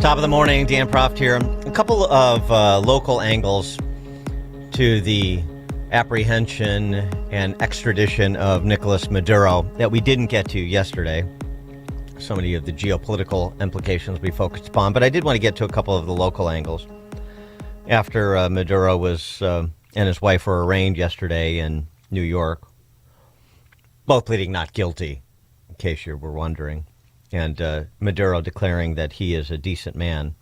Top of the morning, Dan Proft here. A couple of local angles to the apprehension and extradition of Nicolas Maduro that we didn't get to yesterday. So many of the geopolitical implications we focused upon, but I did want to get to a couple of the local angles. After Maduro was and his wife were arraigned yesterday in New York, both pleading not guilty, in case you were wondering. And Maduro declaring that he is a decent man,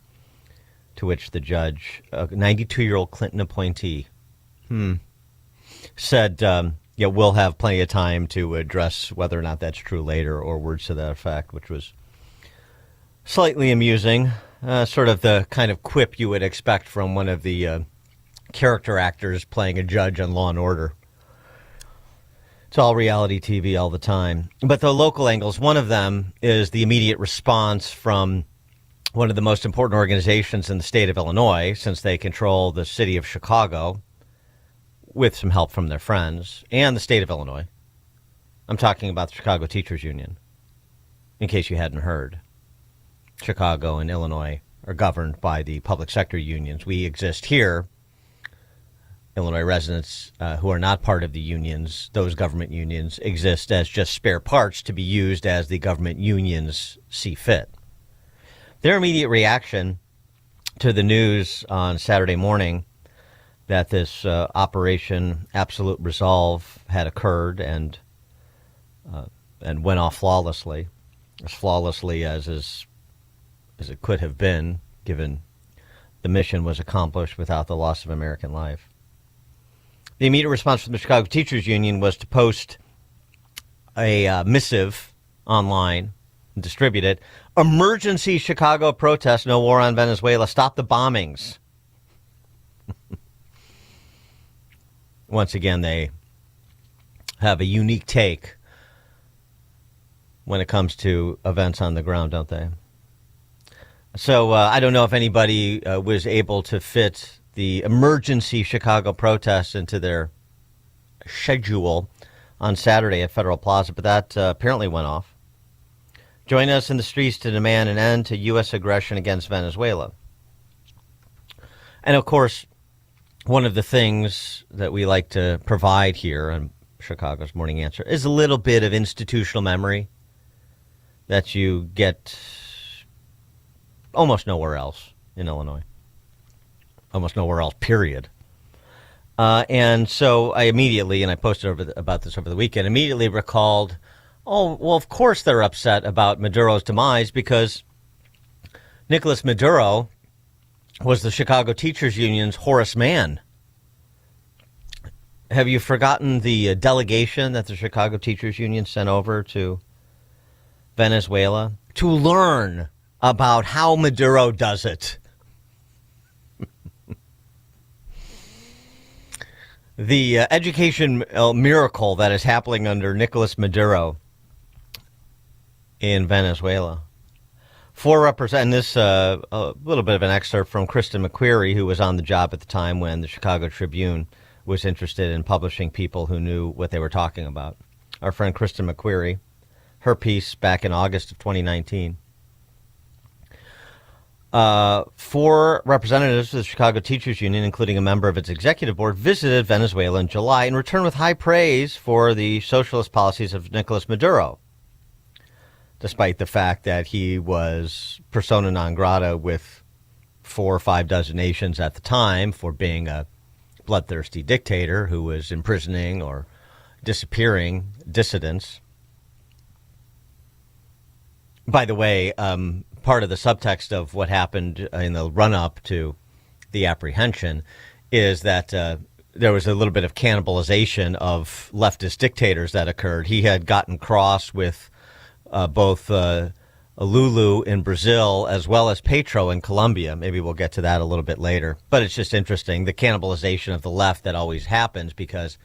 to which the judge, a 92-year-old Clinton appointee, said, we'll have plenty of time to address whether or not that's true later, or words to that effect, which was slightly amusing, sort of the kind of quip you would expect from one of the character actors playing a judge on Law & Order. It's all reality TV all the time. But the local angles, one of them is the immediate response from one of the most important organizations in the state of Illinois, since they control the city of Chicago, with some help from their friends, and the state of Illinois. I'm talking about the Chicago Teachers Union, in case you hadn't heard. Chicago and Illinois are governed by the public sector unions. We exist here. Illinois residents who are not part of the unions, those government unions, exist as just spare parts to be used as the government unions see fit. Their immediate reaction to the news on Saturday morning that this Operation Absolute Resolve had occurred and went off flawlessly, as it could have been, given the mission was accomplished without the loss of American life. The immediate response from the Chicago Teachers Union was to post a missive online and distribute it. Emergency Chicago protest, no war on Venezuela, stop the bombings. Once again, they have a unique take when it comes to events on the ground, don't they? So I don't know if anybody was able to fit the emergency Chicago protests into their schedule on Saturday at Federal Plaza, but that apparently went off. Join us in the streets to demand an end to U.S. aggression against Venezuela. And of course, one of the things that we like to provide here on Chicago's Morning Answer is a little bit of institutional memory that you get almost nowhere else in Illinois. Almost nowhere else, period. And so I immediately, and I posted about this over the weekend, immediately recalled, oh, well, of course they're upset about Maduro's demise because Nicolas Maduro was the Chicago Teachers Union's Horace Mann. Have you forgotten the delegation that the Chicago Teachers Union sent over to Venezuela to learn about how Maduro does it? The education miracle that is happening under Nicolas Maduro in Venezuela. And this, a little bit of an excerpt from Kristen McQuarrie, who was on the job at the time when the Chicago Tribune was interested in publishing people who knew what they were talking about. Our friend Kristen McQuarrie, her piece back in August of 2019. 4 representatives of the Chicago Teachers Union, including a member of its executive board, visited Venezuela in July and returned with high praise for the socialist policies of Nicolas Maduro, despite the fact that he was persona non grata with 4 or 5 dozen nations at the time for being a bloodthirsty dictator who was imprisoning or disappearing dissidents. By the way, part of the subtext of what happened in the run-up to the apprehension is that there was a little bit of cannibalization of leftist dictators that occurred. He had gotten cross with both Lulu in Brazil as well as Petro in Colombia. Maybe we'll get to that a little bit later. But it's just interesting, the cannibalization of the left that always happens because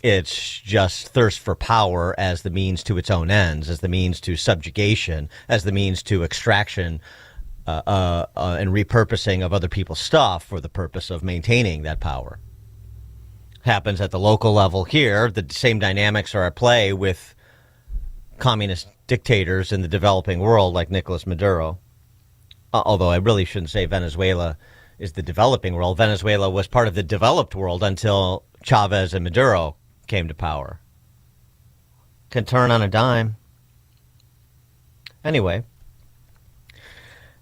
it's just thirst for power as the means to its own ends, as the means to subjugation, as the means to extraction and repurposing of other people's stuff for the purpose of maintaining that power. Happens at the local level here. The same dynamics are at play with communist dictators in the developing world like Nicolas Maduro. although I really shouldn't say Venezuela is the developing world. Venezuela was part of the developed world until Chavez and Maduro came to power. Can turn on a dime. Anyway,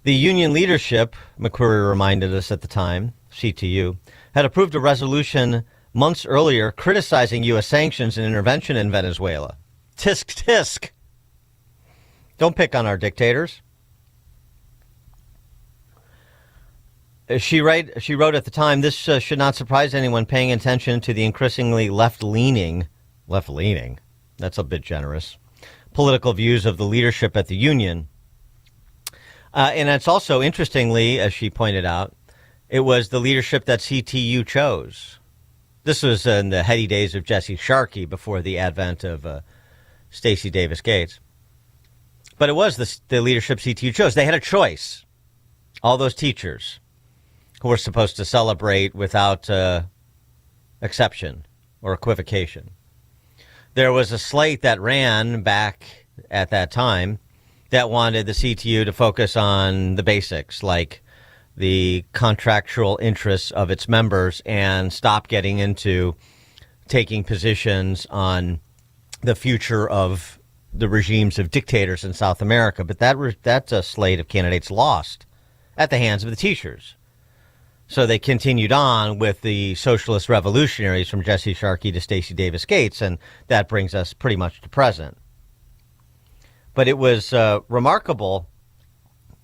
the union leadership, McCreary reminded us at the time, CTU, had approved a resolution months earlier criticizing U.S. sanctions and intervention in Venezuela. Tisk, tisk. Don't pick on our dictators. She wrote at the time, this should not surprise anyone paying attention to the increasingly left-leaning, that's a bit generous, political views of the leadership at the union. And it's also, interestingly, as she pointed out, it was the leadership that CTU chose. This was in the heady days of Jesse Sharkey before the advent of Stacey Davis Gates. But it was the leadership CTU chose. They had a choice. All those teachers who were supposed to celebrate without exception or equivocation. There was a slate that ran back at that time that wanted the CTU to focus on the basics, like the contractual interests of its members, and stop getting into taking positions on the future of the regimes of dictators in South America. But that slate of candidates lost at the hands of the teachers. So they continued on with the socialist revolutionaries from Jesse Sharkey to Stacey Davis Gates, and that brings us pretty much to present. But it was remarkable.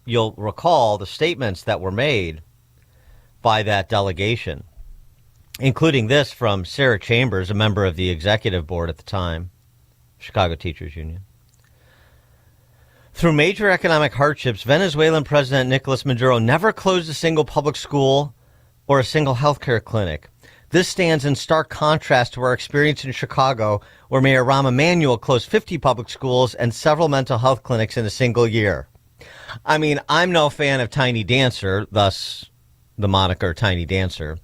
You'll recall the statements that were made by that delegation, including this from Sarah Chambers, a member of the executive board at the time, Chicago Teachers Union. Through major economic hardships, Venezuelan President Nicolas Maduro never closed a single public school or a single healthcare clinic. This stands in stark contrast to our experience in Chicago, where Mayor Rahm Emanuel closed 50 public schools and several mental health clinics in a single year. I mean, I'm no fan of Tiny Dancer, thus the moniker Tiny Dancer.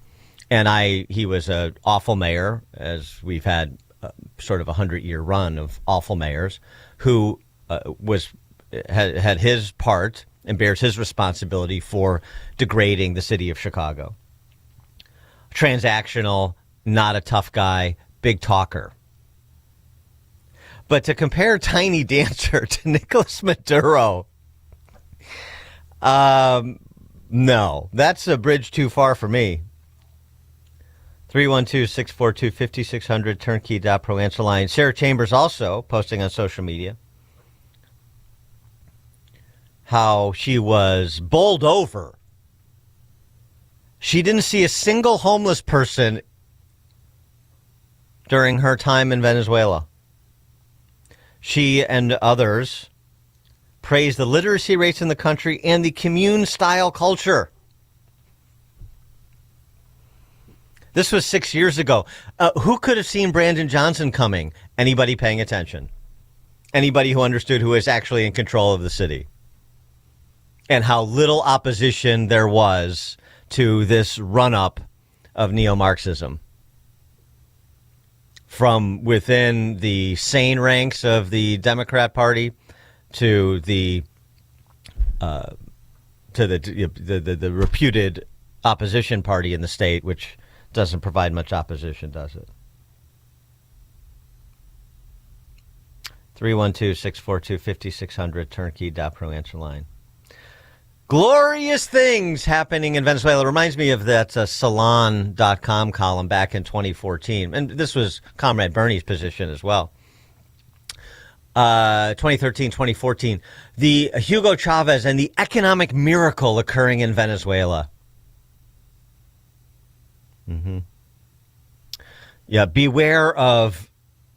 And he was an awful mayor, as we've had sort of a 100-year run of awful mayors, who had his part and bears his responsibility for degrading the city of Chicago. Transactional, not a tough guy, big talker. But to compare Tiny Dancer to Nicolas Maduro, no, that's a bridge too far for me. 312-642-5600, turnkey.pro answer line. Sarah Chambers also posting on social media how she was bowled over. She didn't see a single homeless person during her time in Venezuela. She and others praised the literacy rates in the country and the commune-style culture. This was 6 years ago. Who could have seen Brandon Johnson coming? Anybody paying attention? Anybody who understood who is actually in control of the city? And how little opposition there was to this run-up of neo-Marxism. From within the sane ranks of the Democrat Party to the reputed opposition party in the state, which doesn't provide much opposition, does it? 312-642-5600, turnkey.pro answer line. Glorious things happening in Venezuela. Reminds me of that Salon.com column back in 2014. And this was Comrade Bernie's position as well. 2013, 2014. The Hugo Chavez and the economic miracle occurring in Venezuela. Mm-hmm. Yeah, beware of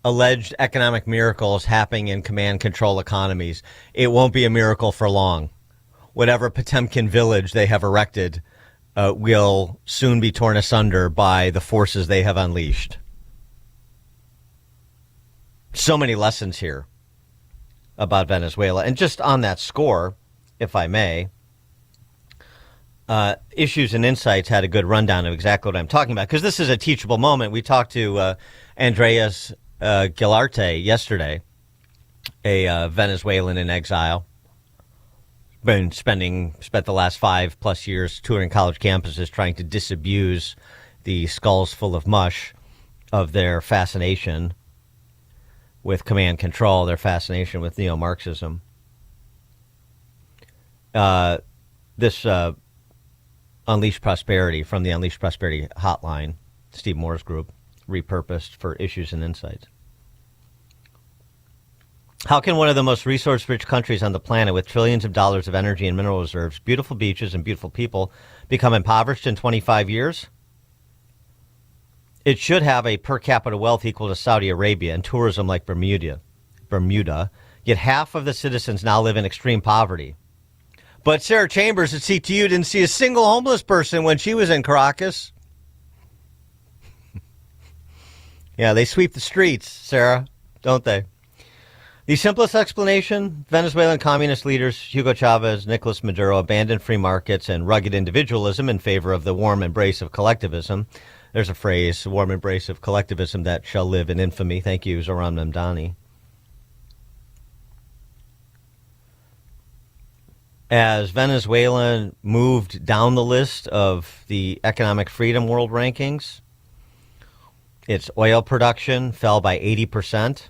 alleged economic miracles happening in command control economies. It won't be a miracle for long. Whatever Potemkin village they have erected will soon be torn asunder by the forces they have unleashed. So many lessons here about Venezuela. And just on that score, if I may, Issues and Insights had a good rundown of exactly what I'm talking about, because this is a teachable moment. We talked to Andreas Gilarte yesterday, a Venezuelan in exile. spent the last 5+ years touring college campuses trying to disabuse the skulls full of mush of their fascination with command control, their fascination with neo-Marxism. This Unleash Prosperity from the Unleash Prosperity hotline, Steve Moore's group, repurposed for Issues and Insights. How can one of the most resource-rich countries on the planet with trillions of dollars of energy and mineral reserves, beautiful beaches, and beautiful people become impoverished in 25 years? It should have a per capita wealth equal to Saudi Arabia and tourism like Bermuda. Yet half of the citizens now live in extreme poverty. But Sarah Chambers at CTU didn't see a single homeless person when she was in Caracas. Yeah, they sweep the streets, Sarah, don't they? The simplest explanation, Venezuelan communist leaders Hugo Chavez, Nicolas Maduro abandoned free markets and rugged individualism in favor of the warm embrace of collectivism. There's a phrase, warm embrace of collectivism, that shall live in infamy. Thank you, Zoran Mamdani. As Venezuela moved down the list of the economic freedom world rankings, its oil production fell by 80%.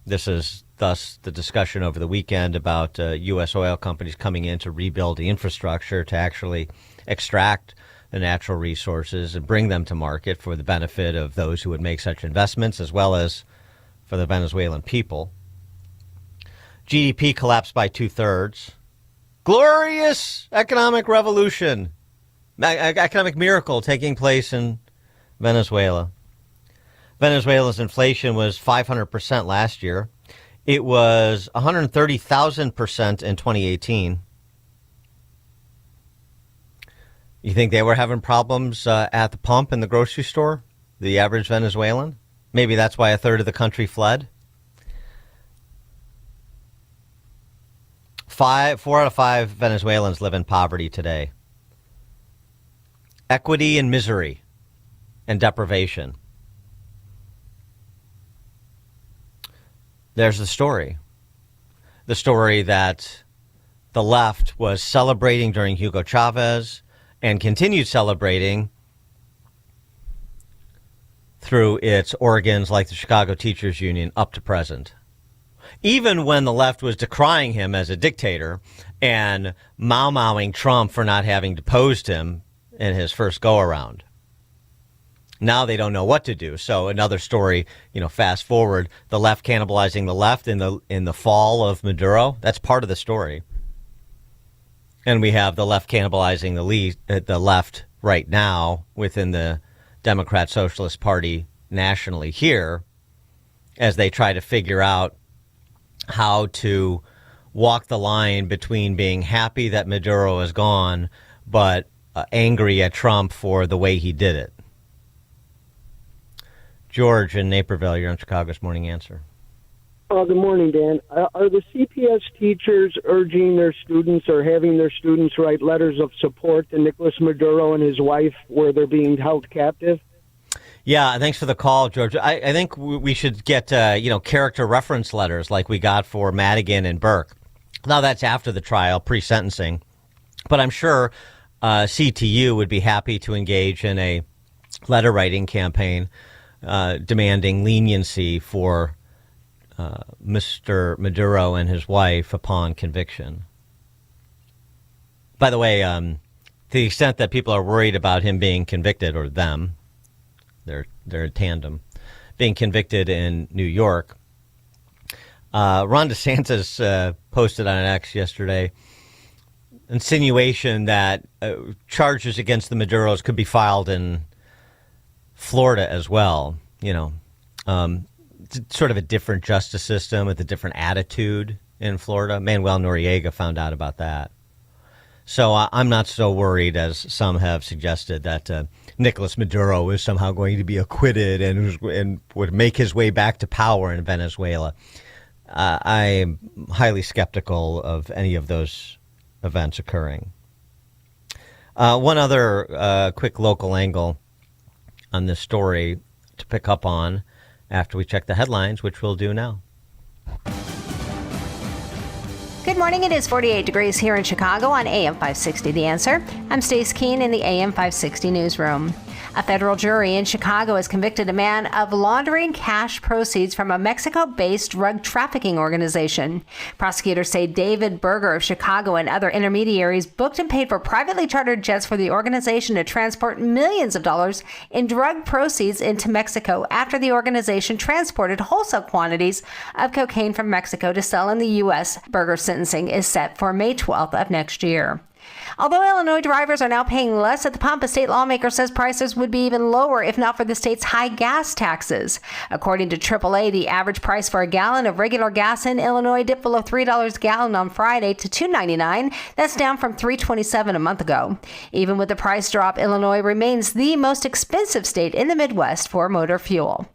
This is thus the discussion over the weekend about U.S. oil companies coming in to rebuild the infrastructure to actually extract the natural resources and bring them to market for the benefit of those who would make such investments, as well as for the Venezuelan people. GDP collapsed by 2/3. Glorious economic revolution, economic miracle taking place in Venezuela. Venezuela's inflation was 500% last year. It was 130,000% in 2018. You think they were having problems at the pump in the grocery store, the average Venezuelan? Maybe that's why a third of the country fled. 4 out of 5 Venezuelans live in poverty today. Equity and misery and deprivation. There's the story. The story that the left was celebrating during Hugo Chavez and continued celebrating through its organs like the Chicago Teachers Union up to present. Even when the left was decrying him as a dictator and mau-mauing Trump for not having deposed him in his first go-around. Now they don't know what to do. So another story, fast forward, the left cannibalizing the left in the fall of Maduro. That's part of the story. And we have the left cannibalizing the left right now within the Democrat Socialist Party nationally here as they try to figure out how to walk the line between being happy that Maduro is gone, but angry at Trump for the way he did it. George in Naperville, you're on Chicago's Morning Answer. Good morning, Dan. Are the CPS teachers urging their students or having their students write letters of support to Nicolas Maduro and his wife where they're being held captive? Yeah, thanks for the call, George. I think we should get, character reference letters like we got for Madigan and Burke. Now, that's after the trial, pre-sentencing. But I'm sure CTU would be happy to engage in a letter-writing campaign demanding leniency for Mr. Maduro and his wife upon conviction. By the way, to the extent that people are worried about him being convicted, or them, they're a tandem, being convicted in New York, Ron DeSantis posted on X yesterday insinuation that charges against the Maduros could be filed in Florida as well. Sort of a different justice system with a different attitude in Florida. Manuel Noriega found out about that. So I'm not so worried as some have suggested that Nicolas Maduro is somehow going to be acquitted and would make his way back to power in Venezuela. I am highly skeptical of any of those events occurring. One other quick local angle on this story to pick up on after we check the headlines, which we'll do now. Good morning. It is 48 degrees here in Chicago on AM 560 The Answer. I'm Stace Keene in the AM 560 newsroom. A federal jury in Chicago has convicted a man of laundering cash proceeds from a Mexico-based drug trafficking organization. Prosecutors say David Berger of Chicago and other intermediaries booked and paid for privately chartered jets for the organization to transport millions of dollars in drug proceeds into Mexico after the organization transported wholesale quantities of cocaine from Mexico to sell in the U.S. Berger's sentencing is set for May 12th of next year. Although Illinois drivers are now paying less at the pump, a state lawmaker says prices would be even lower if not for the state's high gas taxes. According to AAA, the average price for a gallon of regular gas in Illinois dipped below $3 a gallon on Friday to $2.99. That's down from $3.27 a month ago. Even with the price drop, Illinois remains the most expensive state in the Midwest for motor fuel.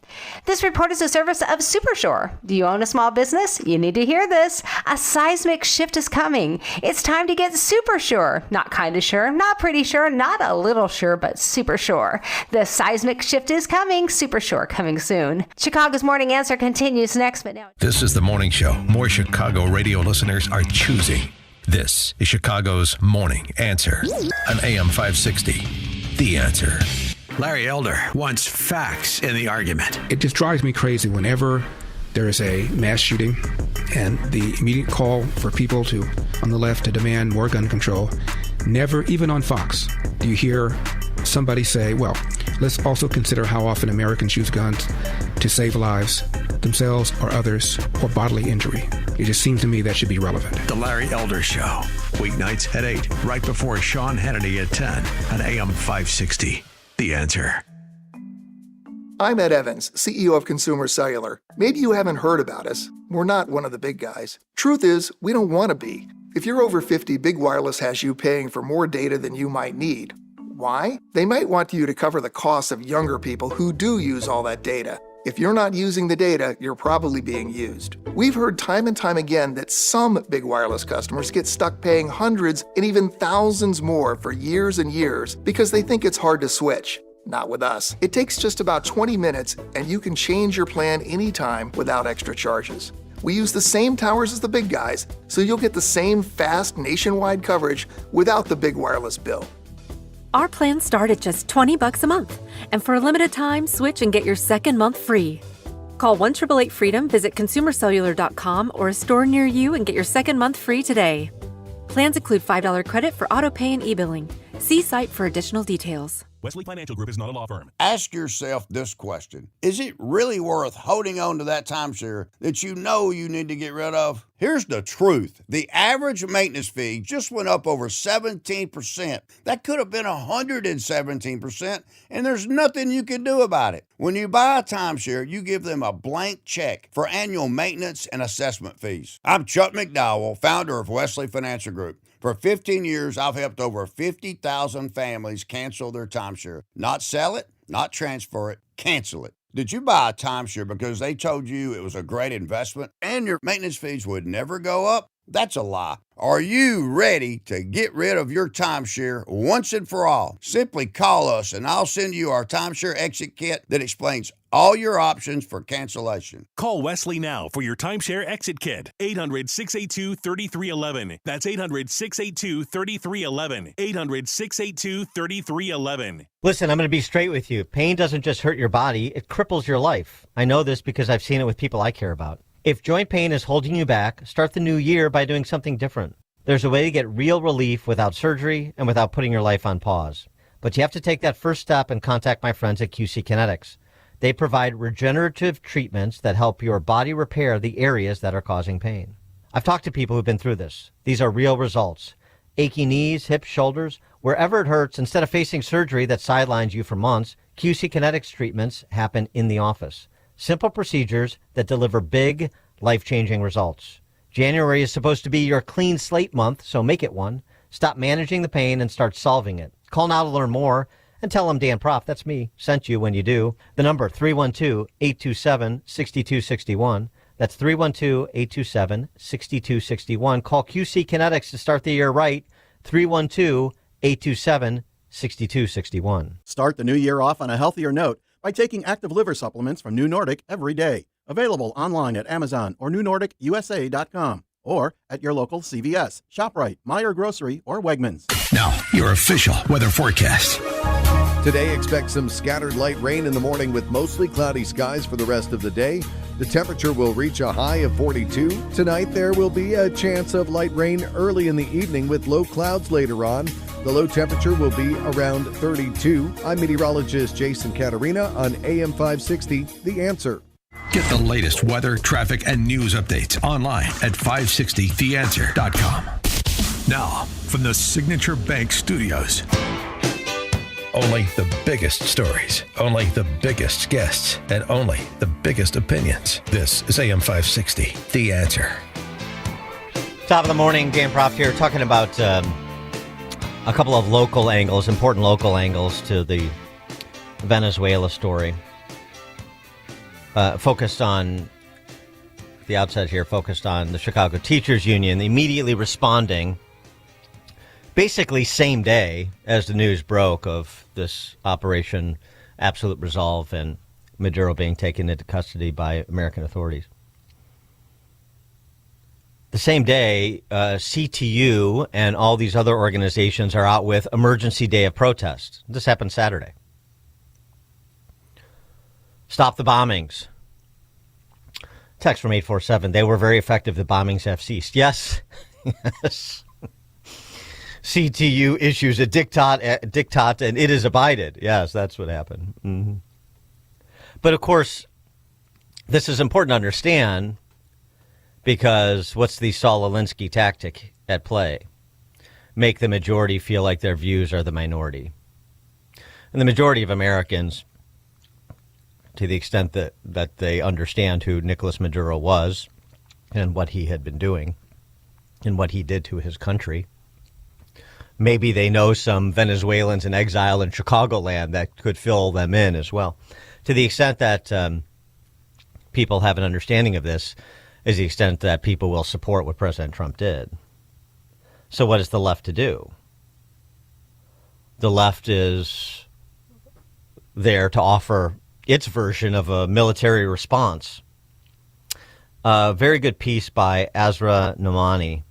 This report is a service of Supershore. Do you own a small business? You need to hear this. A seismic shift is coming. It's time to get super sure. Not kind of sure, not pretty sure, not a little sure, but super sure. The seismic shift is coming. Super sure coming soon. Chicago's Morning Answer continues next, but now... This is the morning show more Chicago radio listeners are choosing. This is Chicago's Morning Answer on AM 560. The Answer. Larry Elder wants facts in the argument. It just drives me crazy whenever there is a mass shooting and the immediate call for people on the left to demand more gun control. Never, even on Fox, do you hear somebody say, well, let's also consider how often Americans use guns to save lives, themselves or others, or bodily injury. It just seems to me that should be relevant. The Larry Elder Show, weeknights at 8, right before Sean Hannity at 10 on AM 560. The Answer. I'm Ed Evans, CEO of Consumer Cellular. Maybe you haven't heard about us. We're not one of the big guys. Truth is, we don't want to be. If you're over 50, Big Wireless has you paying for more data than you might need. Why? They might want you to cover the costs of younger people who do use all that data. If you're not using the data, you're probably being used. We've heard time and time again that some Big Wireless customers get stuck paying hundreds and even thousands more for years and years because they think it's hard to switch. Not with us. It takes just about 20 minutes and you can change your plan anytime without extra charges. We use the same towers as the big guys, so you'll get the same fast nationwide coverage without the big wireless bill. Our plans start at just $20 a month. And for a limited time, switch and get your second month free. Call 1-888-FREEDOM, visit consumercellular.com or a store near you and get your second month free today. Plans include $5 credit for auto pay and e-billing. See site for additional details. Wesley Financial Group is not a law firm. Ask yourself this question. Is it really worth holding on to that timeshare that you know you need to get rid of? Here's the truth. The average maintenance fee just went up over 17%. That could have been 117%, and there's nothing you can do about it. When you buy a timeshare, you give them a blank check for annual maintenance and assessment fees. I'm Chuck McDowell, founder of Wesley Financial Group. For 15 years, I've helped over 50,000 families cancel their timeshare. Not sell it, not transfer it, cancel it. Did you buy a timeshare because they told you it was a great investment and your maintenance fees would never go up? That's a lie. Are you ready to get rid of your timeshare once and for all? Simply call us and I'll send you our timeshare exit kit that explains all your options for cancellation. Call Wesley now for your timeshare exit kit. 800-682-3311. That's 800-682-3311. 800-682-3311. Listen, I'm going to be straight with you. Pain doesn't just hurt your body, it cripples your life. I know this because I've seen it with people I care about. If joint pain is holding you back, start the new year by doing something different. There's a way to get real relief without surgery and without putting your life on pause. But you have to take that first step and contact my friends at QC Kinetics. They provide regenerative treatments that help your body repair the areas that are causing pain. I've talked to people who've been through this. These are real results. Achy knees, hips, shoulders, wherever it hurts, instead of facing surgery that sidelines you for months, QC Kinetics treatments happen in the office. Simple procedures that deliver big, life-changing results. January is supposed to be your clean slate month, so make it one. Stop managing the pain and start solving it. Call now to learn more and tell them Dan Proft, that's me, sent you when you do. The number 312-827-6261. That's 312-827-6261. Call QC Kinetics to start the year right. 312-827-6261. Start the new year off on a healthier note by taking active liver supplements from New Nordic every day. Available online at Amazon or NewNordicUSA.com. or at your local CVS, ShopRite, Meijer Grocery, or Wegmans. Now, your official weather forecast. Today, expect some scattered light rain in the morning with mostly cloudy skies for the rest of the day. The temperature will reach a high of 42. Tonight, there will be a chance of light rain early in the evening with low clouds later on. The low temperature will be around 32. I'm meteorologist Jason Caterina on AM 560, The Answer. Get the latest weather, traffic, and news updates online at 560theanswer.com. Now, from the Signature Bank Studios. Only the biggest stories, only the biggest guests, and only the biggest opinions. This is AM 560, The Answer. Top of the morning, Dan Proft here, talking about a couple of local angles, important local angles to the Venezuela story. Focused on the outset here, focused on the Chicago Teachers Union immediately responding, basically same day as the news broke of this Operation Absolute Resolve and Maduro being taken into custody by American authorities. The same day, CTU and all these other organizations are out with emergency day of protest. This happened Saturday. Stop the bombings. Text from 847. They were very effective. The bombings have ceased. Yes. Yes. CTU issues a diktat and it is abided. Yes, that's what happened. Mm-hmm. But of course, this is important to understand because what's the Saul Alinsky tactic at play? Make the majority feel like their views are the minority. And the majority of Americans, to the extent that they understand who Nicolas Maduro was and what he had been doing and what he did to his country, maybe they know some Venezuelans in exile in Chicagoland that could fill them in as well. To the extent that people have an understanding of this is the extent that people will support what President Trump did. So what is the left to do? The left is there to offer its version of a military response. A very good piece by Azra Nomani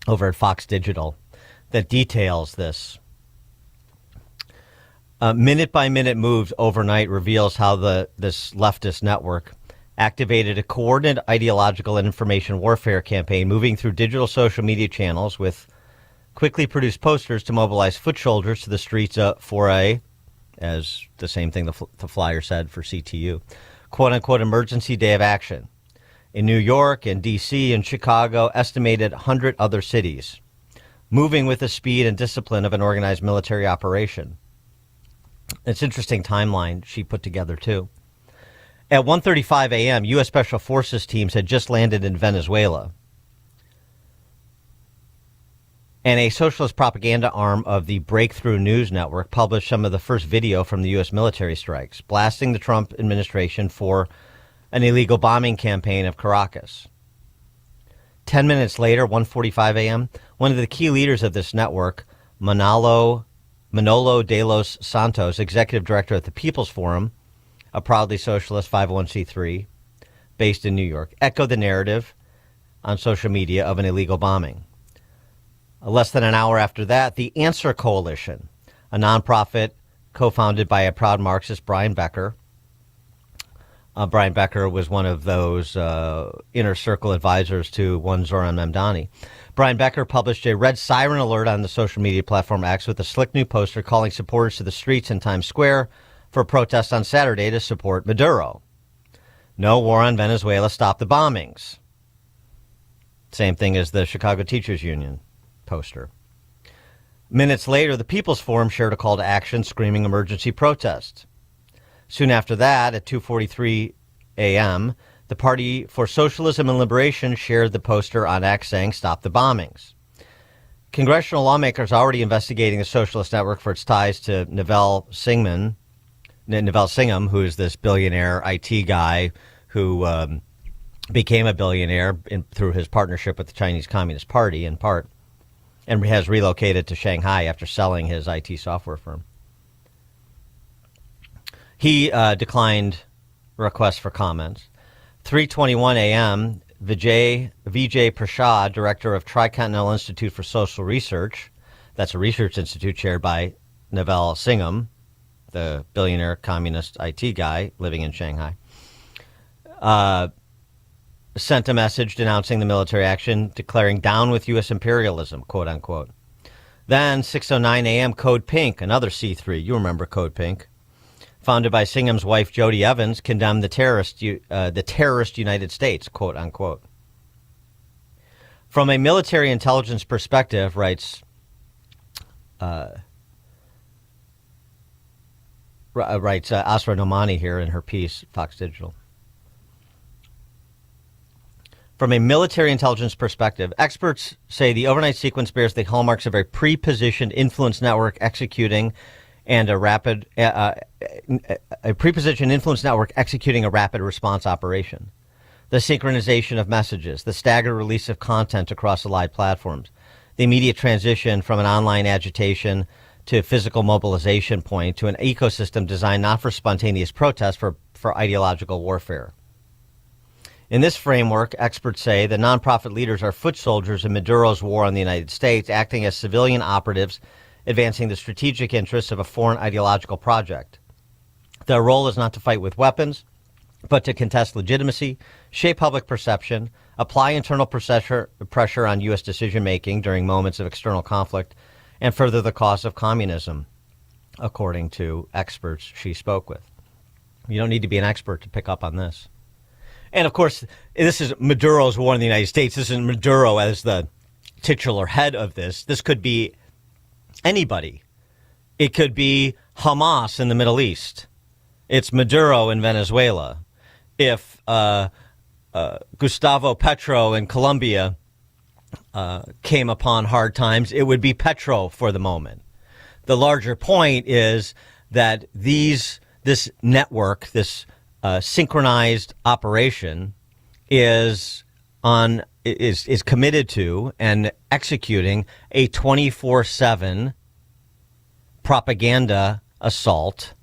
over at Fox Digital that details this. Minute-by-minute moves overnight reveals how this leftist network activated a coordinated ideological and information warfare campaign moving through digital social media channels with quickly produced posters to mobilize foot soldiers to the streets for a, as the same thing the flyer said for CTU, quote-unquote emergency day of action. In New York and D.C. and Chicago, estimated 100 other cities, moving with the speed and discipline of an organized military operation. It's an interesting timeline she put together, too. At 1:35 a.m., U.S. Special Forces teams had just landed in Venezuela. And a socialist propaganda arm of the Breakthrough News Network published some of the first video from the U.S. military strikes, blasting the Trump administration for an illegal bombing campaign of Caracas. 10 minutes later, 1:45 a.m., one of the key leaders of this network, Manolo de los Santos, executive director at the People's Forum, a proudly socialist 501c3 based in New York, echoed the narrative on social media of an illegal bombing. Less than an hour after that, the Answer Coalition, a nonprofit co-founded by a proud Marxist, Brian Becker. Brian Becker was one of those inner circle advisors to one Zoran Memdani. Brian Becker published a red siren alert on the social media platform X with a slick new poster calling supporters to the streets in Times Square for a protest on Saturday to support Maduro. No war on Venezuela, stop the bombings. Same thing as the Chicago Teachers Union poster. Minutes later, the People's Forum shared a call to action screaming emergency protest. Soon after that, at 2:43 a.m., the Party for Socialism and Liberation shared the poster on X saying, stop the bombings. Congressional lawmakers are already investigating the Socialist Network for its ties to Naval Singham, who is this billionaire IT guy who became a billionaire through his partnership with the Chinese Communist Party, in part, and has relocated to Shanghai after selling his IT software firm. He declined requests for comments. 3:21 a.m., Vijay Prasad, director of Tricontinental Institute for Social Research. That's a research institute chaired by Naval Singham, the billionaire communist IT guy living in Shanghai, sent a message denouncing the military action, declaring down with U.S. imperialism, quote unquote. Then 6:09 a.m., Code Pink, another C3, you remember Code Pink, founded by Singham's wife Jody Evans, condemned the terrorist United States, quote unquote. From a military intelligence perspective, writes Asra Nomani here in her piece, Fox Digital. From a military intelligence perspective, experts say the overnight sequence bears the hallmarks of a pre-positioned influence network executing a rapid response operation. The synchronization of messages, the staggered release of content across allied platforms, the immediate transition from an online agitation to a physical mobilization point to an ecosystem designed not for spontaneous protest, for ideological warfare. In this framework, experts say the nonprofit leaders are foot soldiers in Maduro's war on the United States, acting as civilian operatives, advancing the strategic interests of a foreign ideological project. Their role is not to fight with weapons, but to contest legitimacy, shape public perception, apply internal pressure on U.S. decision-making during moments of external conflict, and further the cause of communism, according to experts she spoke with. You don't need to be an expert to pick up on this. And, of course, this is Maduro's war in the United States. This isn't Maduro as the titular head of this. This could be anybody. It could be Hamas in the Middle East. It's Maduro in Venezuela. If Gustavo Petro in Colombia came upon hard times, it would be Petro for the moment. The larger point is that this network, this synchronized operation, is committed to and executing a 24/7 propaganda assault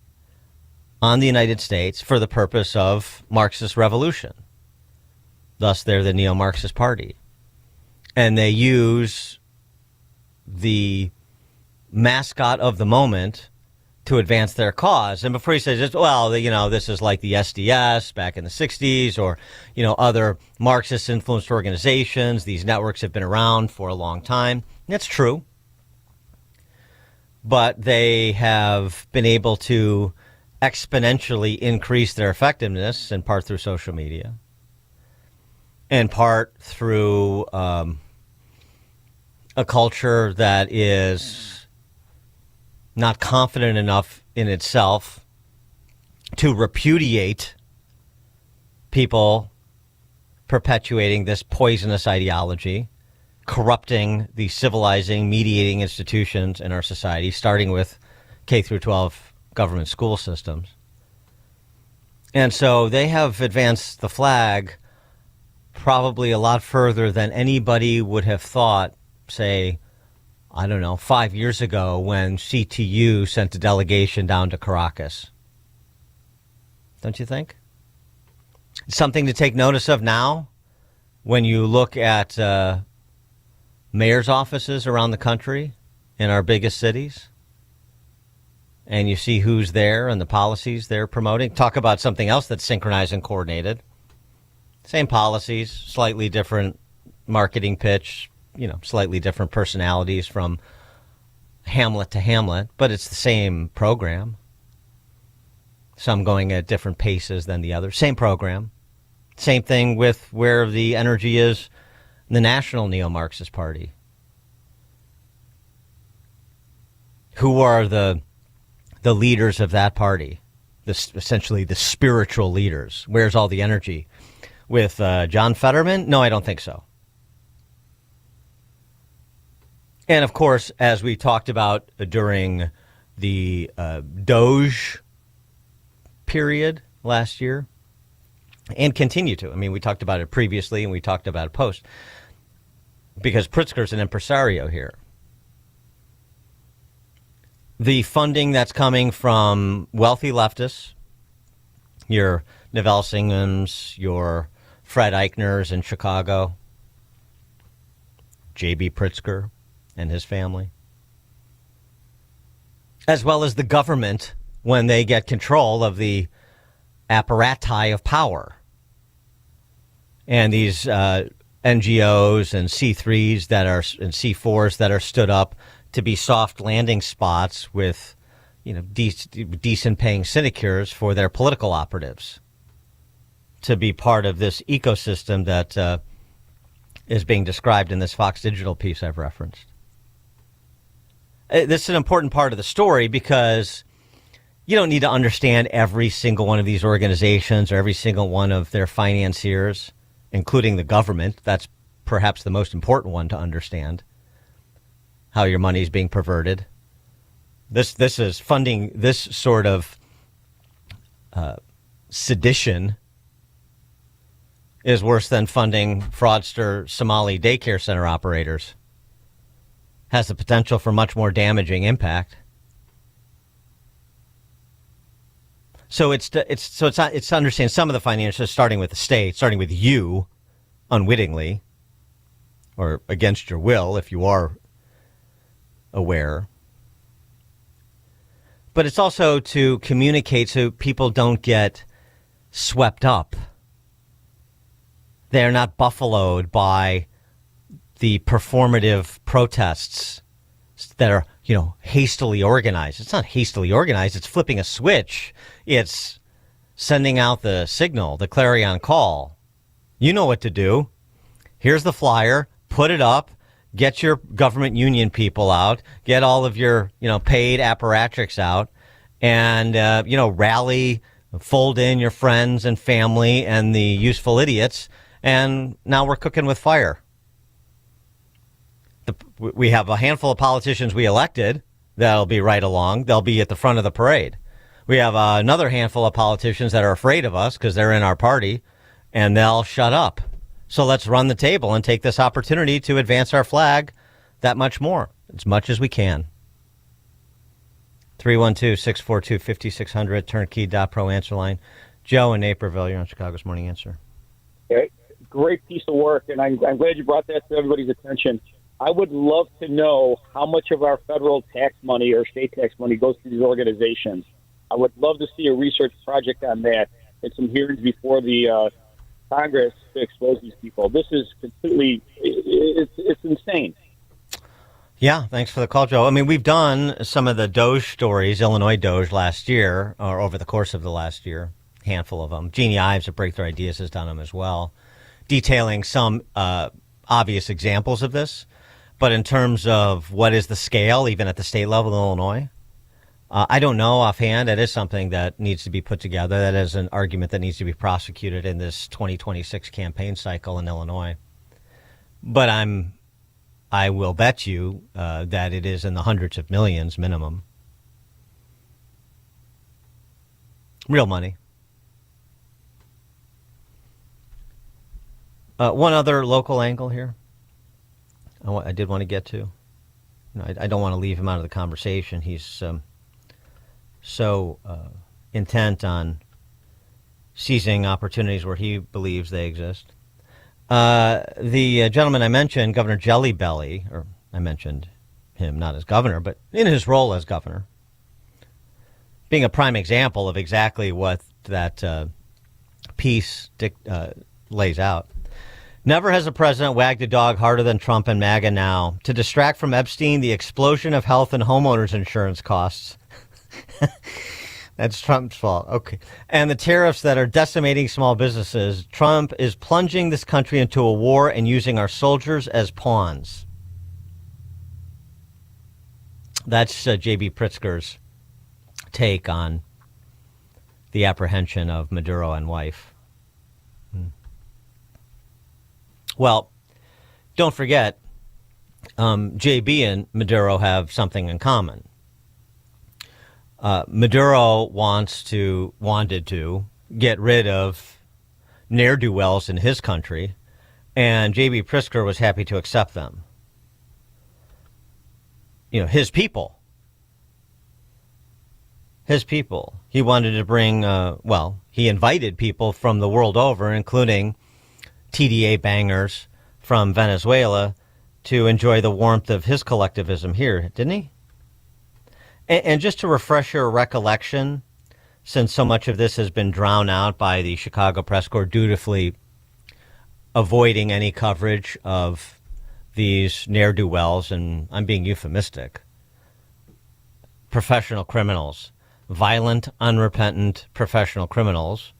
on the United States for the purpose of Marxist revolution. Thus, they're the neo-Marxist party. And they use the mascot of the moment to advance their cause. And before he says, well, this is like the SDS back in the 60s or, other Marxist-influenced organizations. These networks have been around for a long time. That's true. But they have been able to exponentially increase their effectiveness, in part through social media, in part through a culture that is not confident enough in itself to repudiate people perpetuating this poisonous ideology, corrupting the civilizing, mediating institutions in our society, starting with K through 12 government school systems. And so they have advanced the flag probably a lot further than anybody would have thought, say, 5 years ago when CTU sent a delegation down to Caracas. Don't you think? Something to take notice of now when you look at mayor's offices around the country in our biggest cities and you see who's there and the policies they're promoting. Talk about something else that's synchronized and coordinated. Same policies, slightly different marketing pitch, slightly different personalities from hamlet to hamlet, but it's the same program. Some going at different paces than the others. Same program. Same thing with where the energy is in the National Neo-Marxist Party. Who are the leaders of that party? Essentially the spiritual leaders. Where's all the energy? With John Fetterman? No, I don't think so. And, of course, as we talked about during the Doge period last year, and continue to. We talked about it previously, and we talked about it post, because Pritzker's an impresario here. The funding that's coming from wealthy leftists, your Naval Singhams, your Fred Eichners in Chicago, J.B. Pritzker and his family, as well as the government when they get control of the apparati of power. And these NGOs and C3s that are and C4s that are stood up to be soft landing spots with, decent paying sinecures for their political operatives, to be part of this ecosystem that is being described in this Fox Digital piece I've referenced. This is an important part of the story because you don't need to understand every single one of these organizations or every single one of their financiers, including the government. That's perhaps the most important one to understand, how your money is being perverted. This is funding this sort of sedition is worse than funding fraudster Somali daycare center operators. Has the potential for much more damaging impact. So it's to understand some of the financials, starting with the state, starting with you, unwittingly, or against your will if you are aware. But it's also to communicate so people don't get swept up. They're not buffaloed by the performative protests that are, hastily organized. It's not hastily organized. It's flipping a switch. It's sending out the signal, the clarion call. You know what to do. Here's the flyer. Put it up. Get your government union people out. Get all of your, paid apparatchiks out. And, rally, fold in your friends and family and the useful idiots. And now we're cooking with fire. We have a handful of politicians we elected that'll be right along. They'll be at the front of the parade. We have another handful of politicians that are afraid of us because they're in our party, and they'll shut up. So let's run the table and take this opportunity to advance our flag that much more, as much as we can. 312-642-5600, turnkey.pro answer line. Joe in Naperville, you're on Chicago's Morning Answer. Okay. Great piece of work, and I'm glad you brought that to everybody's attention. I would love to know how much of our federal tax money or state tax money goes to these organizations. I would love to see a research project on that and some hearings before the Congress to expose these people. This is completely, it's insane. Yeah, thanks for the call, Joe. I mean, we've done some of the Doge stories, Illinois Doge last year, or over the course of the last year, handful of them. Jeannie Ives of Breakthrough Ideas has done them as well, detailing some obvious examples of this. But in terms of what is the scale, even at the state level in Illinois, I don't know offhand. That is something that needs to be put together. That is an argument that needs to be prosecuted in this 2026 campaign cycle in Illinois. But I will bet you that it is in the hundreds of millions minimum. Real money. One other local angle here I did want to get to. I don't want to leave him out of the conversation. He's so intent on seizing opportunities where he believes they exist. The gentleman I mentioned, Governor Jelly Belly, or I mentioned him not as governor, but in his role as governor, being a prime example of exactly what that piece lays out. Never has a president wagged a dog harder than Trump and MAGA now to distract from Epstein the explosion of health and homeowners insurance costs. That's Trump's fault. Okay. And the tariffs that are decimating small businesses. Trump is plunging this country into a war and using our soldiers as pawns. That's J.B. Pritzker's take on the apprehension of Maduro and wife. Well, don't forget, JB and Maduro have something in common. Maduro wanted to get rid of ne'er-do-wells in his country, and J.B. Pritzker was happy to accept them. His people. His people. He wanted to bring, he invited people from the world over, including TDA bangers from Venezuela to enjoy the warmth of his collectivism here, didn't he? And just to refresh your recollection, since so much of this has been drowned out by the Chicago Press Corps dutifully avoiding any coverage of these ne'er-do-wells, and I'm being euphemistic, professional criminals, violent, unrepentant professional criminals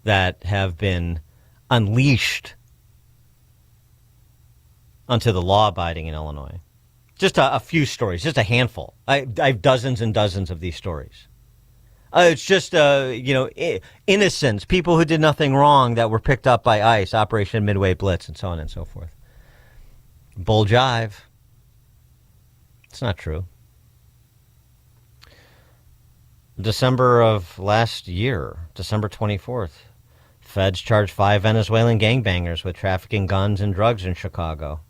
that have been unleashed onto the law-abiding in Illinois. Just a few stories, just a handful. I have dozens and dozens of these stories. It's just, innocents, people who did nothing wrong that were picked up by ICE, Operation Midway Blitz, and so on and so forth. Bull jive. It's not true. December of last year, December 24th, feds charged 5 Venezuelan gangbangers with trafficking guns and drugs in Chicago.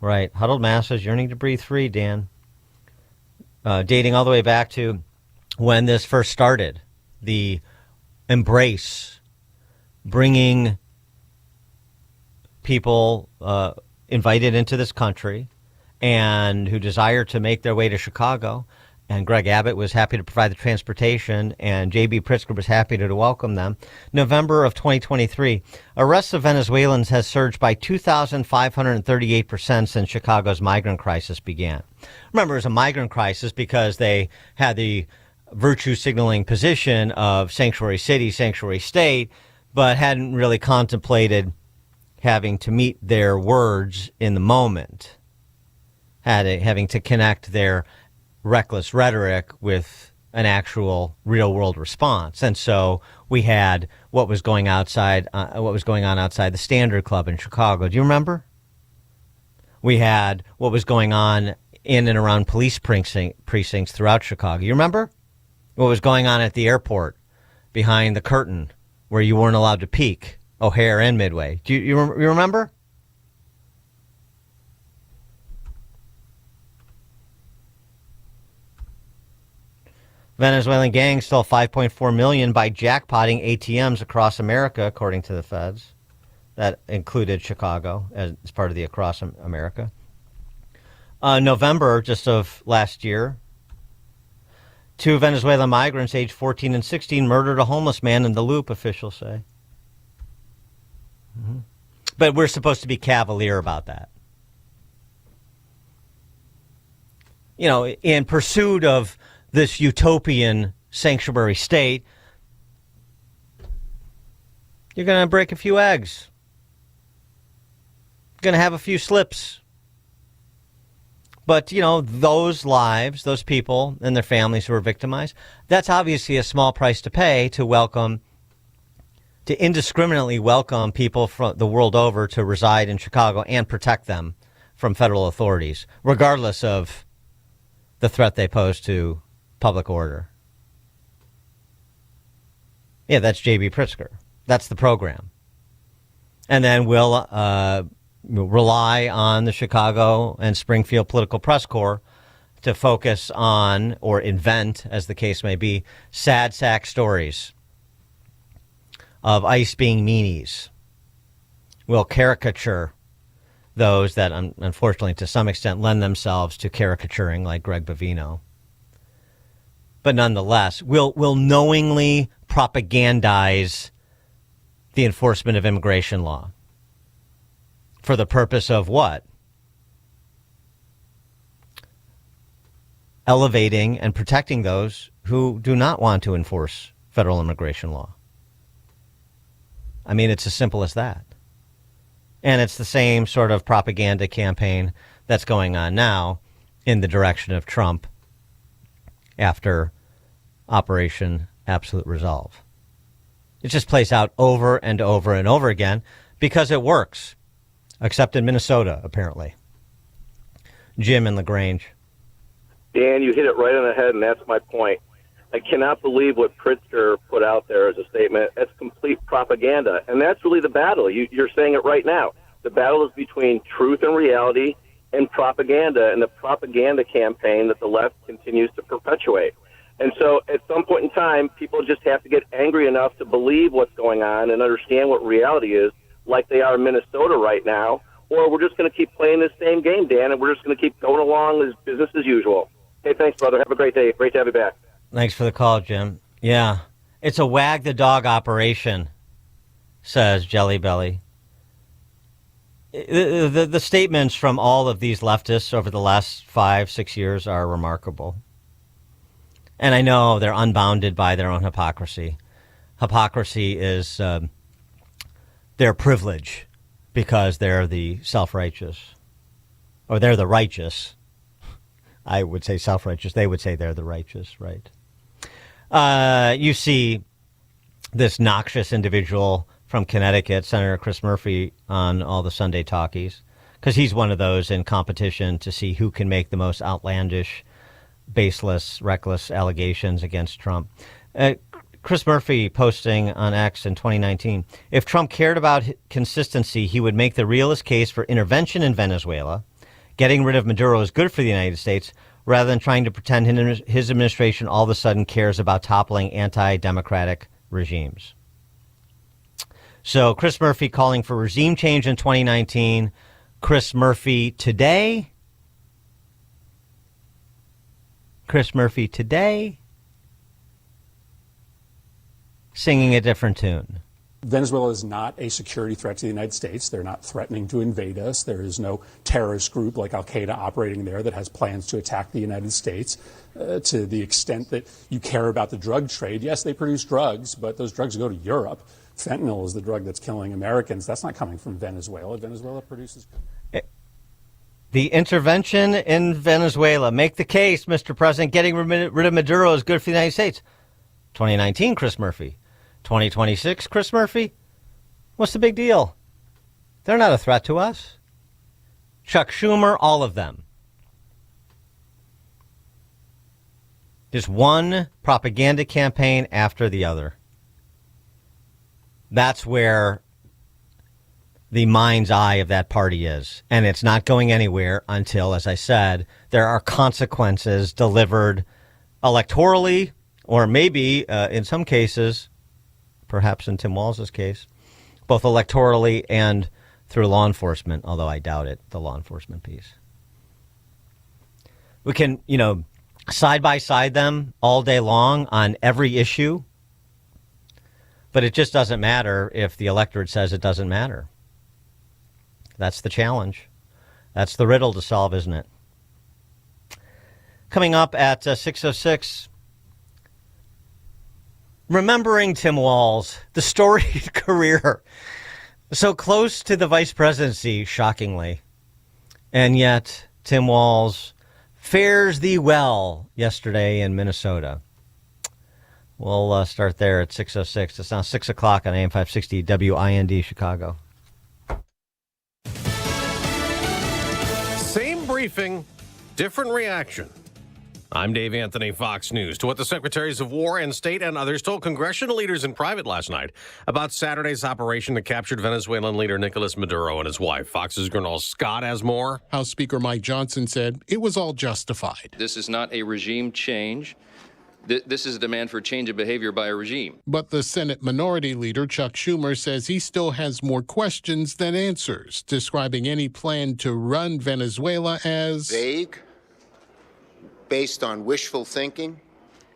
Right. Huddled masses yearning to breathe free, Dan. Dating all the way back to when this first started, the embrace, bringing people invited into this country and who desire to make their way to Chicago. And Greg Abbott was happy to provide the transportation, and J.B. Pritzker was happy to welcome them. November of 2023, arrests of Venezuelans has surged by 2,538% since Chicago's migrant crisis began. Remember, it was a migrant crisis because they had the virtue signaling position of sanctuary city, sanctuary state, but hadn't really contemplated having to meet their words in the moment, having to connect their reckless rhetoric with an actual real-world response. And so we had what was going on outside the Standard Club in Chicago. Do you remember? We had what was going on in and around police precincts throughout Chicago. You remember? What was going on at the airport behind the curtain where you weren't allowed to peek, O'Hare and Midway. Do you remember? Venezuelan gangs stole $5.4 million by jackpotting ATMs across America, according to the feds. That included Chicago as part of the Across America. November, just of last year, 2 Venezuelan migrants aged 14 and 16 murdered a homeless man in the Loop, officials say. Mm-hmm. But we're supposed to be cavalier about that. You know, in pursuit of this utopian sanctuary state, you're going to break a few eggs. You're going to have a few slips. But, you know, those lives, those people and their families who are victimized, that's obviously a small price to pay to indiscriminately welcome people from the world over to reside in Chicago and protect them from federal authorities, regardless of the threat they pose to public order. Yeah, that's J.B. Pritzker. That's the program. And then we'll rely on the Chicago and Springfield Political Press Corps to focus on, or invent, as the case may be, sad sack stories of ICE being meanies. We'll caricature those that, unfortunately, to some extent, lend themselves to caricaturing, like Greg Bovino. But nonetheless, we'll knowingly propagandize the enforcement of immigration law. For the purpose of what? Elevating and protecting those who do not want to enforce federal immigration law. I mean, it's as simple as that. And it's the same sort of propaganda campaign that's going on now in the direction of Trump after Operation Absolute Resolve. It just plays out over and over and over again because it works, except in Minnesota, apparently. Jim in LaGrange. Dan, you hit it right on the head, and that's my point. I cannot believe what Pritzker put out there as a statement. That's complete propaganda, and that's really the battle. You're saying it right now. The battle is between truth and reality and propaganda, and the propaganda campaign that the left continues to perpetuate. And so at some point in time, people just have to get angry enough to believe what's going on and understand what reality is like they are in Minnesota right now, or we're just going to keep playing this same game, Dan, and we're just going to keep going along as business as usual. Hey, thanks, brother. Have a great day. Great to have you back. Thanks for the call, Jim. Yeah, it's a wag the dog operation, says Jelly Belly. The statements from all of these leftists over the last 5-6 years are remarkable. And I know they're unbounded by their own hypocrisy. Hypocrisy is their privilege because they're the self-righteous. Or they're the righteous. I would say self-righteous. They would say they're the righteous, right? You see this noxious individual from Connecticut, Senator Chris Murphy, on all the Sunday talkies, because he's one of those in competition to see who can make the most outlandish, baseless, reckless allegations against Trump. Chris Murphy posting on X in 2019, if Trump cared about consistency, he would make the realist case for intervention in Venezuela. Getting rid of Maduro is good for the United States, rather than trying to pretend his administration all of a sudden cares about toppling anti-democratic regimes. So Chris Murphy calling for regime change in 2019. Chris Murphy today. Singing a different tune. Venezuela is not a security threat to the United States. They're not threatening to invade us. There is no terrorist group like Al-Qaeda operating there that has plans to attack the United States. To the extent that you care about the drug trade, yes, they produce drugs, but those drugs go to Europe. Fentanyl is the drug that's killing Americans. That's not coming from Venezuela. Venezuela produces... The intervention in Venezuela. Make the case, Mr. President. Getting rid of Maduro is good for the United States. 2019, Chris Murphy. 2026, Chris Murphy? What's the big deal? They're not a threat to us. Chuck Schumer, all of them. Just one propaganda campaign after the other. That's where the mind's eye of that party is. And it's not going anywhere until, as I said, there are consequences delivered electorally, or maybe in some cases, perhaps in Tim Walz's case, both electorally and through law enforcement, although I doubt it, the law enforcement piece. We can, side by side them all day long on every issue, but it just doesn't matter if the electorate says it doesn't matter. That's the challenge. That's the riddle to solve, isn't it? Coming up at 6:06, remembering Tim Walz, the storied career, so close to the vice presidency, shockingly. And yet, Tim Walz fares thee well yesterday in Minnesota. We'll start there at 6:06. It's now 6 o'clock on AM 560 WIND Chicago. Same briefing, different reaction. I'm Dave Anthony, Fox News. To what the Secretaries of War and State and others told congressional leaders in private last night about Saturday's operation that captured Venezuelan leader Nicolas Maduro and his wife. Fox's Gernal Scott has more. House Speaker Mike Johnson said it was all justified. This is not a regime change. This is a demand for change of behavior by a regime. But the Senate Minority Leader, Chuck Schumer, says he still has more questions than answers, describing any plan to run Venezuela as vague, based on wishful thinking,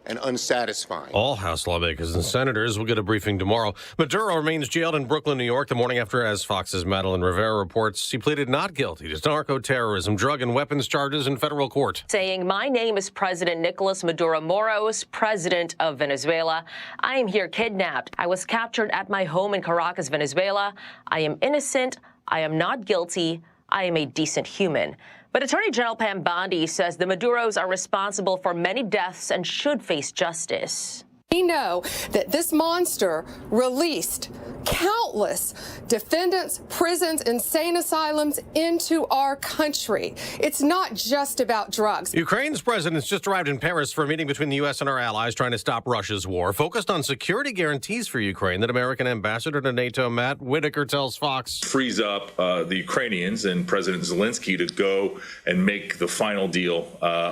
and unsatisfying. All House lawmakers and senators will get a briefing tomorrow. Maduro remains jailed in Brooklyn, New York, the morning after, as Fox's Madeline Rivera reports, he pleaded not guilty to narco-terrorism, drug and weapons charges in federal court. Saying, my name is President Nicolas Maduro Moros, president of Venezuela. I am here kidnapped. I was captured at my home in Caracas, Venezuela. I am innocent. I am not guilty. I am a decent human. But Attorney General Pam Bondi says the Maduros are responsible for many deaths and should face justice. We know that this monster released countless defendants, prisons, insane asylums into our country. It's not just about drugs. Ukraine's president's just arrived in Paris for a meeting between the U.S. and our allies trying to stop Russia's war, focused on security guarantees for Ukraine that American ambassador to NATO Matt Whitaker tells Fox frees up the Ukrainians and President Zelensky to go and make the final deal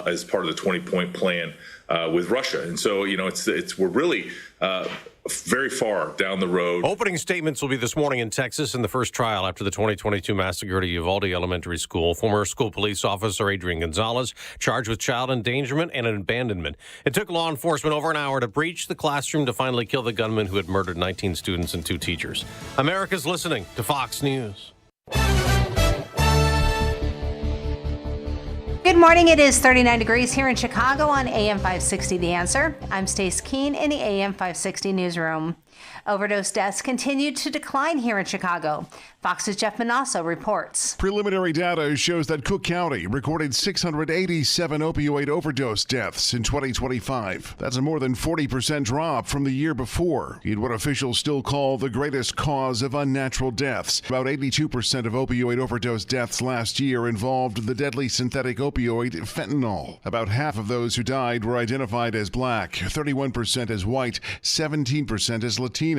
as part of the 20-point plan with Russia. And so, we're really very far down the road. Opening statements will be this morning in Texas in the first trial after the 2022 massacre at Uvalde Elementary School. Former school police officer Adrian Gonzalez charged with child endangerment and abandonment. It took law enforcement over an hour to breach the classroom to finally kill the gunman who had murdered 19 students and 2 teachers. America's listening to Fox News. Good morning. It is 39 degrees here in Chicago on AM 560 The Answer. I'm Stace Keene in the AM 560 newsroom. Overdose deaths continue to decline here in Chicago. Fox's Jeff Manasso reports. Preliminary data shows that Cook County recorded 687 opioid overdose deaths in 2025. That's a more than 40% drop from the year before, in what officials still call the greatest cause of unnatural deaths. About 82% of opioid overdose deaths last year involved the deadly synthetic opioid fentanyl. About half of those who died were identified as black, 31% as white, 17% as Latino.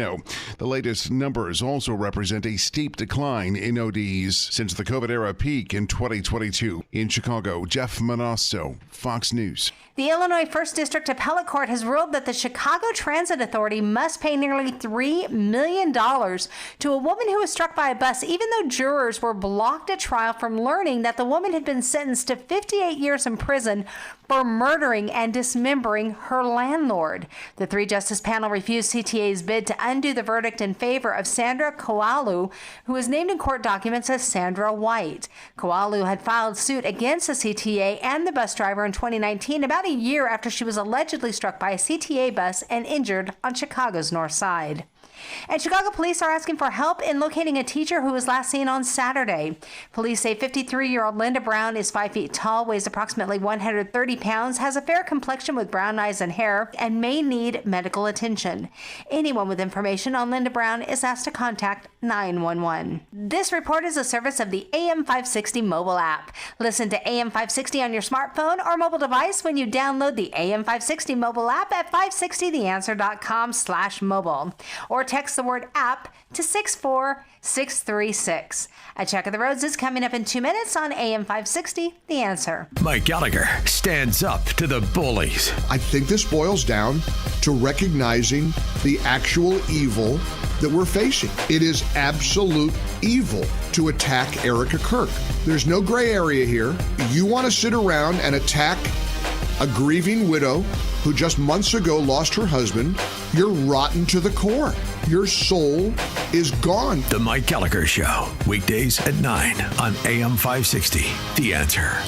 The latest numbers also represent a steep decline in ODs since the COVID-era peak in 2022. In Chicago, Jeff Manasso, Fox News. The Illinois 1st District Appellate Court has ruled that the Chicago Transit Authority must pay nearly $3 million to a woman who was struck by a bus, even though jurors were blocked at trial from learning that the woman had been sentenced to 58 years in prison for murdering and dismembering her landlord. The 3-justice panel refused CTA's bid to undo the verdict in favor of Sandra Koalu, who was named in court documents as Sandra White. Koalu had filed suit against the CTA and the bus driver in 2019, about a year after she was allegedly struck by a CTA bus and injured on Chicago's North Side. And Chicago police are asking for help in locating a teacher who was last seen on Saturday. Police say 53-year-old Linda Brown is 5 feet tall, weighs approximately 130 pounds, has a fair complexion with brown eyes and hair, and may need medical attention. Anyone with information on Linda Brown is asked to contact 911. This report is a service of the AM 560 mobile app. Listen to AM 560 on your smartphone or mobile device when you download the AM 560 mobile app at 560theanswer.com/mobile. Or text the word app to 64636. A check of the roads is coming up in 2 minutes on AM 560, The Answer. Mike Gallagher stands up to the bullies. I think this boils down to recognizing the actual evil that we're facing. It is absolute evil to attack Erica Kirk. There's no gray area here. You want to sit around and attack a grieving widow who just months ago lost her husband. You're rotten to the core. Your soul is gone. The Mike Gallagher Show, weekdays at 9 on AM 560. The Answer.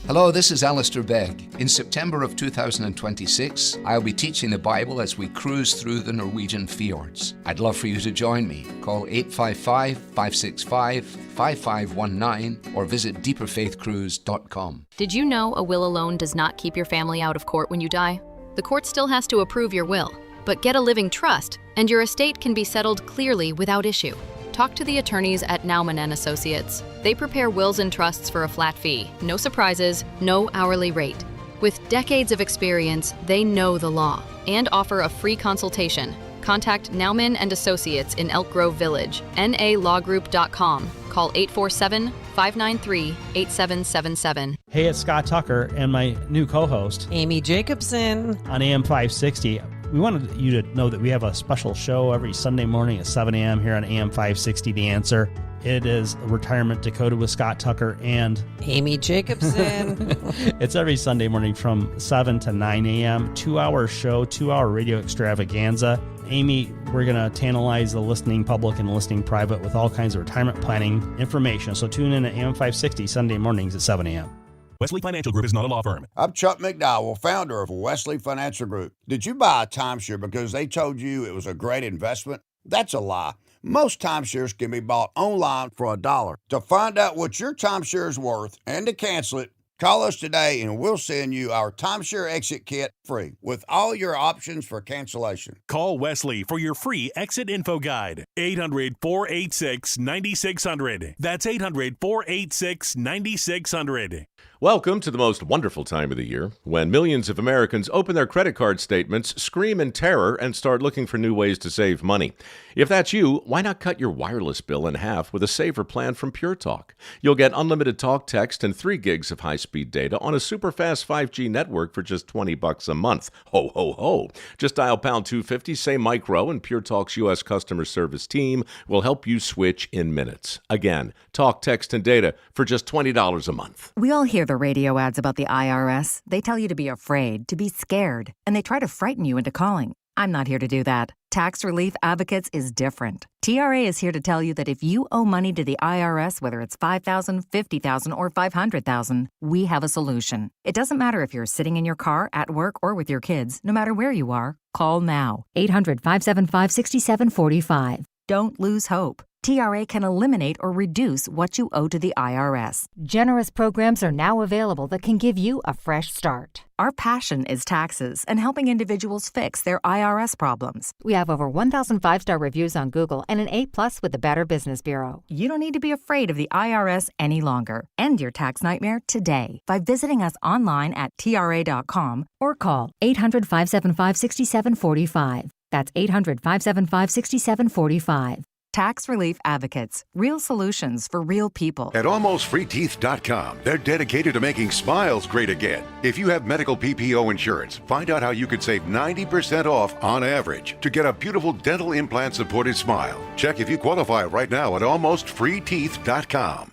Hello, this is Alistair Begg. In September of 2026, I'll be teaching the Bible as we cruise through the Norwegian fjords. I'd love for you to join me. Call 855-565-5519 or visit deeperfaithcruise.com. Did you know a will alone does not keep your family out of court when you die? The court still has to approve your will, but get a living trust, and your estate can be settled clearly without issue. Talk to the attorneys at Naumann & Associates. They prepare wills and trusts for a flat fee, no surprises, no hourly rate. With decades of experience, they know the law and offer a free consultation. Contact Naumann & Associates in Elk Grove Village, nalawgroup.com. Call 847-593-8777. Hey, it's Scott Tucker and my new co-host, Amy Jacobson, on AM 560. We wanted you to know that we have a special show every Sunday morning at 7 a.m. here on AM 560, The Answer. It is Retirement Dakota with Scott Tucker and Amy Jacobson. It's every Sunday morning from 7 to 9 a.m. 2-hour show, 2-hour radio extravaganza. Amy, we're going to tantalize the listening public and the listening private with all kinds of retirement planning information. So tune in at AM 560 Sunday mornings at 7 a.m. Wesley Financial Group is not a law firm. I'm Chuck McDowell, founder of Wesley Financial Group. Did you buy a timeshare because they told you it was a great investment? That's a lie. Most timeshares can be bought online for $1. To find out what your timeshare is worth and to cancel it, call us today and we'll send you our timeshare exit kit free with all your options for cancellation. Call Wesley for your free exit info guide. 800-486-9600. That's 800-486-9600. Welcome to the most wonderful time of the year, when millions of Americans open their credit card statements, scream in terror, and start looking for new ways to save money. If that's you, why not cut your wireless bill in half with a saver plan from Pure Talk? You'll get unlimited talk, text, and 3 gigs of high-speed data on a super-fast 5G network for just $20 a month. Ho, ho, ho. Just dial pound 250, say micro, and Pure Talk's U.S. customer service team will help you switch in minutes. Again, talk, text, and data for just $20 a month. We all hear the radio ads about the IRS. They tell you to be afraid, to be scared, and they try to frighten you into calling. I'm not here to do that. Tax Relief Advocates is different. TRA is here to tell you that if you owe money to the IRS, whether it's $5,000, $50,000, or $500,000, we have a solution. It doesn't matter if you're sitting in your car, at work, or with your kids. No matter where you are, call now. 800-575-6745. Don't lose hope. TRA can eliminate or reduce what you owe to the IRS. Generous programs are now available that can give you a fresh start. Our passion is taxes and helping individuals fix their IRS problems. We have over 1,000 5-star reviews on Google and an A+ with the Better Business Bureau. You don't need to be afraid of the IRS any longer. End your tax nightmare today by visiting us online at TRA.com or call 800-575-6745. That's 800-575-6745. Tax Relief Advocates. Real solutions for real people. At AlmostFreeTeeth.com, they're dedicated to making smiles great again. If you have medical PPO insurance, find out how you could save 90% off on average to get a beautiful dental implant-supported smile. Check if you qualify right now at AlmostFreeTeeth.com.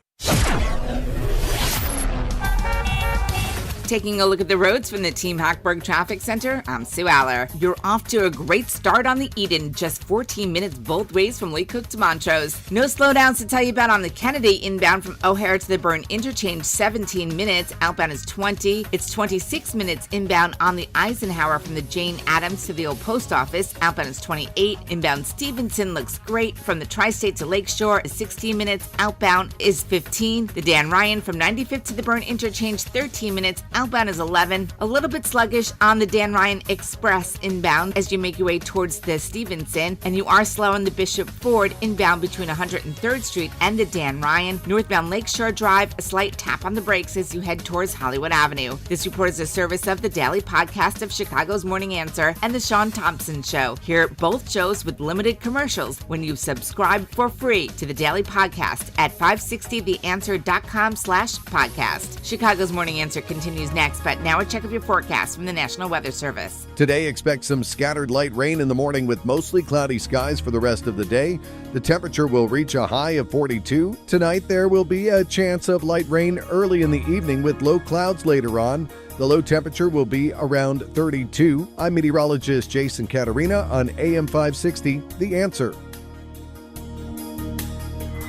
Taking a look at the roads from the Team Hackberg Traffic Center, I'm Sue Aller. You're off to a great start on the Eden, just 14 minutes both ways from Lee Cook to Montrose. No slowdowns to tell you about on the Kennedy, inbound from O'Hare to the Byrne Interchange, 17 minutes. Outbound is 20. It's 26 minutes inbound on the Eisenhower from the Jane Addams to the Old Post Office. Outbound is 28. Inbound Stevenson looks great. From the Tri-State to Lakeshore is 16 minutes. Outbound is 15. The Dan Ryan from 95th to the Byrne Interchange, 13 minutes. Outbound is 11. A little bit sluggish on the Dan Ryan Express inbound as you make your way towards the Stevenson, and you are slow on the Bishop Ford inbound between 103rd Street and the Dan Ryan. Northbound Lakeshore Drive, a slight tap on the brakes as you head towards Hollywood Avenue. This report is a service of the daily podcast of Chicago's Morning Answer and the Sean Thompson Show. Hear both shows with limited commercials when you subscribe for free to the daily podcast at 560theanswer.com/podcast. Chicago's Morning Answer continues next, but now a check of your forecast from the National Weather Service. Today, expect some scattered light rain in the morning with mostly cloudy skies for the rest of the day. The temperature will reach a high of 42. Tonight, there will be a chance of light rain early in the evening with low clouds later on. The low temperature will be around 32. I'm meteorologist Jason Caterina on AM 560, The Answer.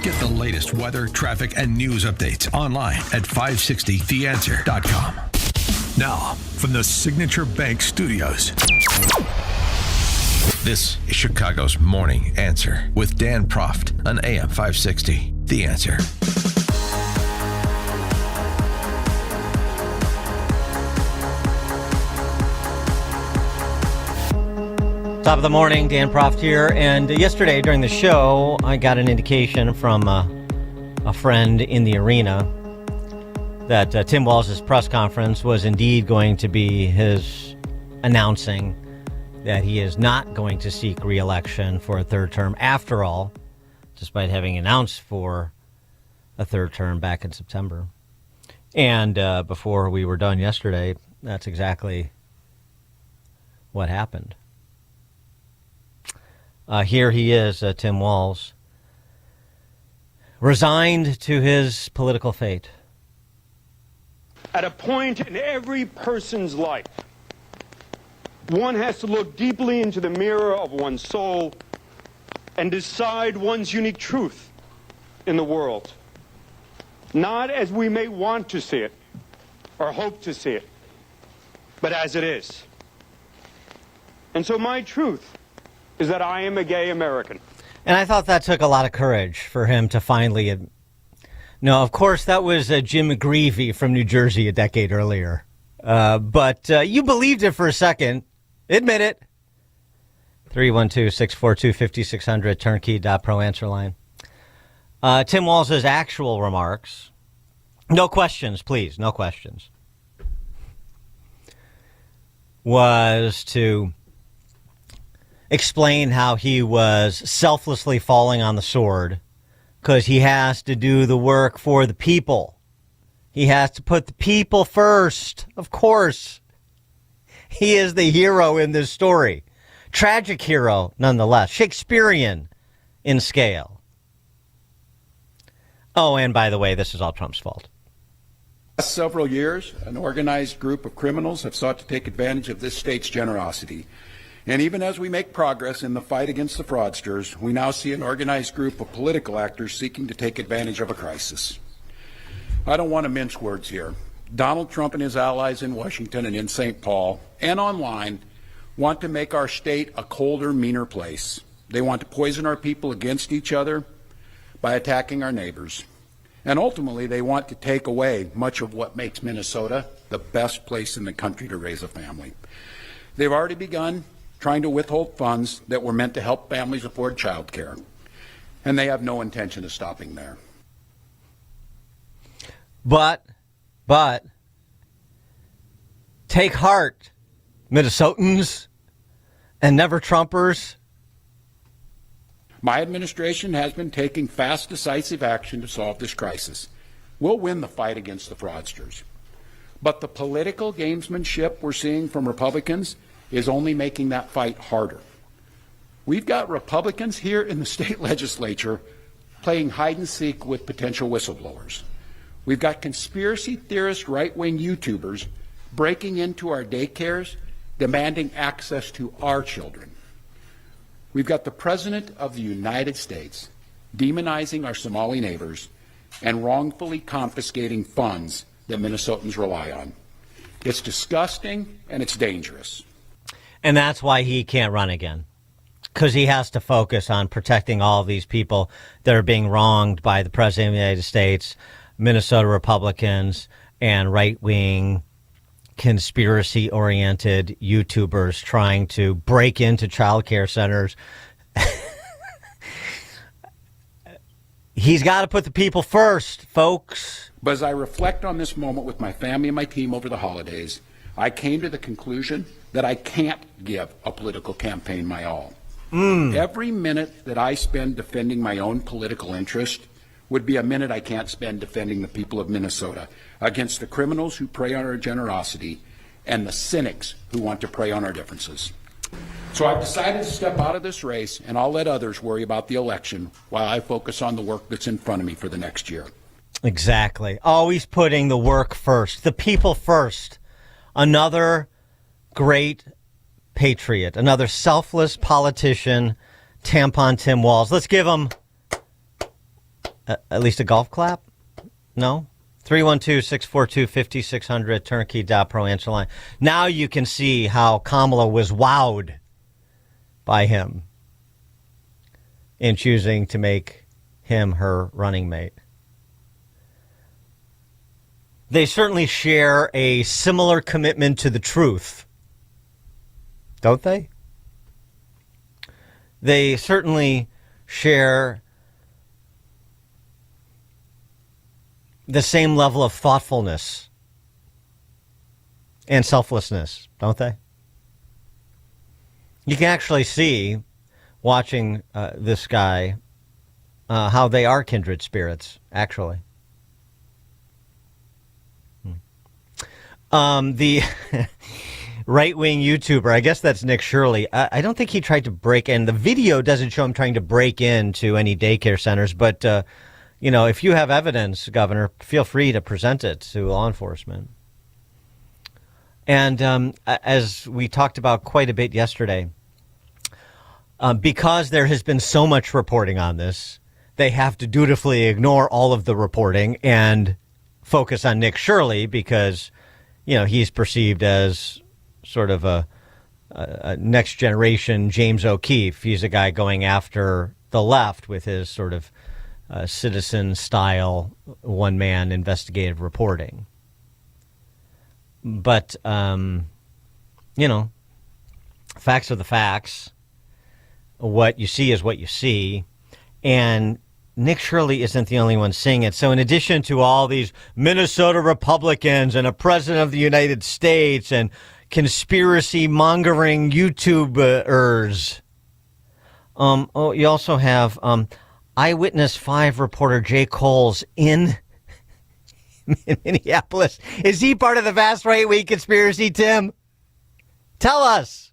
Get the latest weather, traffic, and news updates online at 560theanswer.com. Now, from the Signature Bank Studios, this is Chicago's Morning Answer with Dan Proft on AM 560. The Answer. Top of the morning, Dan Proft here. And yesterday during the show, I got an indication from a friend in the arena that Tim Walz's press conference was indeed going to be his announcing that he is not going to seek re-election for a third term after all, despite having announced for a third term back in September. And before we were done yesterday, that's exactly what happened. Here he is, Tim Walz, resigned to his political fate. At a point in every person's life, one has to look deeply into the mirror of one's soul and decide one's unique truth in the world. Not as we may want to see it or hope to see it, but as it is. And so my truth is that I am a gay American. And I thought that took a lot of courage for him to finally... No, of course, that was Jim McGreevey from New Jersey a decade earlier. But you believed it for a second. Admit it. 312-642-5600, turnkey.pro answer line. Tim Walz's actual remarks no questions, please, no questions, was to explain how he was selflessly falling on the sword because he has to do the work for the people. He has to put the people first, of course. He is the hero in this story. Tragic hero, nonetheless. Shakespearean in scale. Oh, and by the way, this is all Trump's fault. Last several years, an organized group of criminals have sought to take advantage of this state's generosity. And even as we make progress in the fight against the fraudsters, we now see an organized group of political actors seeking to take advantage of a crisis. I don't want to mince words here. Donald Trump and his allies in Washington and in St. Paul and online want to make our state a colder, meaner place. They want to poison our people against each other by attacking our neighbors. And ultimately, they want to take away much of what makes Minnesota the best place in the country to raise a family. They've already begun trying to withhold funds that were meant to help families afford child care. And they have no intention of stopping there. But, take heart, Minnesotans and never Trumpers. My administration has been taking fast, decisive action to solve this crisis. We'll win the fight against the fraudsters. But the political gamesmanship we're seeing from Republicans is only making that fight harder. We've got Republicans here in the state legislature playing hide and seek with potential whistleblowers. We've got conspiracy theorist right-wing YouTubers breaking into our daycares, demanding access to our children. We've got the President of the United States demonizing our Somali neighbors and wrongfully confiscating funds that Minnesotans rely on. It's disgusting and it's dangerous. And that's why he can't run again, because he has to focus on protecting all of these people that are being wronged by the President of the United States, Minnesota Republicans, and right-wing conspiracy-oriented YouTubers trying to break into child care centers. He's got to put the people first, folks. But as I reflect on this moment with my family and my team over the holidays, I came to the conclusion that I can't give a political campaign my all. Every minute that I spend defending my own political interest would be a minute I can't spend defending the people of Minnesota against the criminals who prey on our generosity and the cynics who want to prey on our differences. So I've decided to step out of this race, and I'll let others worry about the election while I focus on the work that's in front of me for the next year. Exactly. Always putting the work first, the people first. Another great patriot, another selfless politician, Tampon Tim Walz. Let's give him at least a golf clap? No? 312-642-5600, turnkey.pro answer line. Now you can see how Kamala was wowed by him in choosing to make him her running mate. They certainly share a similar commitment to the truth, don't they? They certainly share the same level of thoughtfulness and selflessness, don't they? You can actually see, watching this guy, how they are kindred spirits, actually. The right-wing YouTuber, I guess that's Nick Shirley. I don't think he tried to break in. The video doesn't show him trying to break into any daycare centers, but you know, if you have evidence, Governor, feel free to present it to law enforcement. And as we talked about quite a bit yesterday, because there has been so much reporting on this, they have to dutifully ignore all of the reporting and focus on Nick Shirley because, you know, he's perceived as sort of a next generation James O'Keefe. He's a guy going after the left with his sort of citizen-style, one-man investigative reporting. But, you know, facts are the facts. What you see is what you see. And Nick Shirley isn't the only one seeing it. So in addition to all these Minnesota Republicans and a president of the United States and conspiracy mongering YouTubers, you also have Eyewitness 5 reporter Jay Coles in Minneapolis. Is he part of the vast right-wing conspiracy, Tim? Tell us.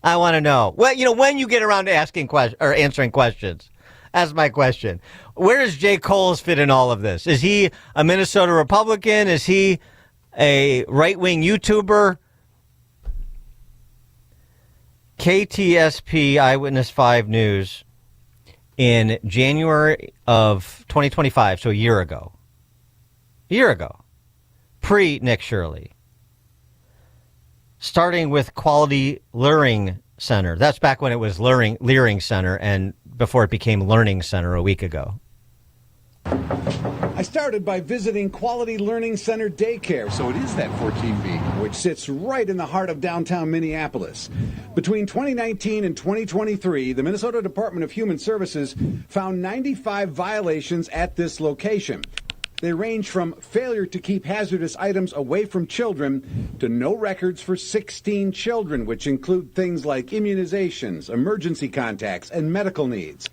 I want to know. Well, when you get around to asking questions or answering questions, that's my question. Where does Jay Coles fit in all of this? Is he a Minnesota Republican? Is he a right-wing YouTuber? KTSP Eyewitness 5 News in January of 2025, so a year ago, pre-Nick Shirley, starting with Quality Learning Center. That's back when it was Learning Center and before it became Learning Center a week ago. I started by visiting Quality Learning Center Daycare. So it is that 14B, which sits right in the heart of downtown Minneapolis. Between 2019 and 2023, the Minnesota Department of Human Services found 95 violations at this location. They range from failure to keep hazardous items away from children to no records for 16 children, which include things like immunizations, emergency contacts, and medical needs.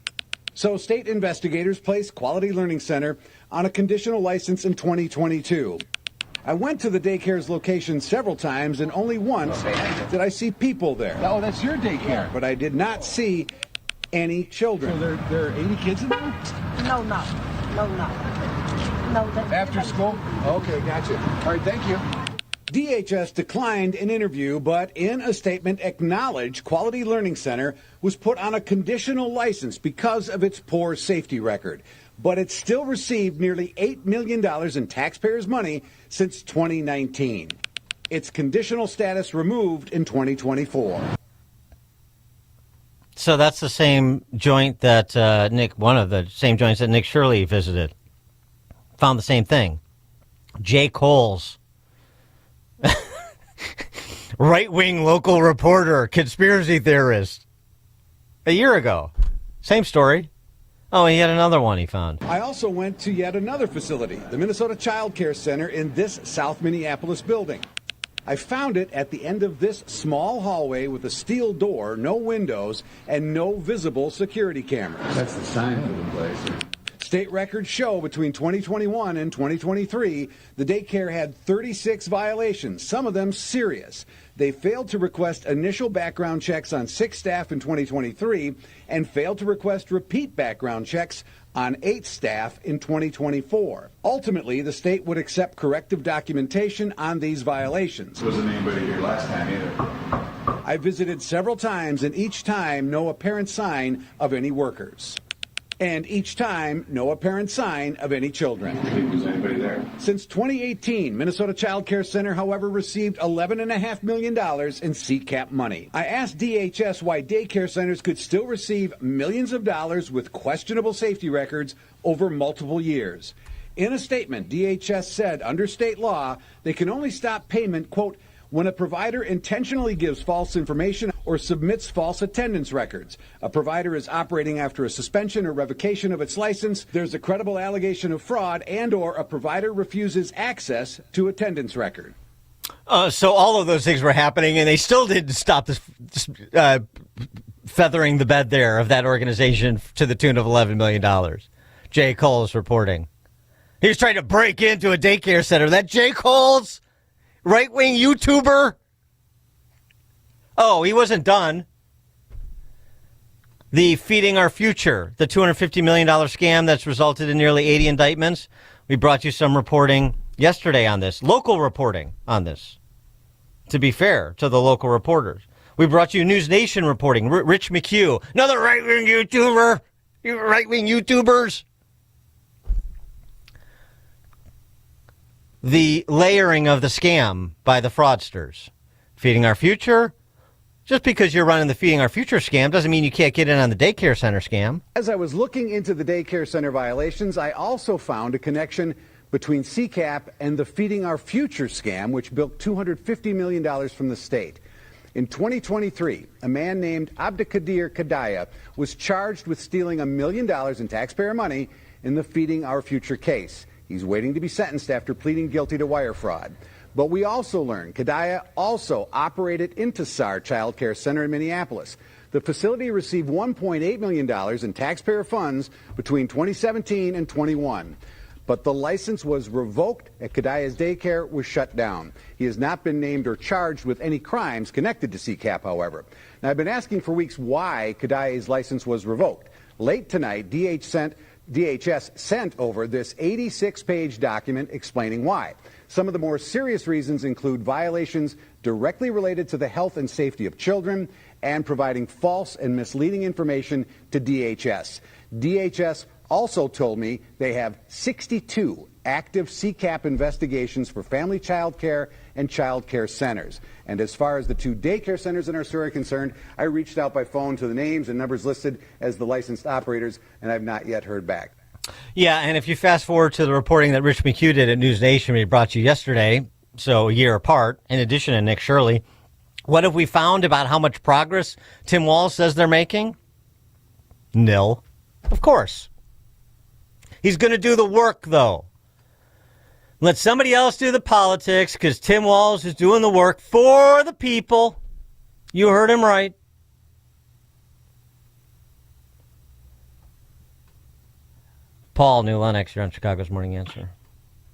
So state investigators placed Quality Learning Center on a conditional license in 2022. I went to the daycare's location several times, and only once did I see people there. Oh, that's your daycare. But I did not see any children. So there are 80 kids in there? No. After school? Okay, gotcha. All right, thank you. DHS declined an interview, but in a statement acknowledged Quality Learning Center was put on a conditional license because of its poor safety record. But it still received nearly $8 million in taxpayers' money since 2019. Its conditional status removed in 2024. So that's the same joint that one of the same joints that Nick Shirley visited. Found the same thing. Jay Coles, right-wing local reporter, conspiracy theorist. A year ago. Same story. Oh, he had another one he found. I also went to yet another facility, the Minnesota Child Care Center in this South Minneapolis building. I found it at the end of this small hallway with a steel door, no windows, and no visible security cameras. That's the sign for the place. State records show between 2021 and 2023, the daycare had 36 violations, some of them serious. They failed to request initial background checks on 6 staff in 2023 and failed to request repeat background checks on 8 staff in 2024. Ultimately, the state would accept corrective documentation on these violations. Wasn't anybody here last time either. I visited several times, and each time, no apparent sign of any workers. And each time, no apparent sign of any children. Do you think there's anybody there? Since 2018, Minnesota Child Care Center, however, received $11.5 million in CCAP money. I asked DHS why daycare centers could still receive millions of dollars with questionable safety records over multiple years. In a statement, DHS said under state law, they can only stop payment, quote, when a provider intentionally gives false information or submits false attendance records. A provider is operating after a suspension or revocation of its license, there's a credible allegation of fraud, and or a provider refuses access to attendance record. So all of those things were happening, and they still didn't stop this feathering the bed there of that organization to the tune of $11 million. Jay Coles reporting. He was trying to break into a daycare center. That Jay Coles, right-wing YouTuber. Oh, he wasn't done. The Feeding Our Future, the $250 million scam that's resulted in nearly 80 indictments. We brought you some reporting yesterday on this, local reporting on this, to be fair to the local reporters. We brought you News Nation reporting, Rich McHugh, another right-wing YouTuber, you right-wing YouTubers. The layering of the scam by the fraudsters. Feeding Our Future. Just because you're running the Feeding Our Future scam doesn't mean you can't get in on the daycare center scam. As I was looking into the daycare center violations, I also found a connection between CCAP and the Feeding Our Future scam, which bilked $250 million from the state. In 2023, a man named Abdikadir Kadaya was charged with stealing $1 million in taxpayer money in the Feeding Our Future case. He's waiting to be sentenced after pleading guilty to wire fraud. But we also learned Kadaya also operated Intisar Child Care Center in Minneapolis. The facility received $1.8 million in taxpayer funds between 2017 and 21. But the license was revoked and Kadaya's daycare was shut down. He has not been named or charged with any crimes connected to CCAP, however. Now, I've been asking for weeks why Kadaya's license was revoked. Late tonight, DHS sent over this 86-page document explaining why. Some of the more serious reasons include violations directly related to the health and safety of children and providing false and misleading information to DHS. DHS also told me they have 62 active CCAP investigations for family child care and child care centers. And as far as the 2 daycare centers in our story are concerned, I reached out by phone to the names and numbers listed as the licensed operators, and I've not yet heard back. Yeah, and if you fast forward to the reporting that Rich McHugh did at News Nation, we brought you yesterday, so a year apart, in addition to Nick Shirley, what have we found about how much progress Tim Walz says they're making? Nil. Of course. He's going to do the work, though. Let somebody else do the politics, because Tim Walz is doing the work for the people. You heard him right. Paul, New Lenox, you're on Chicago's Morning Answer.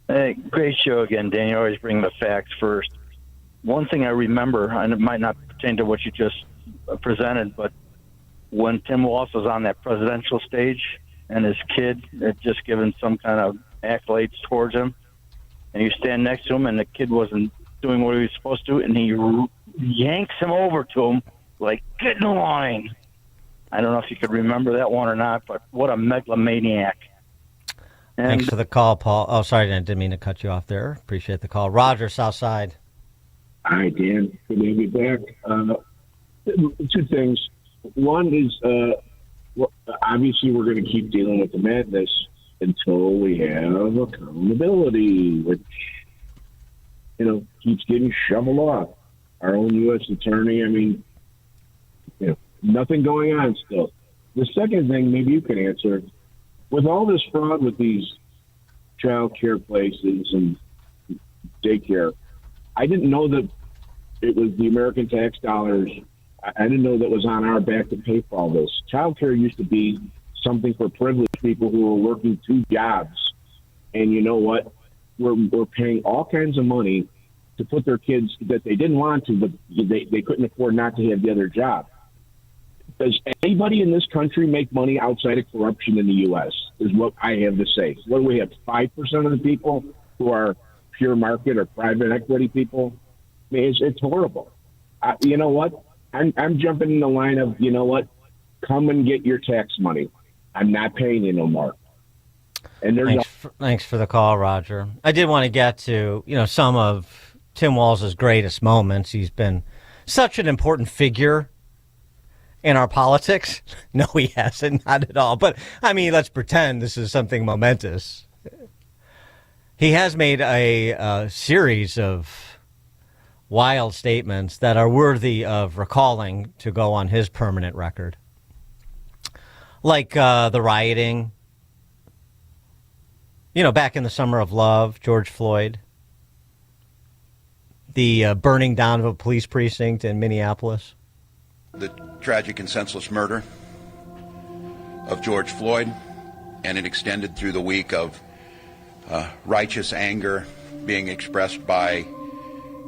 Hey, great show again, Dan. You always bring the facts first. One thing I remember, and it might not pertain to what you just presented, but when Tim Walz was on that presidential stage and his kid had just given some kind of accolades towards him, and you stand next to him and the kid wasn't doing what he was supposed to, and he yanks him over to him like, get in the line. I don't know if you could remember that one or not, but what a megalomaniac. And thanks for the call, Paul. Oh, sorry, I didn't mean to cut you off there. Appreciate the call. Roger, Southside. Hi, Dan. Good to have you back. 2 things. One is, obviously, we're going to keep dealing with the madness until we have accountability, which, keeps getting shoveled off. Our own U.S. attorney, nothing going on still. The second thing, maybe you can answer, with all this fraud with these child care places and daycare, I didn't know that it was the American tax dollars. I didn't know that was on our back to pay for all this. Child care used to be something for privileged people who were working 2 jobs. And you know what? We're paying all kinds of money to put their kids that they didn't want to, but they couldn't afford not to have the other job. Does anybody in this country make money outside of corruption in the U.S. is what I have to say. What do we have, 5% of the people who are pure market or private equity people? It's horrible. You know what? I'm jumping in the line of, you know what? Come and get your tax money. I'm not paying you no more. And thanks for the call, Roger. I did want to get to, some of Tim Walz's greatest moments. He's been such an important figure in our politics. No, he hasn't, not at all. But, let's pretend this is something momentous. He has made a series of wild statements that are worthy of recalling to go on his permanent record. Like the rioting, back in the summer of love, George Floyd, the burning down of a police precinct in Minneapolis. The tragic and senseless murder of George Floyd, and it extended through the week of righteous anger being expressed by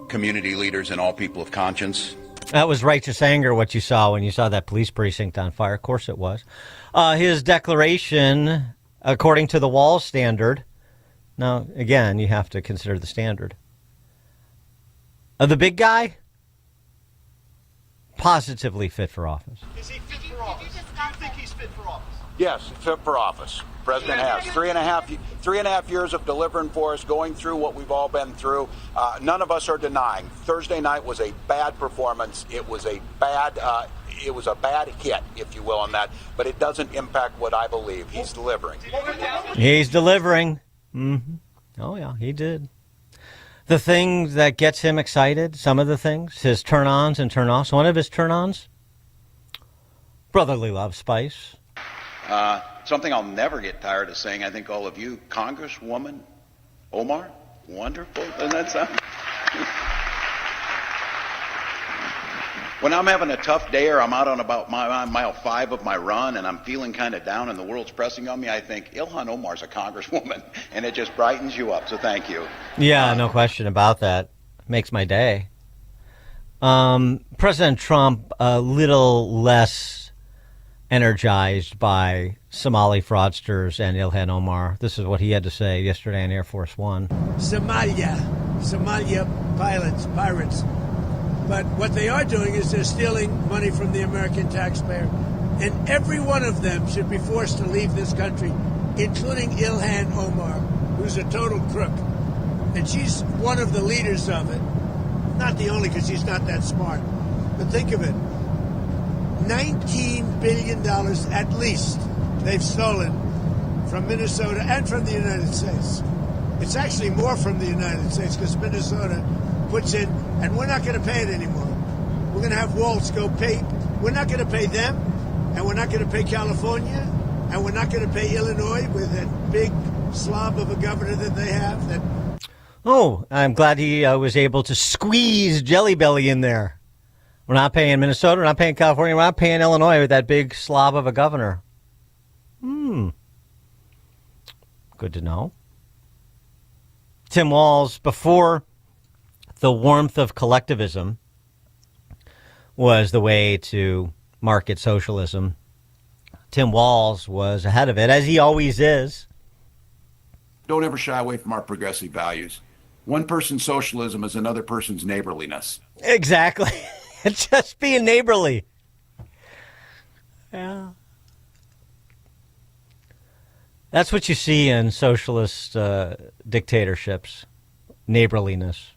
community leaders and all people of conscience. That was righteous anger, what you saw when you saw that police precinct on fire. Of course it was. His declaration, according to the Walz standard, now, again, you have to consider the standard, the big guy, positively fit for office. Is he fit for office? Do you think he's fit for office? Yes, fit for office. President has 3.5 years of delivering for us, going through what we've all been through. None of us are denying. Thursday night was a bad performance. It was a bad hit, if you will, on that. But it doesn't impact what I believe. He's delivering. He's delivering. Mm-hmm. Oh, yeah, he did. the thing that gets him excited, some of the things, his turn-ons and turn-offs. One of his turn-ons, brotherly love, Spice. Something I'll never get tired of saying, I think all of you, Congresswoman Omar, wonderful, doesn't that sound? When I'm having a tough day or I'm out on about mile 5 of my run and I'm feeling kind of down and the world's pressing on me, I think Ilhan Omar's a congresswoman, and it just brightens you up, so thank you. Yeah, no question about that. Makes my day. President Trump, a little less energized by Somali fraudsters and Ilhan Omar. This is what he had to say yesterday on Air Force One. Somalia pirates. But what they are doing is they're stealing money from the American taxpayer. And every one of them should be forced to leave this country, including Ilhan Omar, who's a total crook. And she's one of the leaders of it. Not the only, because she's not that smart. But think of it. $19 billion at least they've stolen from Minnesota and from the United States. It's actually more from the United States because Minnesota puts in, and we're not going to pay it anymore. We're going to have Waltz go pay. We're not going to pay them, and we're not going to pay California, and we're not going to pay Illinois with that big slob of a governor that they have. That. Oh, I'm glad he was able to squeeze Jelly Belly in there. We're not paying Minnesota, we're not paying California, we're not paying Illinois with that big slob of a governor. Good to know. Tim Walz, before the warmth of collectivism was the way to market socialism, Tim Walz was ahead of it, as he always is. Don't ever shy away from our progressive values. One person's socialism is another person's neighborliness. Exactly. Just being neighborly. Yeah. That's what you see in socialist dictatorships. Neighborliness.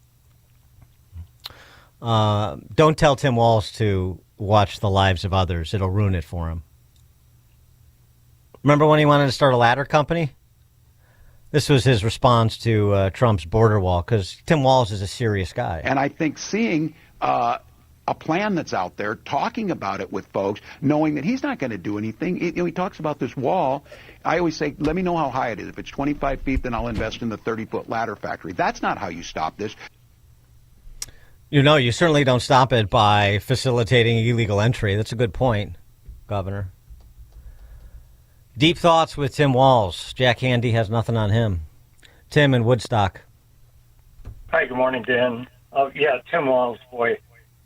Don't tell Tim Walz to watch The Lives of Others. It'll ruin it for him. Remember when he wanted to start a ladder company? This was his response to Trump's border wall, because Tim Walz is a serious guy. And I think seeing a plan that's out there, talking about it with folks, knowing that he's not going to do anything. He talks about this wall. I always say, let me know how high it is. If it's 25 feet, then I'll invest in the 30-foot ladder factory. That's not how you stop this. You know, you certainly don't stop it by facilitating illegal entry. That's a good point, Governor. Deep thoughts with Tim Walz. Jack Handy has nothing on him. Tim in Woodstock. Hi, good morning, Dan. Tim Walz, boy.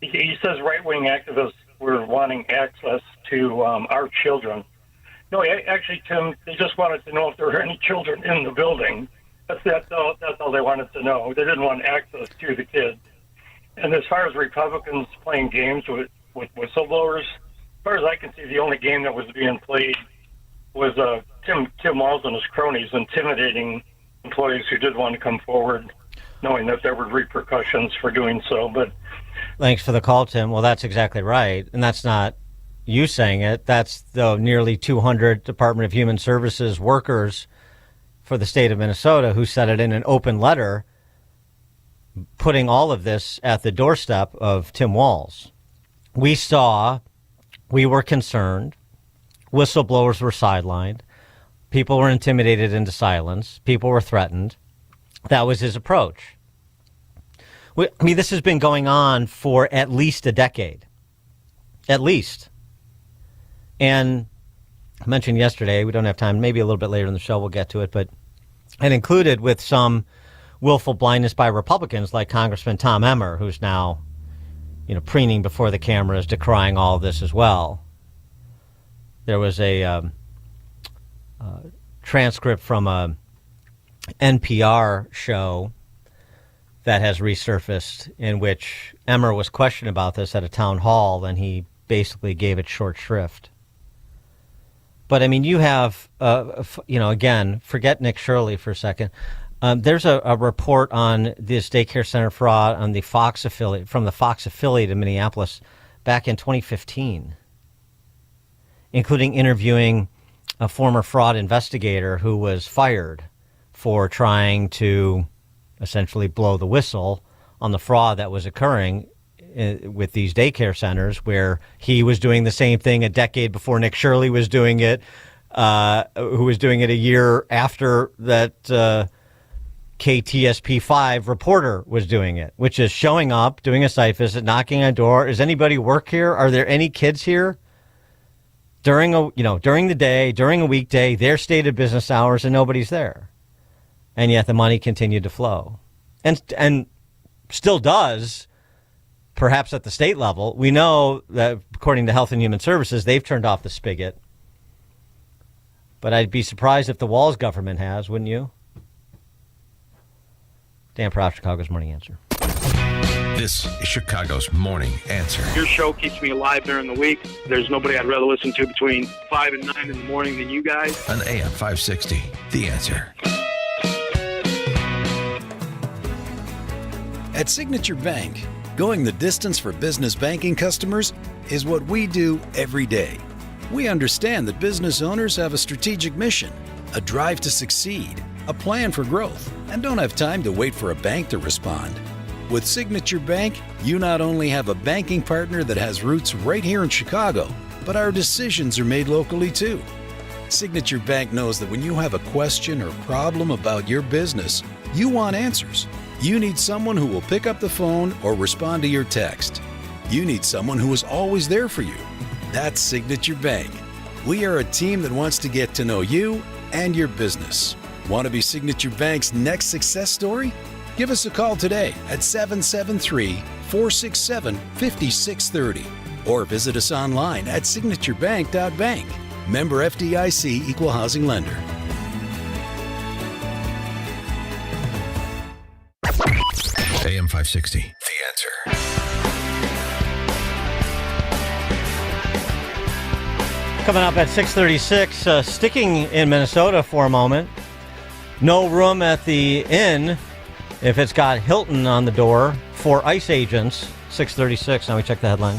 He says right-wing activists were wanting access to our children. No, actually, Tim, they just wanted to know if there were any children in the building. That's all they wanted to know. They didn't want access to the kids. And as far as Republicans playing games with whistleblowers, as far as I can see, the only game that was being played was Tim Walz and his cronies intimidating employees who did want to come forward, knowing that there were repercussions for doing so. But thanks for the call, Tim. Well, that's exactly right. And that's not you saying it. That's the nearly 200 Department of Human Services workers for the state of Minnesota who said it in an open letter, putting all of this at the doorstep of Tim Walz. We were concerned, whistleblowers were sidelined, people were intimidated into silence, people were threatened. That was his approach. This has been going on for at least a decade. At least. And I mentioned yesterday, we don't have time, maybe a little bit later in the show we'll get to it, but it included with some willful blindness by Republicans like Congressman Tom Emmer, who's now, preening before the cameras, decrying all of this as well. There was a transcript from a NPR show that has resurfaced in which Emmer was questioned about this at a town hall, and he basically gave it short shrift. But, you have, again, forget Nick Shirley for a second. There's a report on this daycare center fraud on the Fox affiliate, from the Fox affiliate in Minneapolis back in 2015, including interviewing a former fraud investigator who was fired for trying to essentially blow the whistle on the fraud that was occurring with these daycare centers, where he was doing the same thing a decade before Nick Shirley was doing it, who was doing it a year after that KTSP5 reporter was doing it, which is showing up, doing a site visit, knocking on a door. Does anybody work here? Are there any kids here? During the day, during a weekday, their stated business hours, and nobody's there. And yet the money continued to flow. And still does, perhaps at the state level. We know that, according to Health and Human Services, they've turned off the spigot. But I'd be surprised if the Walz government has, wouldn't you? Dan Proft, Chicago's Morning Answer. This is Chicago's Morning Answer. Your show keeps me alive during the week. There's nobody I'd rather listen to between 5 and 9 in the morning than you guys. On AM 560, The Answer. At Signature Bank, going the distance for business banking customers is what we do every day. We understand that business owners have a strategic mission, a drive to succeed, a plan for growth, and don't have time to wait for a bank to respond. With Signature Bank, you not only have a banking partner that has roots right here in Chicago, but our decisions are made locally too. Signature Bank knows that when you have a question or problem about your business, you want answers. You need someone who will pick up the phone or respond to your text. You need someone who is always there for you. That's Signature Bank. We are a team that wants to get to know you and your business. Want to be Signature Bank's next success story? Give us a call today at 773-467-5630 or visit us online at signaturebank.bank. Member FDIC Equal Housing Lender. AM 560, The Answer. Coming up at 6:36, sticking in Minnesota for a moment. No room at the inn if it's got Hilton on the door for ICE agents. 6:36. Now we check the headline.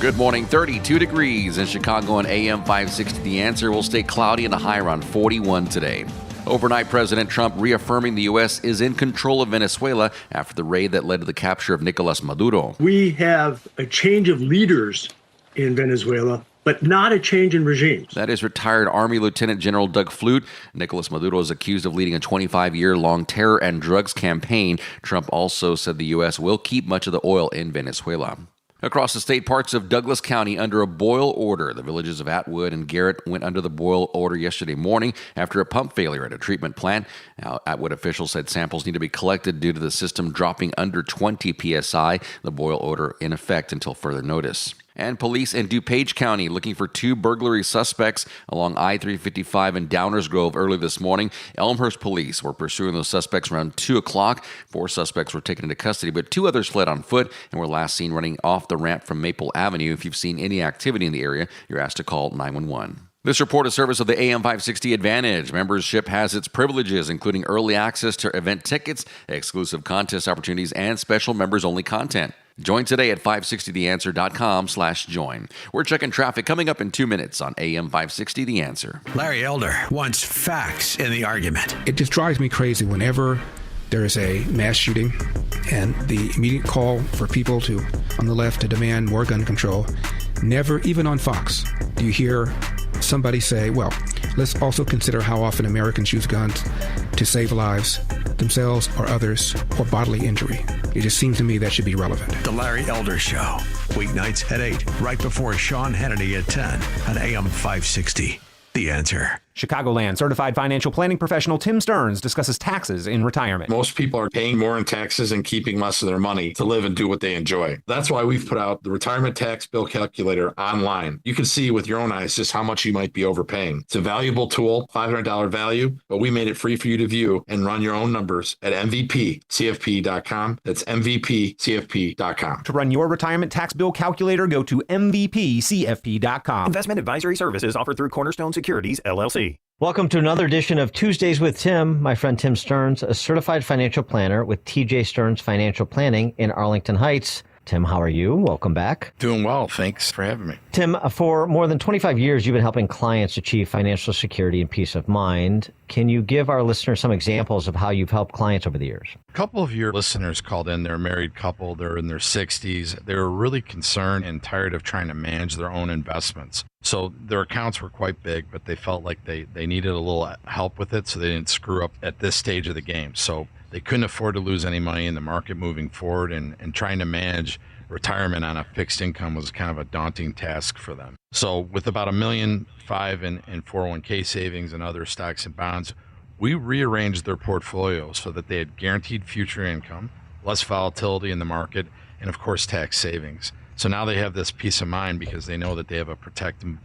Good morning. 32 degrees in Chicago and AM 560. The Answer will stay cloudy and a high around 41 today. Overnight, President Trump reaffirming the U.S. is in control of Venezuela after the raid that led to the capture of Nicolas Maduro. We have a change of leaders in Venezuela, but not a change in regimes. That is retired Army Lieutenant General Doug Flute. Nicolas Maduro is accused of leading a 25-year-long terror and drugs campaign. Trump also said the U.S. will keep much of the oil in Venezuela. Across the state, parts of Douglas County under a boil order. The villages of Atwood and Garrett went under the boil order yesterday morning after a pump failure at a treatment plant. Now, Atwood officials said samples need to be collected due to the system dropping under 20 psi. The boil order in effect until further notice. And police in DuPage County looking for 2 burglary suspects along I-355 in Downers Grove early this morning. Elmhurst police were pursuing those suspects around 2 o'clock. 4 suspects were taken into custody, but 2 others fled on foot and were last seen running off the ramp from Maple Avenue. If you've seen any activity in the area, you're asked to call 911. This report is service of the AM 560 Advantage. Membership has its privileges, including early access to event tickets, exclusive contest opportunities, and special members-only content. Join today at 560theanswer.com/join. We're checking traffic coming up in 2 minutes on AM 560 The Answer. Larry Elder wants facts in the argument. It just drives me crazy whenever there is a mass shooting and the immediate call for people on the left to demand more gun control. Never, even on Fox, do you hear somebody say, well, let's also consider how often Americans use guns to save lives, themselves or others, or bodily injury. It just seems to me that should be relevant. The Larry Elder Show, weeknights at 8, right before Sean Hannity at 10 on AM 560. The Answer. Chicagoland certified financial planning professional Tim Stearns discusses taxes in retirement. Most people are paying more in taxes and keeping less of their money to live and do what they enjoy. That's why we've put out the Retirement Tax Bill Calculator online. You can see with your own eyes just how much you might be overpaying. It's a valuable tool, $500 value, but we made it free for you to view and run your own numbers at MVPCFP.com. That's MVPCFP.com. To run your retirement tax bill calculator, go to MVPCFP.com. Investment advisory services offered through Cornerstone Securities, LLC. Welcome to another edition of Tuesdays with Tim. My friend Tim Stearns, a certified financial planner with TJ Stearns Financial Planning in Arlington Heights. Tim, how are you? Welcome back. Doing well. Thanks for having me. Tim, for more than 25 years, you've been helping clients achieve financial security and peace of mind. Can you give our listeners some examples of how you've helped clients over the years? A couple of your listeners called in. They're a married couple. They're in their 60s. They were really concerned and tired of trying to manage their own investments. So their accounts were quite big, but they felt like they needed a little help with it so they didn't screw up at this stage of the game. So they couldn't afford to lose any money in the market moving forward, and trying to manage retirement on a fixed income was kind of a daunting task for them. So with about $1.5 million in 401k savings and other stocks and bonds, we rearranged their portfolios so that they had guaranteed future income, less volatility in the market, and of course tax savings. So now they have this peace of mind because they know that they have a protect and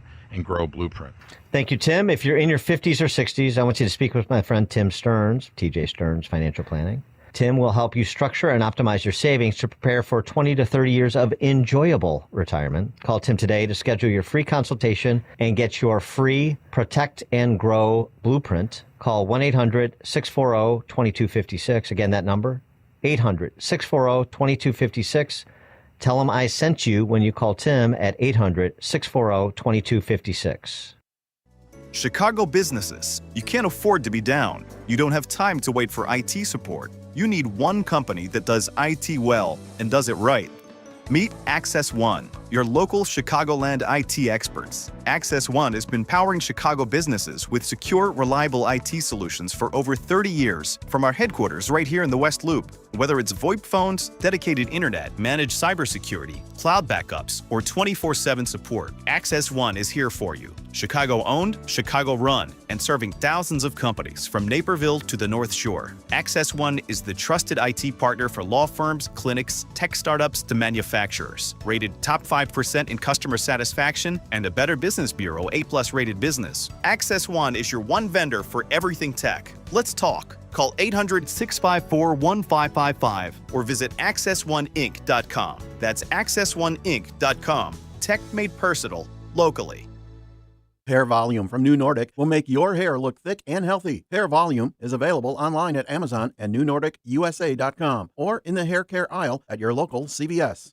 grow blueprint. Thank you, Tim. If you're in your 50s or 60s, I want you to speak with my friend Tim Stearns, TJ Stearns Financial Planning. Tim will help you structure and optimize your savings to prepare for 20 to 30 years of enjoyable retirement. Call Tim today to schedule your free consultation and get your free Protect and Grow blueprint. Call 1-800-640-2256. Again, that number, 800-640-2256. Tell him I sent you when you call Tim at 800-640-2256. Chicago businesses, you can't afford to be down. You don't have time to wait for IT support. You need one company that does IT well and does it right. Meet Access One, your local Chicagoland IT experts. Access One has been powering Chicago businesses with secure, reliable IT solutions for over 30 years from our headquarters right here in the West Loop. Whether it's VoIP phones, dedicated internet, managed cybersecurity, cloud backups, or 24/7 support, Access One is here for you. Chicago owned, Chicago run, and serving thousands of companies from Naperville to the North Shore. Access One is the trusted IT partner for law firms, clinics, tech startups to manufacturers. Rated top 5% in customer satisfaction and a Better Business Bureau A+ rated business. Access One is your one vendor for everything tech. Let's talk. Call 800-654-1555 or visit accessoneInc.com. That's accessoneInc.com. Tech made personal, locally. Hair Volume from New Nordic will make your hair look thick and healthy. Hair Volume is available online at Amazon and NewNordicUSA.com or in the hair care aisle at your local CVS.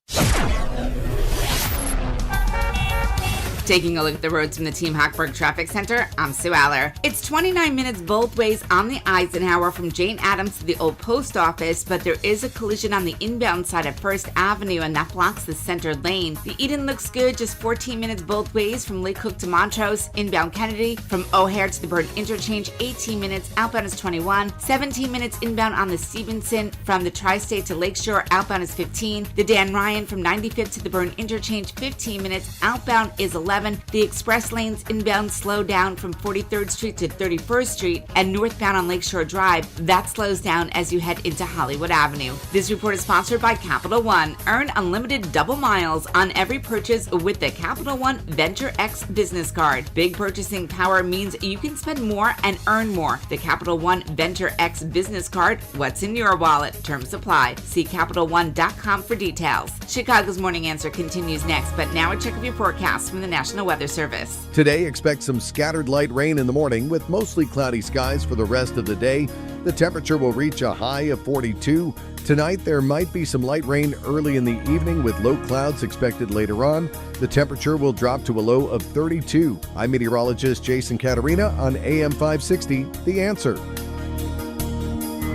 Taking a look at the roads from the Team Hochberg Traffic Center, I'm Sue Aller. It's 29 minutes both ways on the Eisenhower from Jane Addams to the Old Post Office, but there is a collision on the inbound side of First Avenue, and that blocks the center lane. The Eden looks good, just 14 minutes both ways from Lake Cook to Montrose. Inbound Kennedy, from O'Hare to the Bird Interchange, 18 minutes. Outbound is 21. 17 minutes inbound on the Stevenson. From the Tri-State to Lakeshore, outbound is 15. The Dan Ryan from 95th to the Burn Interchange, 15 minutes. Outbound is 11. The express lanes inbound slow down from 43rd Street to 31st Street, and northbound on Lakeshore Drive, that slows down as you head into Hollywood Avenue. This report is sponsored by Capital One. Earn unlimited double miles on every purchase with the Capital One Venture X business card. Big purchasing power means you can spend more and earn more. The Capital One Venture X business card, what's in your wallet? Terms apply. See CapitalOne.com for details. Chicago's Morning Answer continues next, but now a check of your forecast from the National Weather Service. Today, expect some scattered light rain in the morning with mostly cloudy skies for the rest of the day. The temperature will reach a high of 42. Tonight, there might be some light rain early in the evening with low clouds expected later on. The temperature will drop to a low of 32. I'm meteorologist Jason Caterina on AM 560, The Answer.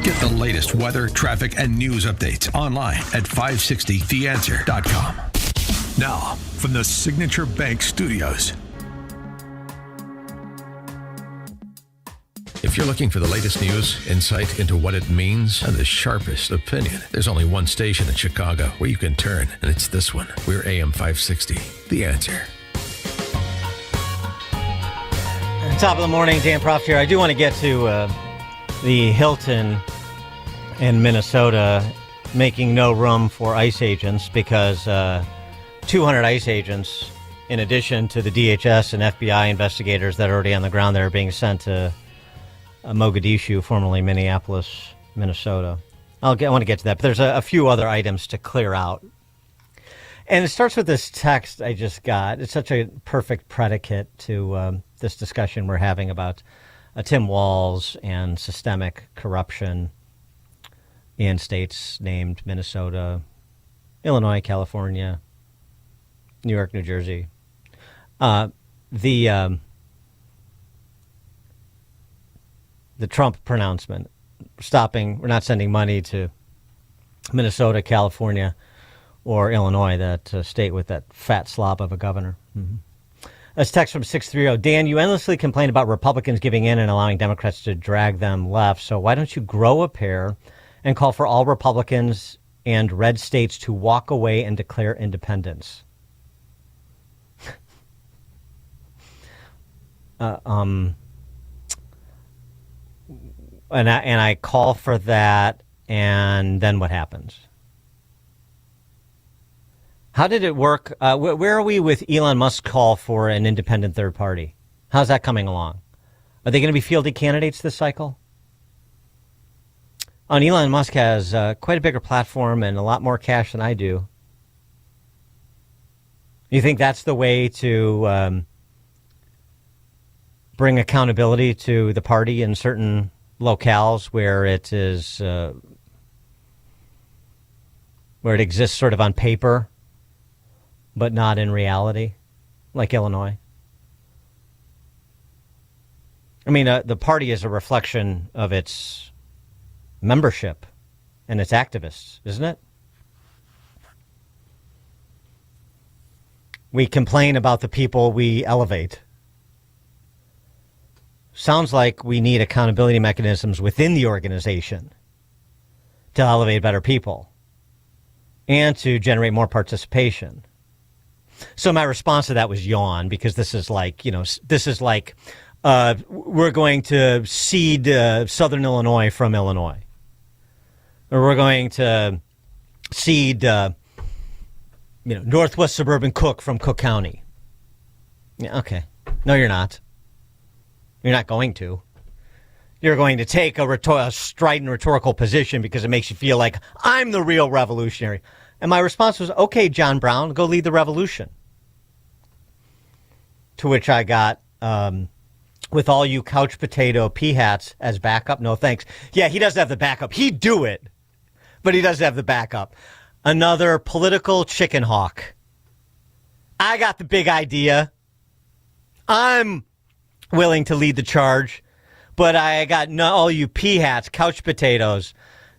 Get the latest weather, traffic, and news updates online at 560theanswer.com. Now, from the Signature Bank Studios. If you're looking for the latest news, insight into what it means, and the sharpest opinion, there's only one station in Chicago where you can turn, and it's this one. We're AM 560, The Answer. Top of the morning, Dan Proft here. I do want to get to the Hilton in Minnesota making no room for ICE agents because 200 ICE agents, in addition to the DHS and FBI investigators that are already on the ground there, are being sent to Mogadishu, formerly Minneapolis, Minnesota. I want to get to that, but there's a few other items to clear out. And it starts with this text I just got. It's such a perfect predicate to this discussion we're having about Tim Walz and systemic corruption in states named Minnesota, Illinois, California, New York, New Jersey. The Trump pronouncement, we're not sending money to Minnesota, California, or Illinois, that state with that fat slob of a governor. Mm-hmm. That's text from 630. Dan, you endlessly complain about Republicans giving in and allowing Democrats to drag them left. So why don't you grow a pair and call for all Republicans and red states to walk away and declare independence? And I call for that, and then what happens? How did it work? Where are we with Elon Musk's call for an independent third party? How's that coming along? Are they going to be fielded candidates this cycle? Elon Musk has quite a bigger platform and a lot more cash than I do. You think that's the way to bring accountability to the party in certain locales where it is where it exists sort of on paper, but not in reality, like Illinois? I mean, the party is a reflection of its membership and its activists, isn't it? We complain about the people we elevate. Sounds like we need accountability mechanisms within the organization to elevate better people and to generate more participation. So my response to that was yawn, because this is like, we're going to cede Southern Illinois from Illinois. Or we're going to cede, Northwest Suburban Cook from Cook County. Yeah, okay. No, you're not. You're not going to. You're going to take a strident rhetorical position because it makes you feel like I'm the real revolutionary. And my response was, okay, John Brown, go lead the revolution. To which I got, with all you couch potato pea hats as backup, no thanks. Yeah, he doesn't have the backup. He'd do it, but he doesn't have the backup. Another political chicken hawk. I got the big idea. I'm willing to lead the charge, but I got all you pea hats, couch potatoes,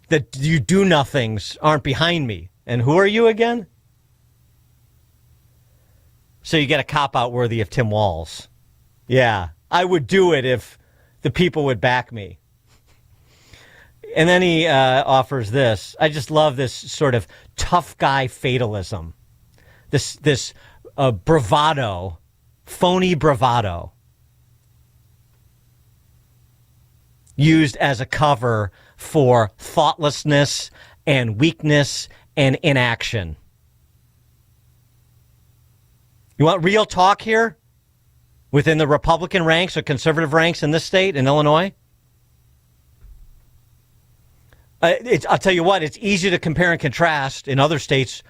that you do nothings aren't behind me. And who are you again? So you get a cop-out worthy of Tim Walz. Yeah, I would do it if the people would back me. And then he offers this. I just love this sort of tough guy fatalism. This bravado, phony bravado, used as a cover for thoughtlessness and weakness and inaction. You want real talk here? Within the Republican ranks or conservative ranks in this state, in Illinois? I'll tell you what, it's easy to compare and contrast in other states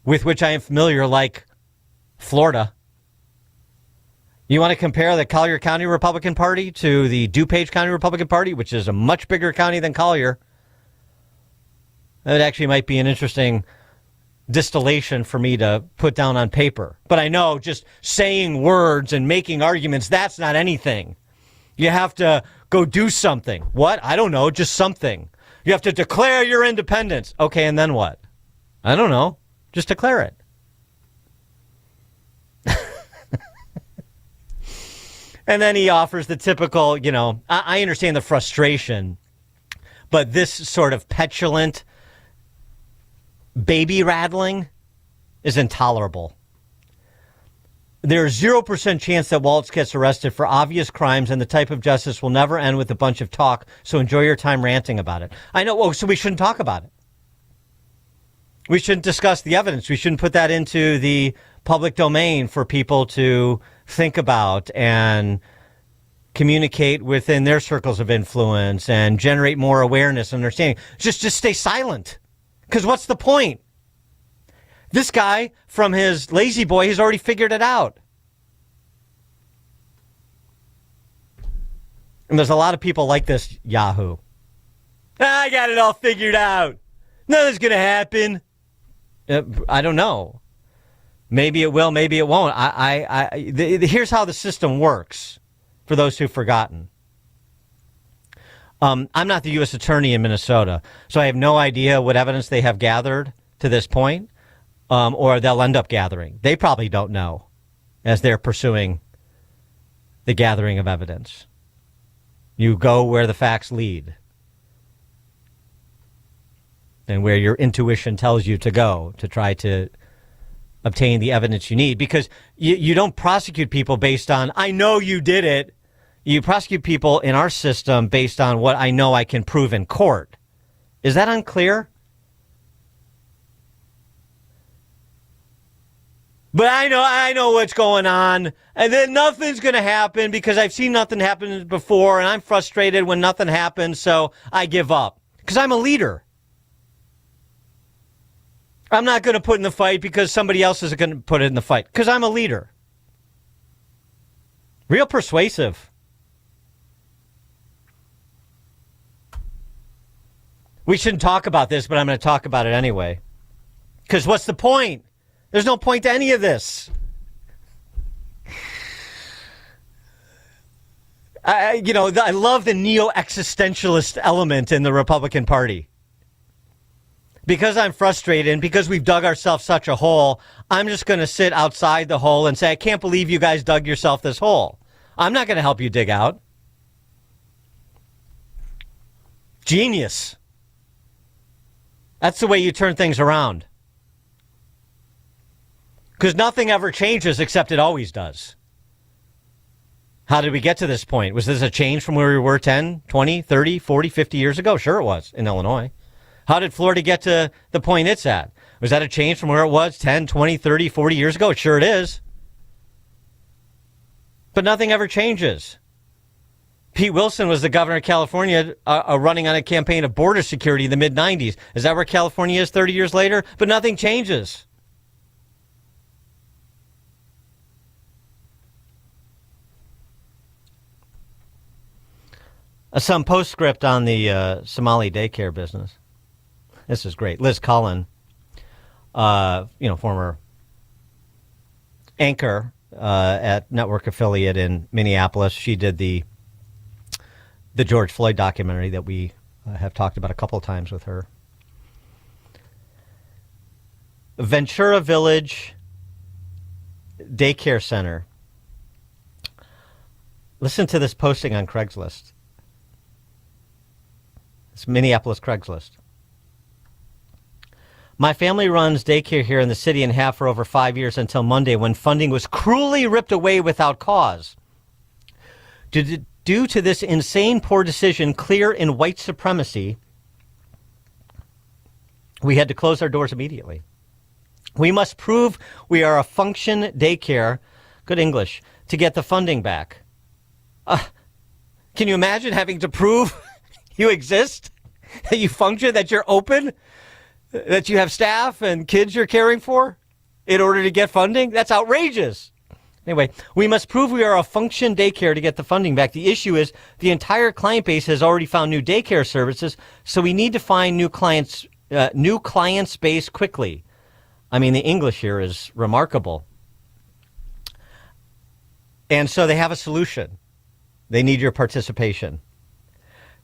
with which I am familiar, like Florida. You want to compare the Collier County Republican Party to the DuPage County Republican Party, which is a much bigger county than Collier. That actually might be an interesting distillation for me to put down on paper. But I know just saying words and making arguments, that's not anything. You have to go do something. What? I don't know, just something. You have to declare your independence. Okay, and then what? I don't know. Just declare it. And then he offers the typical, I understand the frustration, but this sort of petulant baby rattling is intolerable. There's 0% chance that Walz gets arrested for obvious crimes, and the type of justice will never end with a bunch of talk, so enjoy your time ranting about it. I know, so we shouldn't talk about it. We shouldn't discuss the evidence. We shouldn't put that into the public domain for people to think about and communicate within their circles of influence and generate more awareness and understanding. Just stay silent. Because what's the point? This guy, from his lazy boy, he's already figured it out. And there's a lot of people like this Yahoo. I got it all figured out. Nothing's going to happen. I don't know. Maybe it will, maybe it won't. Here's how the system works, for those who've forgotten. I'm not the U.S. Attorney in Minnesota, so I have no idea what evidence they have gathered to this point, or they'll end up gathering. They probably don't know as they're pursuing the gathering of evidence. You go where the facts lead and where your intuition tells you to go to try to obtain the evidence you need, because you don't prosecute people based on, I know you did it. You prosecute people in our system based on what I know I can prove in court. Is that unclear? But I know what's going on, and then nothing's going to happen because I've seen nothing happen before, and I'm frustrated when nothing happens, so I give up. Because I'm a leader. I'm not going to put in the fight because somebody else is going to put it in the fight. Because I'm a leader. Real persuasive. We shouldn't talk about this, but I'm going to talk about it anyway. Because what's the point? There's no point to any of this. I love the neo-existentialist element in the Republican Party. Because I'm frustrated and because we've dug ourselves such a hole, I'm just going to sit outside the hole and say, I can't believe you guys dug yourself this hole. I'm not going to help you dig out. Genius. That's the way you turn things around. Because nothing ever changes except it always does. How did we get to this point? Was this a change from where we were 10, 20, 30, 40, 50 years ago? Sure it was in Illinois. How did Florida get to the point it's at? Was that a change from where it was 10, 20, 30, 40 years ago? Sure it is. But nothing ever changes. Pete Wilson was the governor of California running on a campaign of border security in the mid-90s. Is that where California is 30 years later? But nothing changes. Some postscript on the Somali daycare business. This is great. Liz Cullen, former anchor at network affiliate in Minneapolis. She did the George Floyd documentary that we have talked about a couple of times with her. Ventura Village Daycare Center. Listen to this posting on Craigslist. It's Minneapolis Craigslist. My family runs daycare here in the city and have for over 5 years until Monday, when funding was cruelly ripped away without cause. Due to this insane poor decision, clear in white supremacy, we had to close our doors immediately. We must prove we are a function daycare, good English, to get the funding back. Can you imagine having to prove you exist, that you function, that you're open, that you have staff and kids you're caring for in order to get funding? That's outrageous. Anyway, we must prove we are a function daycare to get the funding back. The issue is the entire client base has already found new daycare services, so we need to find new client base quickly. I mean, the English here is remarkable. And so they have a solution. They need your participation.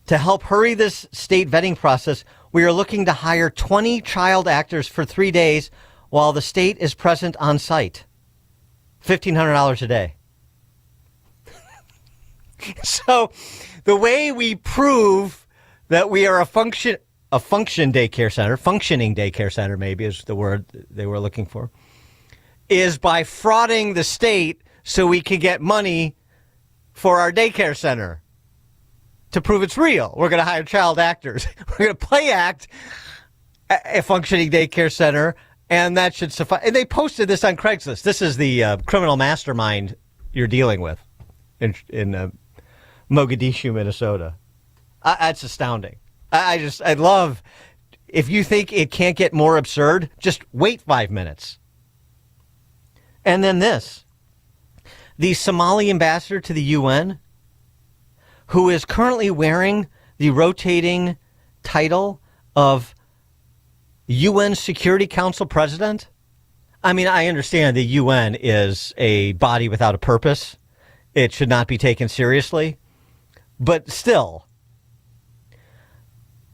To help hurry this state vetting process, we are looking to hire 20 child actors for 3 days while the state is present on site. $1,500 a day. So the way we prove that we are a functioning daycare center maybe is the word they were looking for, is by frauding the state so we can get money for our daycare center. To prove it's real, we're going to hire child actors. We're going to play act a functioning daycare center, and that should suffice. And they posted this on Craigslist. This is the criminal mastermind you're dealing with in Mogadishu, Minnesota. That's astounding. I love, if you think it can't get more absurd, just wait 5 minutes. And then this. The Somali ambassador to the UN, who is currently wearing the rotating title of UN Security Council president? I mean, I understand the UN is a body without a purpose. It should not be taken seriously. But still,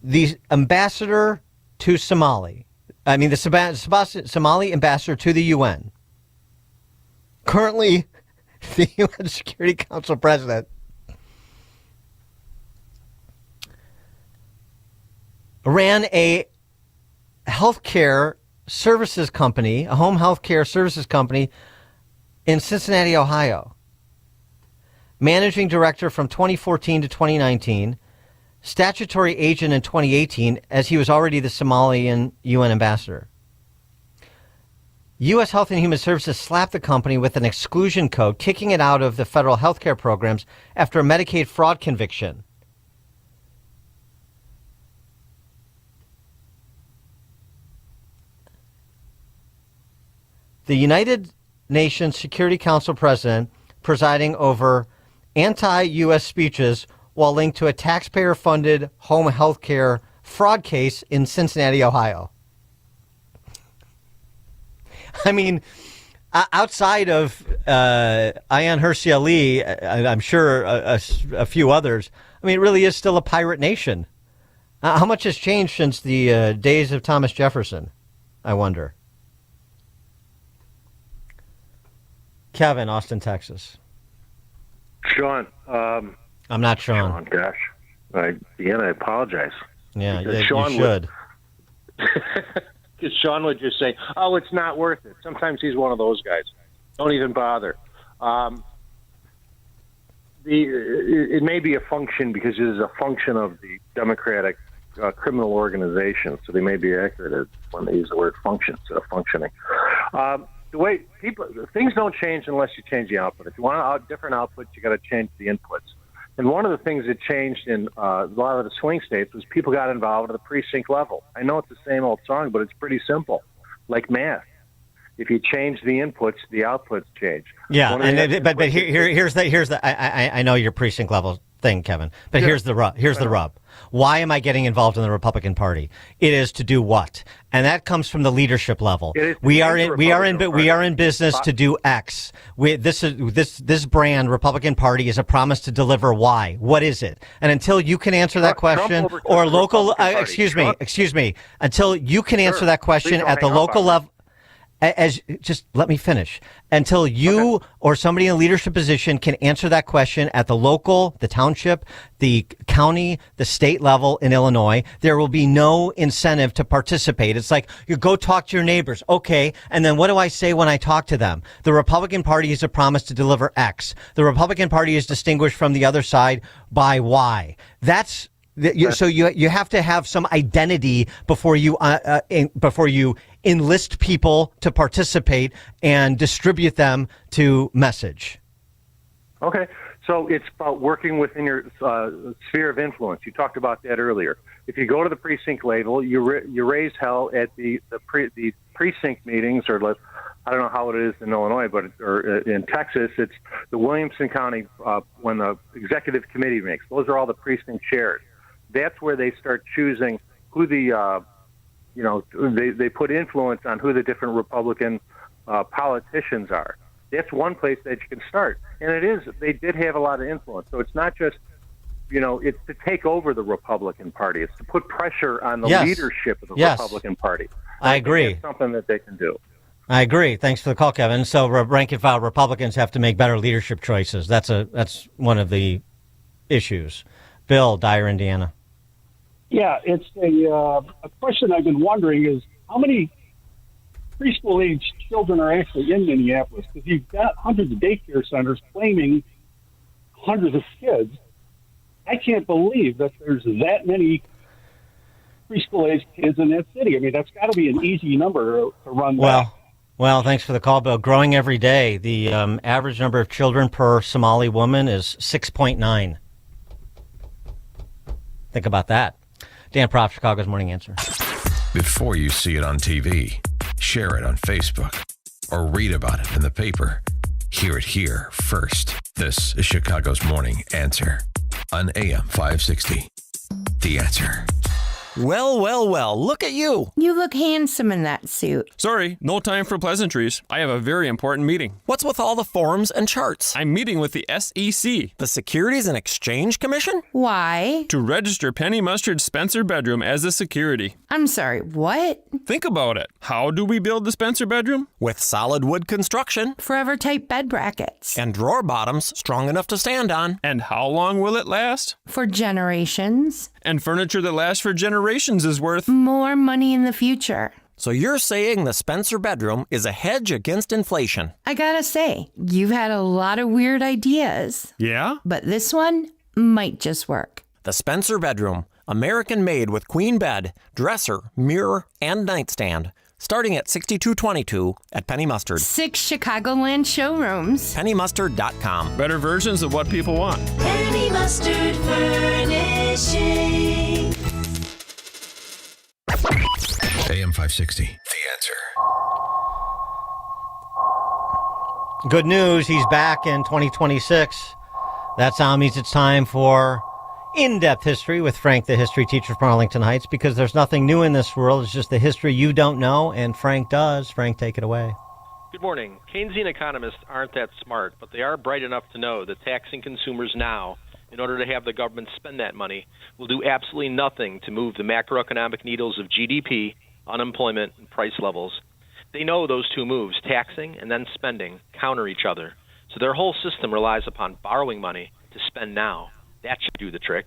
the ambassador to Somali, the Somali ambassador to the UN, currently the UN Security Council president, ran a healthcare services company, a home healthcare services company in Cincinnati, Ohio. Managing director from 2014 to 2019, statutory agent in 2018, as he was already the Somalian UN ambassador. U.S. Health and Human Services slapped the company with an exclusion code, kicking it out of the federal health care programs after a Medicaid fraud conviction. The United Nations Security Council president presiding over anti-U.S. speeches while linked to a taxpayer-funded home health care fraud case in Cincinnati, Ohio. I mean, outside of Ayaan Hirsi Ali, I'm sure a few others, I mean, it really is still a pirate nation. How much has changed since the days of Thomas Jefferson, I wonder? Kevin, Austin, Texas. Sean. I'm not Sean. Gosh. Deanna, I apologize. Yeah, because Sean you should. Because Sean would just say, oh, it's not worth it. Sometimes he's one of those guys. Don't even bother. It may be a function because it is a function of the Democratic criminal organization, so they may be accurate when they use the word function instead of functioning. The way things don't change unless you change the output. If you want different outputs, you got to change the inputs. And one of the things that changed in a lot of the swing states was people got involved at the precinct level. I know it's the same old song, but it's pretty simple, like math. If you change the inputs, the outputs change. Yeah, but here's the I know your precinct level thing, Kevin, but here's the rub. Why am I getting involved in the Republican Party? It is to do what? And that comes from the leadership level. We are in business to do X. This brand Republican Party is a promise to deliver Y. What is it? And until you can answer that question, or local, excuse me, until you can answer that question at the local level. Just let me finish. Until you or somebody in a leadership position can answer that question at the local, the township, the county, the state level in Illinois, there will be no incentive to participate. It's like, you go talk to your neighbors. Okay. And then what do I say when I talk to them? The Republican Party is a promise to deliver X. The Republican Party is distinguished from the other side by Y. So you have to have some identity before you enlist people to participate and distribute them to message. Okay, so it's about working within your sphere of influence. You talked about that earlier. If you go to the precinct level, you raise hell at the precinct meetings, or I don't know how it is in Illinois, or in Texas, it's the Williamson County when the executive committee makes. Those are all the precinct chairs. That's where they start choosing who they put influence on who the different Republican politicians are. That's one place that you can start. And they did have a lot of influence. So it's not just, it's to take over the Republican Party. It's to put pressure on the leadership of the Republican Party. I agree. That's something that they can do. I agree. Thanks for the call, Kevin. So rank and file Republicans have to make better leadership choices. That's one of the issues. Bill, Dyer, Indiana. Yeah, it's a question I've been wondering is how many preschool-age children are actually in Minneapolis? Because you've got hundreds of daycare centers claiming hundreds of kids. I can't believe that there's that many preschool-age kids in that city. I mean, that's got to be an easy number to run back. Well, thanks for the call, Bill. Growing every day. The average number of children per Somali woman is 6.9. Think about that. Dan Proft, Chicago's Morning Answer. Before you see it on TV, share it on Facebook, or read about it in the paper, hear it here first. This is Chicago's Morning Answer on AM 560. The Answer. Well, well, well, look at you. You look handsome in that suit. Sorry, no time for pleasantries. I have a very important meeting. What's with all the forms and charts? I'm meeting with the SEC. The Securities and Exchange Commission? Why? To register Penny Mustard's Spencer bedroom as a security. I'm sorry, what? Think about it. How do we build the Spencer bedroom? With solid wood construction. Forever type bed brackets. And drawer bottoms strong enough to stand on. And how long will it last? For generations. And furniture that lasts for generations is worth more money in the future. So you're saying the Spencer bedroom is a hedge against inflation? I gotta say, you've had a lot of weird ideas. Yeah? But this one might just work. The Spencer bedroom, American-made with queen bed, dresser, mirror, and nightstand. Starting at $62.22 at Penny Mustard. 6 Chicagoland showrooms. PennyMustard.com. Better versions of what people want. Penny Mustard Furnishing. AM 560, The Answer. Good news, he's back in 2026. That sound means it's time for In-Depth History with Frank, the history teacher from Arlington Heights, because there's nothing new in this world. It's just the history you don't know, and Frank does. Frank, take it away. Good morning. Keynesian economists aren't that smart, but they are bright enough to know that taxing consumers now, in order to have the government spend that money, will do absolutely nothing to move the macroeconomic needles of GDP, unemployment, and price levels. They know those two moves, taxing and then spending, counter each other. So their whole system relies upon borrowing money to spend now. That should do the trick.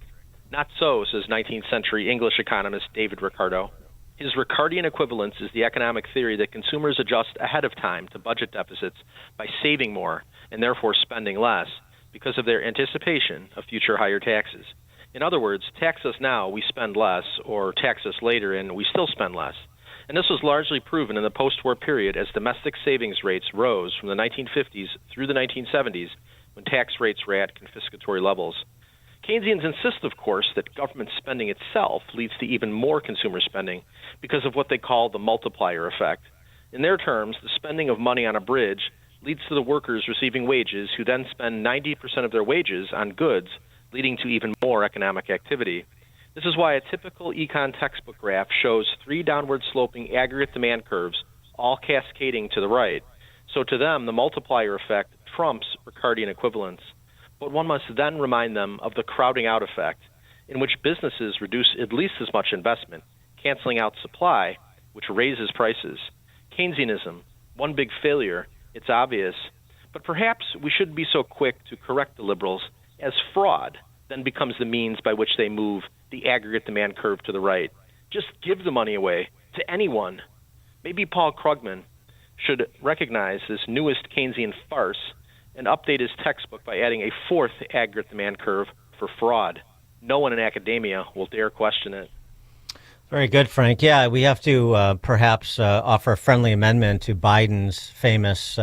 Not so, says 19th century English economist David Ricardo. His Ricardian equivalence is the economic theory that consumers adjust ahead of time to budget deficits by saving more and therefore spending less because of their anticipation of future higher taxes. In other words, tax us now, we spend less, or tax us later and we still spend less. And this was largely proven in the post-war period as domestic savings rates rose from the 1950s through the 1970s when tax rates were at confiscatory levels. Keynesians insist, of course, that government spending itself leads to even more consumer spending because of what they call the multiplier effect. In their terms, the spending of money on a bridge leads to the workers receiving wages who then spend 90% of their wages on goods, leading to even more economic activity. This is why a typical econ textbook graph shows 3 downward-sloping aggregate demand curves, all cascading to the right. So to them, the multiplier effect trumps Ricardian equivalence. But one must then remind them of the crowding out effect, in which businesses reduce at least as much investment, canceling out supply, which raises prices. Keynesianism, one big failure, it's obvious. But perhaps we shouldn't be so quick to correct the liberals, as fraud then becomes the means by which they move the aggregate demand curve to the right. Just give the money away to anyone. Maybe Paul Krugman should recognize this newest Keynesian farce and update his textbook by adding a 4th aggregate demand curve for fraud. No one in academia will dare question it. Very good, Frank. Yeah, we have to perhaps offer a friendly amendment to Biden's famous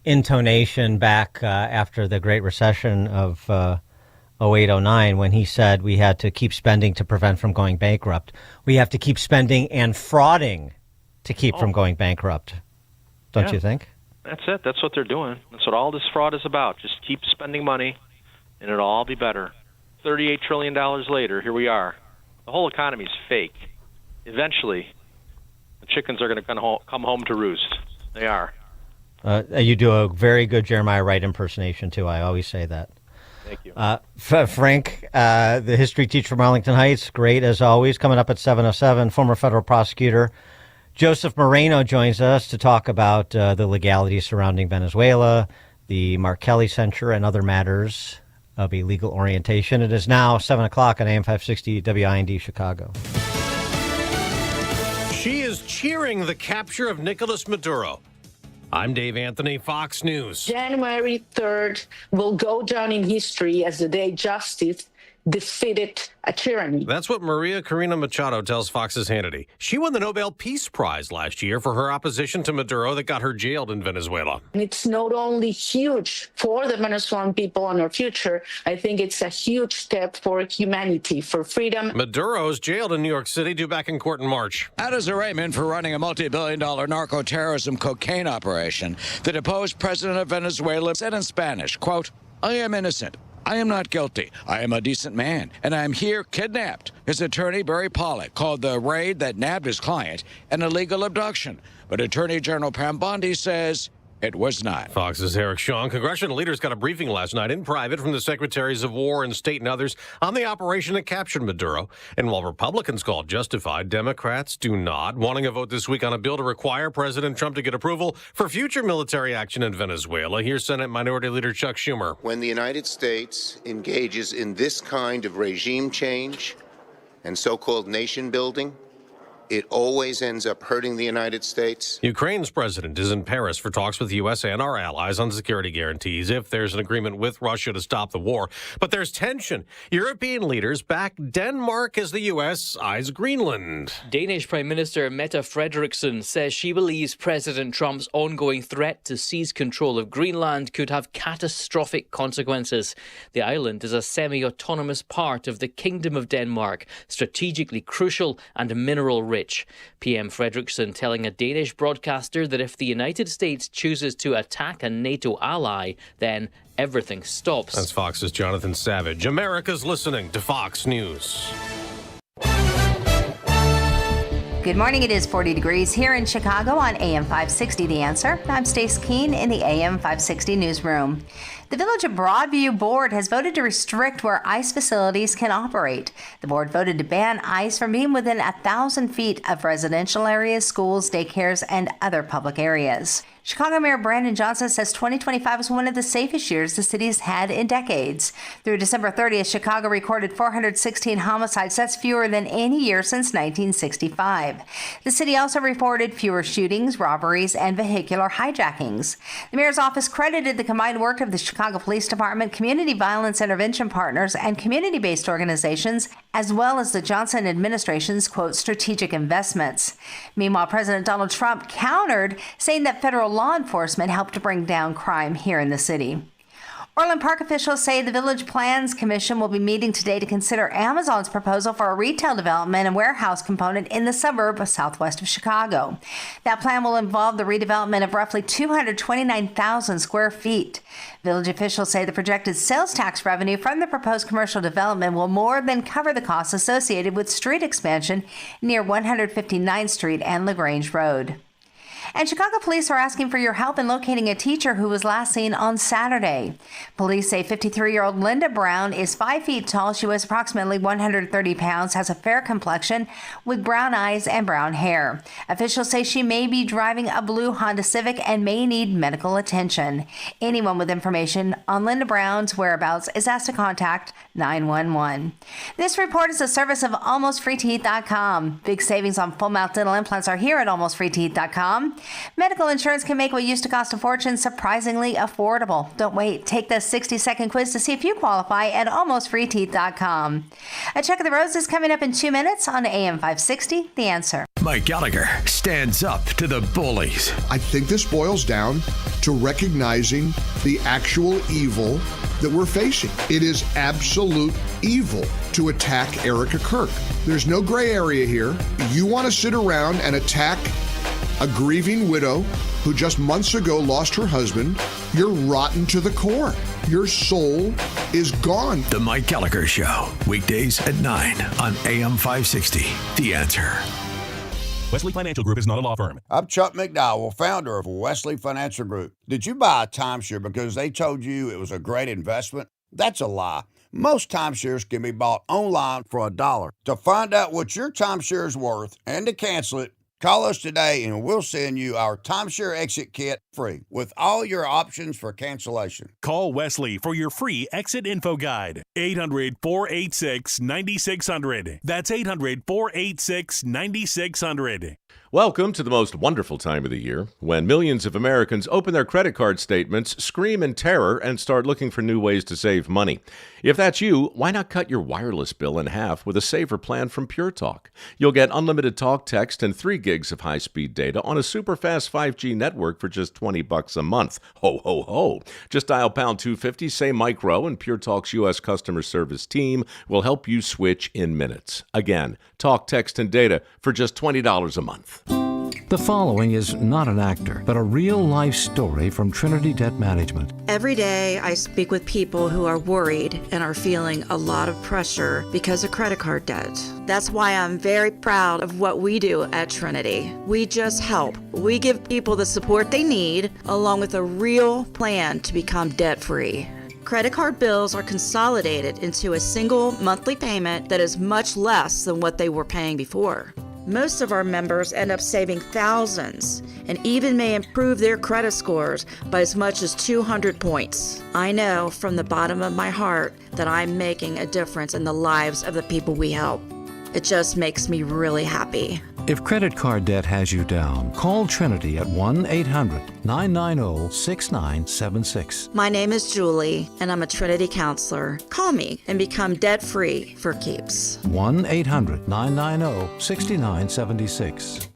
intonation back after the Great Recession of 08-09 when he said we had to keep spending to prevent from going bankrupt. We have to keep spending and frauding to keep from going bankrupt. Don't you think? That's it. That's what they're doing. That's what all this fraud is about. Just keep spending money, and it'll all be better. $38 trillion later, here we are. The whole economy is fake. Eventually, the chickens are going to come home to roost. They are. You do a very good Jeremiah Wright impersonation, too. I always say that. Thank you. Frank, the history teacher from Arlington Heights, great as always. Coming up at 7:07, former federal prosecutor Joseph Moreno joins us to talk about the legalities surrounding Venezuela, the Mark Kelly censure, and other matters of illegal orientation. It is now 7 o'clock on AM 560 WIND Chicago. She is cheering the capture of Nicolas Maduro. I'm Dave Anthony, Fox News. January 3rd will go down in history as the day justice defeated a tyranny. That's what Maria Corina Machado tells Fox's Hannity. She won the Nobel Peace Prize last year for her opposition to Maduro that got her jailed in Venezuela. And it's not only huge for the Venezuelan people and our future, I think it's a huge step for humanity, for freedom. Maduro's jailed in New York City, due back in court in March. That is arraignment for running a multi-billion-dollar narco-terrorism cocaine operation. The deposed president of Venezuela said in Spanish, quote, "I am innocent. I am not guilty. I am a decent man, and I am here kidnapped. His attorney, Barry Pollock, called the raid that nabbed his client an illegal abduction. But Attorney General Pam Bondi says it was not. Fox's Eric Shawn. Congressional leaders got a briefing last night in private from the Secretaries of War and State and others on the operation that captured Maduro. And while Republicans call it justified, Democrats do not, wanting a vote this week on a bill to require President Trump to get approval for future military action in Venezuela. Here's Senate Minority Leader Chuck Schumer. When the United States engages in this kind of regime change and so-called nation building, it always ends up hurting the United States. Ukraine's president is in Paris for talks with the U.S. and our allies on security guarantees if there's an agreement with Russia to stop the war. But there's tension. European leaders back Denmark as the U.S. eyes Greenland. Danish Prime Minister Mette Frederiksen says she believes President Trump's ongoing threat to seize control of Greenland could have catastrophic consequences. The island is a semi-autonomous part of the Kingdom of Denmark, strategically crucial and mineral-rich. PM Frederiksen telling a Danish broadcaster that if the United States chooses to attack a NATO ally, then everything stops. That's Fox's Jonathan Savage. America's listening to Fox News. Good morning. It is 40 degrees here in Chicago on AM 560 The Answer. I'm Stace Keene in the AM 560 newsroom. The Village of Broadview Board has voted to restrict where ICE facilities can operate. The board voted to ban ICE from being within 1,000 feet of residential areas, schools, daycares, and other public areas. Chicago Mayor Brandon Johnson says 2025 was one of the safest years the city has had in decades. Through December 30th, Chicago recorded 416 homicides. That's fewer than any year since 1965. The city also reported fewer shootings, robberies, and vehicular hijackings. The mayor's office credited the combined work of the Chicago Police Department, Community Violence Intervention Partners, and community-based organizations, as well as the Johnson administration's, quote, strategic investments. Meanwhile, President Donald Trump countered, saying that federal law enforcement helped to bring down crime here in the city. Orland Park officials say the Village Plans Commission will be meeting today to consider Amazon's proposal for a retail development and warehouse component in the suburb of southwest of Chicago. That plan will involve the redevelopment of roughly 229,000 square feet. Village officials say the projected sales tax revenue from the proposed commercial development will more than cover the costs associated with street expansion near 159th Street and LaGrange Road. And Chicago police are asking for your help in locating a teacher who was last seen on Saturday. Police say 53-year-old Linda Brown is 5 feet tall. She weighs approximately 130 pounds, has a fair complexion with brown eyes and brown hair. Officials say she may be driving a blue Honda Civic and may need medical attention. Anyone with information on Linda Brown's whereabouts is asked to contact 911. This report is a service of AlmostFreeTeeth.com. Big savings on full mouth dental implants are here at AlmostFreeTeeth.com. Medical insurance can make what used to cost a fortune surprisingly affordable. Don't wait. Take the 60-second quiz to see if you qualify at AlmostFreeTeeth.com. A check of the roads is coming up in 2 minutes on AM 560, The Answer. Mike Gallagher stands up to the bullies. I think this boils down to recognizing the actual evil that we're facing. It is absolute evil to attack Erica Kirk. There's no gray area here. You want to sit around and attack a grieving widow who just months ago lost her husband. You're rotten to the core. Your soul is gone. The Mike Gallagher Show, weekdays at 9 on AM 560. The Answer. Wesley Financial Group is not a law firm. I'm Chuck McDowell, founder of Wesley Financial Group. Did you buy a timeshare because they told you it was a great investment? That's a lie. Most timeshares can be bought online for $1. To find out what your timeshare is worth and to cancel it, call us today and we'll send you our timeshare exit kit free with all your options for cancellation. Call Wesley for your free exit info guide. 800-486-9600. That's 800-486-9600. Welcome to the most wonderful time of the year, when millions of Americans open their credit card statements, scream in terror, and start looking for new ways to save money. If that's you, why not cut your wireless bill in half with a saver plan from Pure Talk? You'll get unlimited talk, text, and 3 gigs of high-speed data on a super fast 5G network for just $20 a month. Ho, ho, ho. Just dial pound 250, say micro, and Pure Talk's U.S. customer service team will help you switch in minutes. Again, talk, text, and data for just $20 a month. The following is not an actor, but a real-life story from Trinity Debt Management. Every day I speak with people who are worried and are feeling a lot of pressure because of credit card debt. That's why I'm very proud of what we do at Trinity. We just help. We give people the support they need, along with a real plan to become debt-free. Credit card bills are consolidated into a single monthly payment that is much less than what they were paying before. Most of our members end up saving thousands and even may improve their credit scores by as much as 200 points. I know from the bottom of my heart that I'm making a difference in the lives of the people we help. It just makes me really happy. If credit card debt has you down, call Trinity at 1-800-990-6976. My name is Julie, and I'm a Trinity counselor. Call me and become debt-free for keeps. 1-800-990-6976.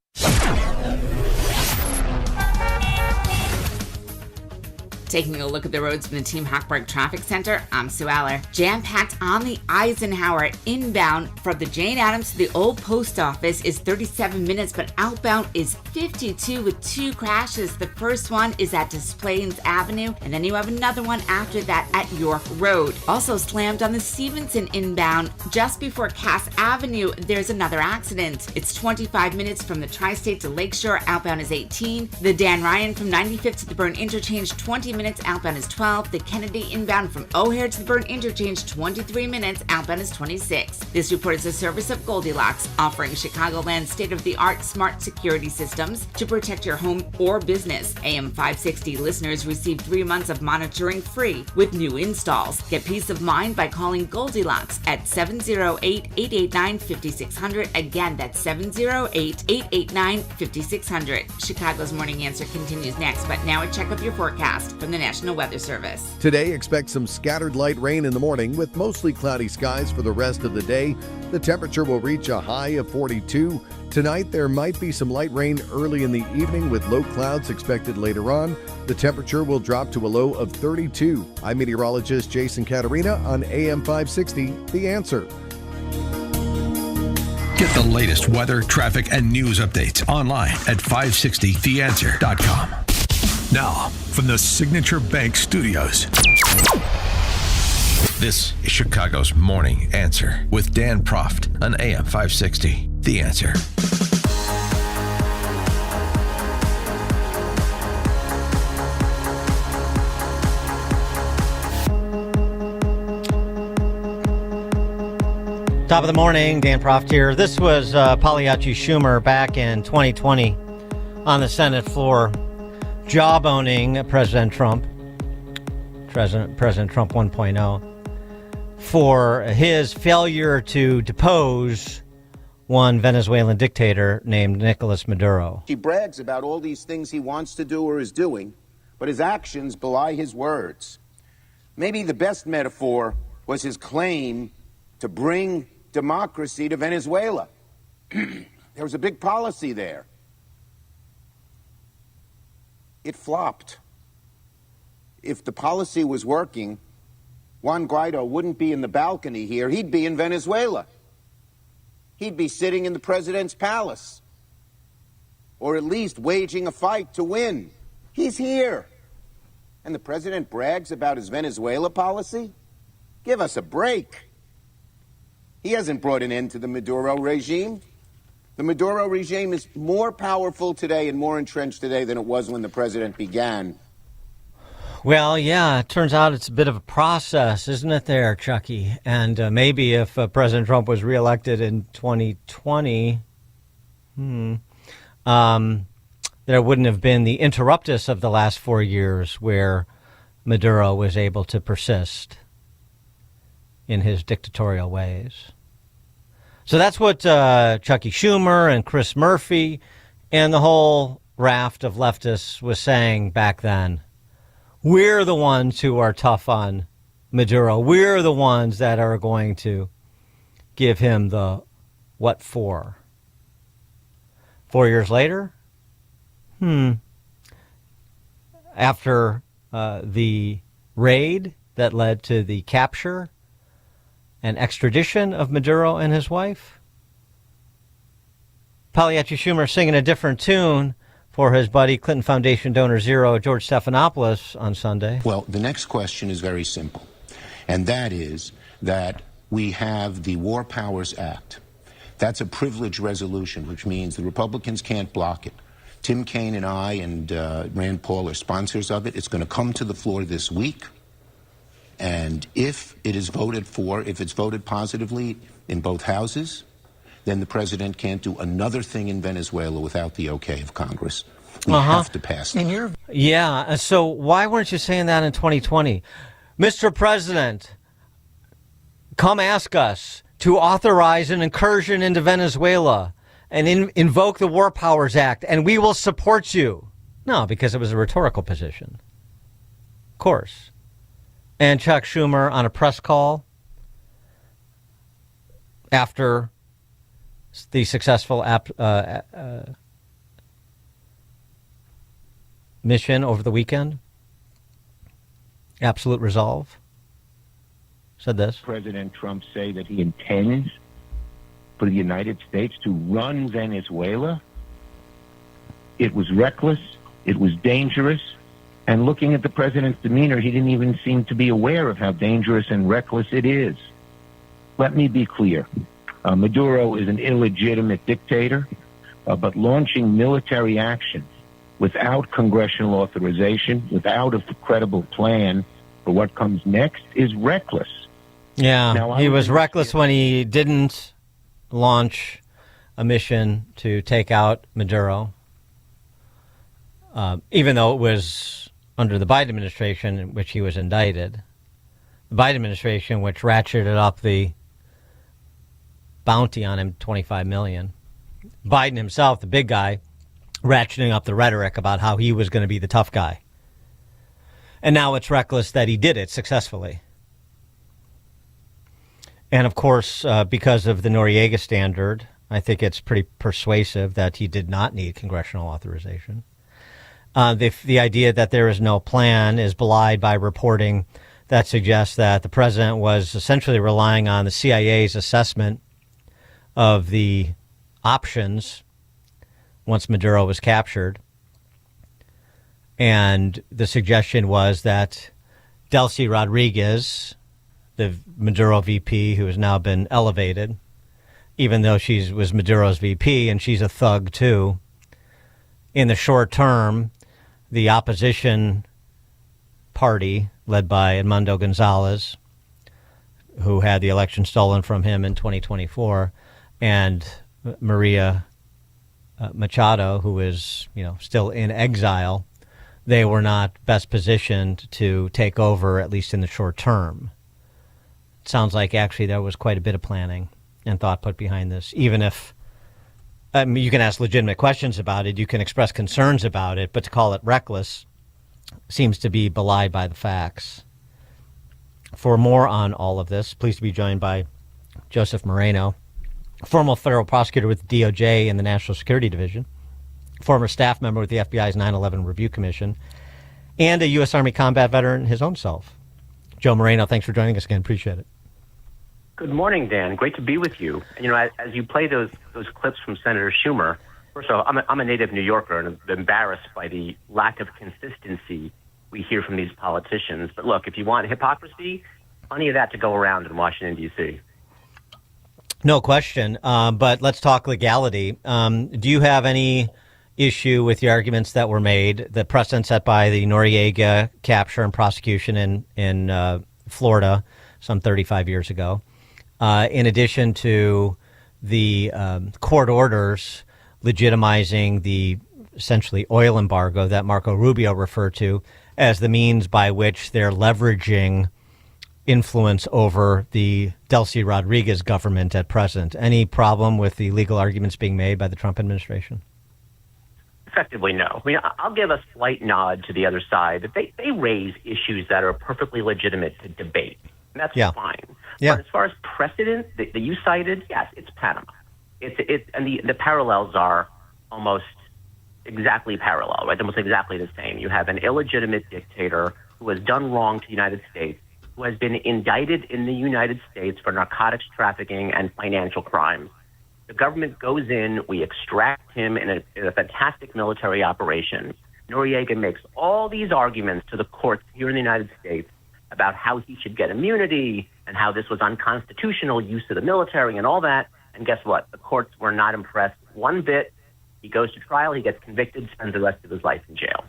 Taking a look at the roads from the Team Hochberg Traffic Center, I'm Sue Aller. Jam-packed on the Eisenhower inbound from the Jane Addams to the old post office is 37 minutes, but outbound is 52 with 2 crashes. The first one is at Des Plaines Avenue, and then you have another one after that at York Road. Also slammed on the Stevenson inbound just before Cass Avenue, there's another accident. It's 25 minutes from the Tri-State to Lakeshore, outbound is 18. The Dan Ryan from 95th to the Byrne Interchange, 20 minutes, outbound is 12. The Kennedy inbound from O'Hare to the Byrne Interchange, 23 minutes, outbound is 26. This report is a service of Goldilocks, offering Chicagoland's state-of-the-art smart security systems to protect your home or business. AM 560 listeners receive 3 months of monitoring free with new installs. Get peace of mind by calling Goldilocks at 708-889-5600. Again, that's 708-889-5600. Chicago's Morning Answer continues next, but now a check of your forecast from the National Weather Service. Today, expect some scattered light rain in the morning with mostly cloudy skies for the rest of the day. The temperature will reach a high of 42. Tonight, there might be some light rain early in the evening with low clouds expected later on. The temperature will drop to a low of 32. I'm meteorologist Jason Caterina on AM 560, The Answer. Get the latest weather, traffic, and news updates online at 560theanswer.com. Now, from the Signature Bank Studios, this is Chicago's Morning Answer with Dan Proft on AM 560, The Answer. Top of the morning, Dan Proft here. This was Pagliacci Schumer back in 2020 on the Senate floor, jawboning President Trump 1.0, for his failure to depose one Venezuelan dictator named Nicolas Maduro. He brags about all these things he wants to do or is doing, but his actions belie his words. Maybe the best metaphor was his claim to bring democracy to Venezuela. There was a big policy there. It flopped. If the policy was working, Juan Guaido wouldn't be in the balcony here. He'd be in Venezuela. He'd be sitting in the president's palace, or at least waging a fight to win. He's here. And the president brags about his Venezuela policy? Give us a break. He hasn't brought an end to the Maduro regime. The Maduro regime is more powerful today and more entrenched today than it was when the president began. Well, yeah, it turns out it's a bit of a process, isn't it there, Chucky? And maybe if President Trump was reelected in 2020, there wouldn't have been the interruptus of the last 4 years where Maduro was able to persist in his dictatorial ways. So that's what Chucky Schumer and Chris Murphy and the whole raft of leftists was saying back then. We're the ones who are tough on Maduro. We're the ones that are going to give him the what for. 4 years later? After the raid that led to the capture and extradition of Maduro and his wife? Pagliacci Schumer singing a different tune for his buddy Clinton Foundation donor zero, George Stephanopoulos, on Sunday. Well, the next question is very simple, and that is that we have the War Powers Act. That's a privilege resolution, which means the Republicans can't block it. Tim Kaine and I and Rand Paul are sponsors of it. It's going to come to the floor this week, and if it is voted for, if it's voted positively in both houses, then the president can't do another thing in Venezuela without the okay of Congress. We have to pass it. Yeah, so why weren't you saying that in 2020? Mr. President, come ask us to authorize an incursion into Venezuela and invoke the War Powers Act, and we will support you. No, because it was a rhetorical position. Of course. And Chuck Schumer on a press call after the successful mission over the weekend, absolute resolve, said this. President Trump say that he intends for the United States to run Venezuela. It was reckless. It was dangerous. And looking at the president's demeanor, he didn't even seem to be aware of how dangerous and reckless it is. Let me be clear. Maduro is an illegitimate dictator, but launching military action without congressional authorization, without a credible plan for what comes next, is reckless. Yeah, Now, he was reckless when he didn't launch a mission to take out Maduro, even though it was under the Biden administration in which he was indicted. The Biden administration, which ratcheted up the bounty on him, $25 million. Biden himself, the big guy, ratcheting up the rhetoric about how he was going to be the tough guy. And now it's reckless that he did it successfully. And of course, because of the Noriega standard, I think it's pretty persuasive that he did not need congressional authorization. The idea that there is no plan is belied by reporting that suggests that the president was essentially relying on the CIA's assessment of the options once Maduro was captured. And the suggestion was that Delcy Rodriguez, the Maduro VP, who has now been elevated, even though she was Maduro's VP and she's a thug too, in the short term, the opposition party led by Edmundo Gonzalez, who had the election stolen from him in 2024, and Maria Machado, who is, still in exile, they were not best positioned to take over, at least in the short term. It sounds like actually there was quite a bit of planning and thought put behind this, even if you can ask legitimate questions about it, you can express concerns about it, but to call it reckless seems to be belied by the facts. For more on all of this, pleased to be joined by Joseph Moreno, former federal prosecutor with DOJ in the National Security Division, former staff member with the FBI's 9/11 Review Commission, and a U.S. Army combat veteran his own self. Joe Moreno, thanks for joining us again. Appreciate it. Good morning, Dan. Great to be with you. As you play those clips from Senator Schumer, first of all, I'm a native New Yorker and I'm embarrassed by the lack of consistency we hear from these politicians. But look, if you want hypocrisy, plenty of that to go around in Washington, D.C. No question. But let's talk legality. Do you have any issue with the arguments that were made, the precedent set by the Noriega capture and prosecution in Florida some 35 years ago, in addition to the court orders legitimizing the essentially oil embargo that Marco Rubio referred to as the means by which they're leveraging influence over the Delcy Rodriguez government at present? Any problem with the legal arguments being made by the Trump administration? Effectively, no. I mean, I'll give a slight nod to the other side that they raise issues that are perfectly legitimate to debate. And that's fine. Yeah. But as far as precedent that you cited, yes, it's Panama. And the parallels are almost exactly parallel, right? Almost exactly the same. You have an illegitimate dictator who has done wrong to the United States, who has been indicted in the United States for narcotics trafficking and financial crimes. The government goes in, we extract him in a fantastic military operation. Noriega makes all these arguments to the courts here in the United States about how he should get immunity and how this was unconstitutional use of the military and all that. And guess what? The courts were not impressed one bit. He goes to trial, he gets convicted, spends the rest of his life in jail.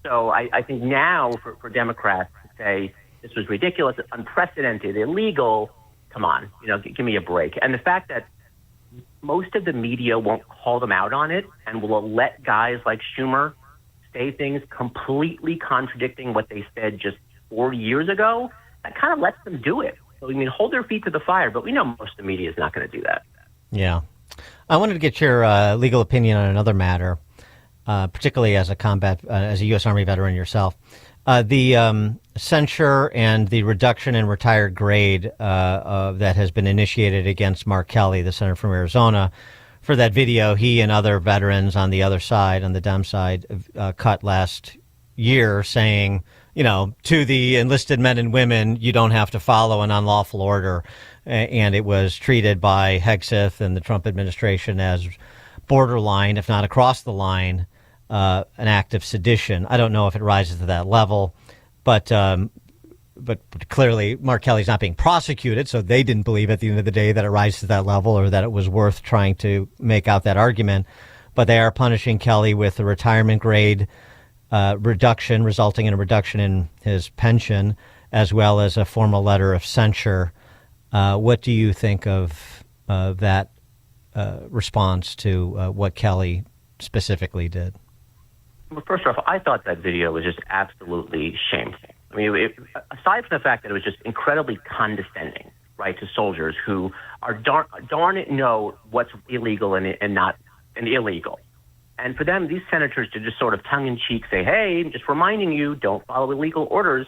So I think now for Democrats to say this was ridiculous, unprecedented, illegal, come on, give me a break. And the fact that most of the media won't call them out on it and will let guys like Schumer say things completely contradicting what they said just 4 years ago, that kind of lets them do it. So, hold their feet to the fire, but we know most of the media is not going to do that. Yeah. I wanted to get your legal opinion on another matter, particularly as a U.S. Army veteran yourself. The censure and the reduction in retired grade that has been initiated against Mark Kelly, the senator from Arizona, for that video he and other veterans on the other side, on the Dem side, cut last year saying, to the enlisted men and women, you don't have to follow an unlawful order. And it was treated by Hegseth and the Trump administration as borderline, if not across the line, an act of sedition. I don't know if it rises to that level, but clearly Mark Kelly's not being prosecuted, so they didn't believe at the end of the day that it rises to that level or that it was worth trying to make out that argument. But they are punishing Kelly with a retirement grade reduction, resulting in a reduction in his pension, as well as a formal letter of censure. What do you think of that response to what Kelly specifically did? Well, first off, I thought that video was just absolutely shameful. Aside from the fact that it was just incredibly condescending, right, to soldiers who are darn it know what's illegal and not illegal. And for them, these senators to just sort of tongue-in-cheek say, hey, just reminding you, don't follow illegal orders,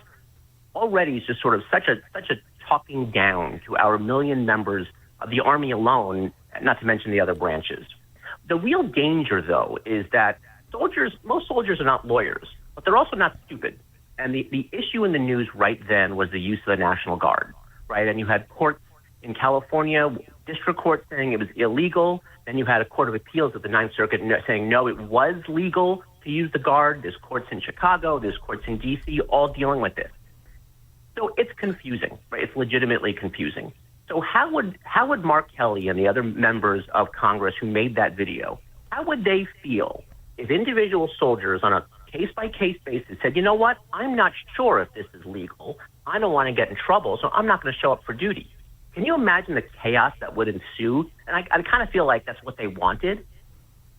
already is just sort of such a talking down to our million members of the Army alone, not to mention the other branches. The real danger, though, is that most soldiers are not lawyers, but they're also not stupid. And the issue in the news right then was the use of the National Guard, right? And you had courts in California, district court saying it was illegal. Then you had a court of appeals at the Ninth Circuit saying, no, it was legal to use the Guard. There's courts in Chicago, there's courts in D.C., all dealing with this. So it's confusing, right? It's legitimately confusing. So how would Mark Kelly and the other members of Congress who made that video, how would they feel if individual soldiers on a case-by-case basis said, you know what, I'm not sure if this is legal. I don't want to get in trouble, so I'm not going to show up for duty. Can you imagine the chaos that would ensue? And I kind of feel like that's what they wanted.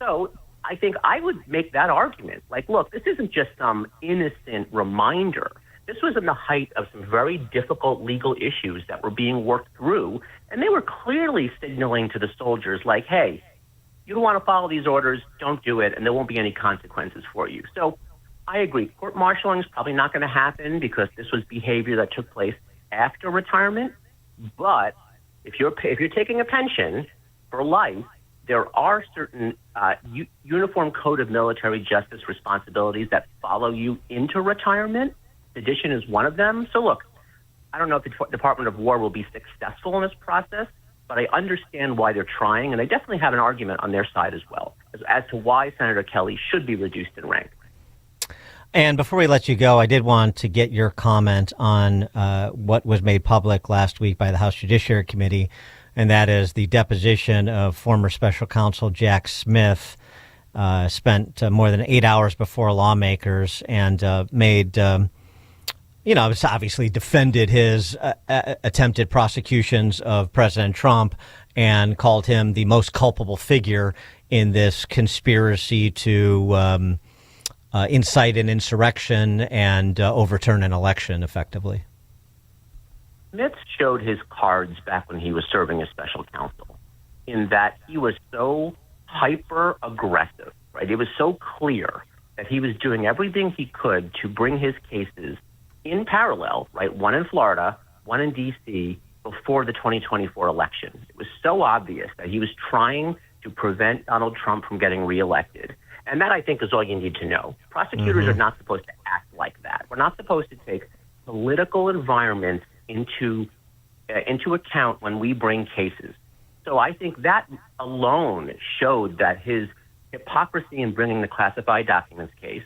So I think I would make that argument. Like, look, this isn't just some innocent reminder. This was in the height of some very difficult legal issues that were being worked through, and they were clearly signaling to the soldiers, like, hey, you don't want to follow these orders, don't do it, and there won't be any consequences for you. So I agree. Court-martialing is probably not going to happen because this was behavior that took place after retirement. But if you're taking a pension for life, there are certain Uniform Code of Military Justice responsibilities that follow you into retirement. Sedition is one of them. So look, I don't know if the Department of War will be successful in this process, but I understand why they're trying, and they definitely have an argument on their side as well as to why Senator Kelly should be reduced in rank. And before we let you go, I did want to get your comment on what was made public last week by the House Judiciary Committee, and that is the deposition of former Special Counsel Jack Smith. Spent more than 8 hours before lawmakers and made, obviously defended his attempted prosecutions of President Trump and called him the most culpable figure in this conspiracy to incite an insurrection and overturn an election effectively. Smith showed his cards back when he was serving as special counsel in that he was so hyper aggressive, right? It was so clear that he was doing everything he could to bring his cases in parallel, right? One in Florida, one in D.C. before the 2024 election. It was so obvious that he was trying to prevent Donald Trump from getting reelected. And that, I think, is all you need to know. Prosecutors are not supposed to act like that. We're not supposed to take political environments into account when we bring cases. So I think that alone showed that his hypocrisy in bringing the classified documents case,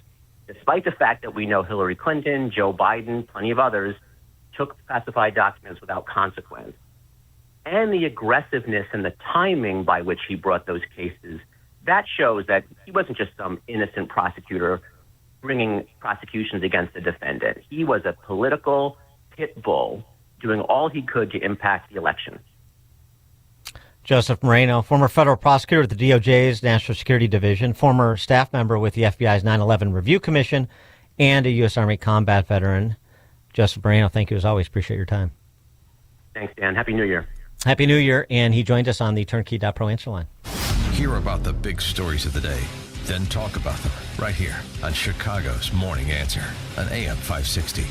despite the fact that we know Hillary Clinton, Joe Biden, plenty of others, took classified documents without consequence, and the aggressiveness and the timing by which he brought those cases, that shows that he wasn't just some innocent prosecutor bringing prosecutions against the defendant. He was a political pit bull doing all he could to impact the election. Joseph Moreno, former federal prosecutor at the DOJ's National Security Division, former staff member with the FBI's 9/11 Review Commission, and a U.S. Army combat veteran. Joseph Moreno, thank you as always. Appreciate your time. Thanks, Dan. Happy New Year. Happy New Year. And he joined us on the Turnkey.Pro answer line. Hear about the big stories of the day, then talk about them right here on Chicago's Morning Answer on AM 560.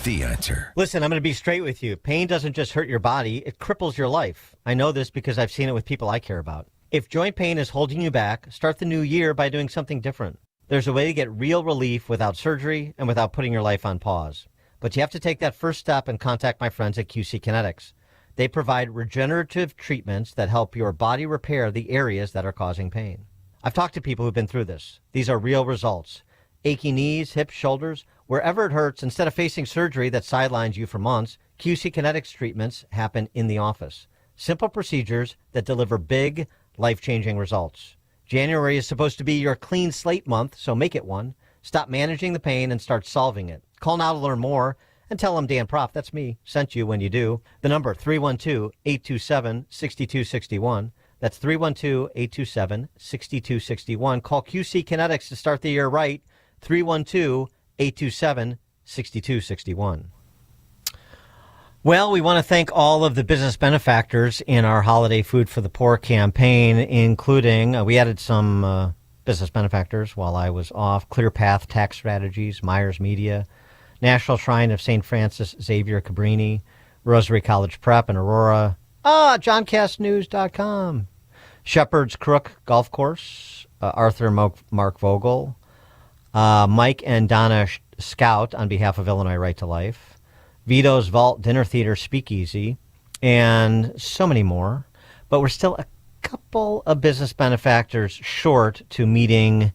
The Answer. Listen, I'm going to be straight with you. Pain doesn't just hurt your body, it cripples your life. I know this because I've seen it with people I care about. If joint pain is holding you back, start the new year by doing something different. There's a way to get real relief without surgery and without putting your life on pause. But you have to take that first step and contact my friends at QC Kinetics. They provide regenerative treatments that help your body repair the areas that are causing pain. I've talked to people who've been through this. These are real results. Achy knees, hips, shoulders, wherever it hurts, instead of facing surgery that sidelines you for months, QC Kinetics treatments happen in the office. Simple procedures that deliver big, life-changing results. January is supposed to be your clean slate month, so make it one. Stop managing the pain and start solving it. Call now to learn more and tell them Dan Proft, that's me, sent you when you do. The number, 312-827-6261. That's 312-827-6261. Call QC Kinetics to start the year right, 312-827-6261. Well, we want to thank all of the business benefactors in our Holiday Food for the Poor campaign, including, we added some business benefactors while I was off, ClearPath Tax Strategies, Myers Media, National Shrine of St. Francis Xavier Cabrini, Rosary College Prep in Aurora, JohnCastNews.com, Shepherd's Crook Golf Course, Arthur Mark Vogel, Mike and Donna Scout on behalf of Illinois Right to Life, Vito's Vault Dinner Theater Speakeasy, and so many more. But we're still a couple of business benefactors short to meeting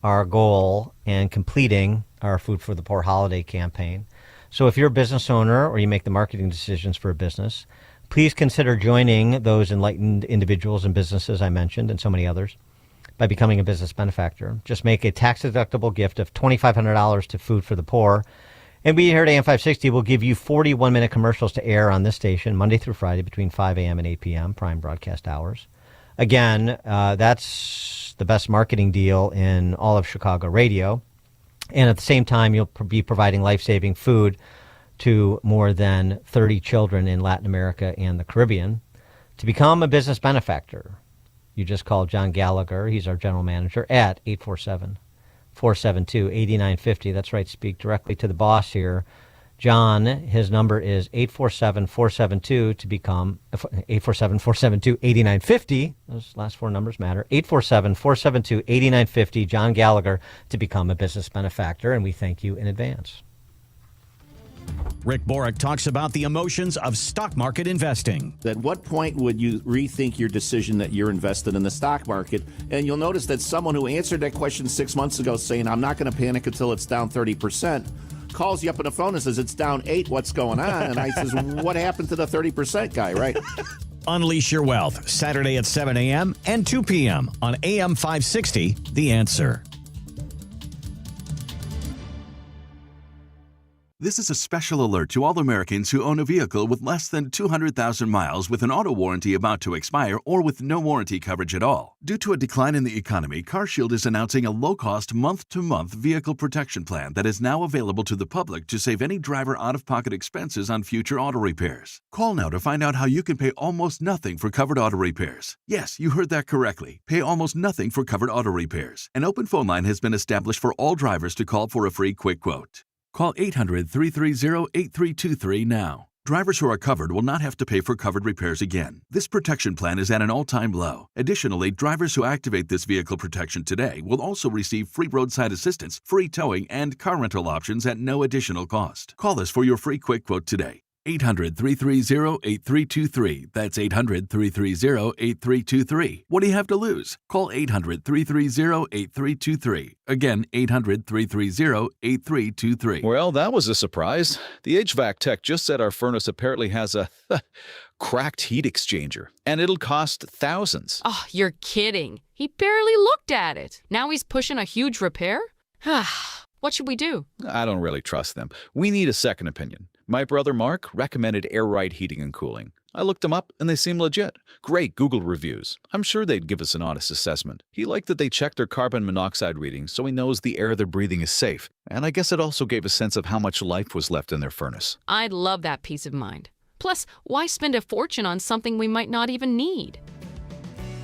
our goal and completing our Food for the Poor holiday campaign. So if you're a business owner or you make the marketing decisions for a business, please consider joining those enlightened individuals and businesses I mentioned and so many others by becoming a business benefactor. Just make a tax-deductible gift of $2,500 to Food for the Poor. And we here at AM 560 will give you 41-minute commercials to air on this station Monday through Friday between 5 a.m. and 8 p.m., prime broadcast hours. Again, that's the best marketing deal in all of Chicago radio. And at the same time, you'll be providing life-saving food to more than 30 children in Latin America and the Caribbean. To become a business benefactor, you just call John Gallagher, he's our general manager, at 847-472-8950. That's right, speak directly to the boss here. John, his number is 847-472 to become 847-472-8950. Those last four numbers matter. 847-472-8950. John Gallagher to become a business benefactor, and we thank you in advance. Rick Borick talks about the emotions of stock market investing. At what point would you rethink your decision that you're invested in the stock market? And you'll notice that someone who answered that question 6 months ago saying, I'm not going to panic until it's down 30%, calls you up on the phone and says, it's down 8, what's going on? And I says, what happened to the 30% guy, right? Unleash Your Wealth, Saturday at 7 a.m. and 2 p.m. on AM 560, The Answer. This is a special alert to all Americans who own a vehicle with less than 200,000 miles with an auto warranty about to expire or with no warranty coverage at all. Due to a decline in the economy, CarShield is announcing a low-cost month-to-month vehicle protection plan that is now available to the public to save any driver out-of-pocket expenses on future auto repairs. Call now to find out how you can pay almost nothing for covered auto repairs. Yes, you heard that correctly. Pay almost nothing for covered auto repairs. An open phone line has been established for all drivers to call for a free quick quote. Call 800-330-8323 now. Drivers who are covered will not have to pay for covered repairs again. This protection plan is at an all-time low. Additionally, drivers who activate this vehicle protection today will also receive free roadside assistance, free towing, and car rental options at no additional cost. Call us for your free quick quote today. 800-330-8323. That's 800-330-8323. What do you have to lose? Call 800-330-8323. Again, 800-330-8323. Well, that was a surprise. The HVAC tech just said our furnace apparently has a cracked heat exchanger, and it'll cost thousands. Oh, you're kidding. He barely looked at it. Now he's pushing a huge repair? What should we do? I don't really trust them. We need a second opinion. My brother Mark recommended Air Right Heating and Cooling. I looked them up and they seem legit. Great Google reviews. I'm sure they'd give us an honest assessment. He liked that they checked their carbon monoxide readings so he knows the air they're breathing is safe. And I guess it also gave a sense of how much life was left in their furnace. I'd love that peace of mind. Plus, why spend a fortune on something we might not even need?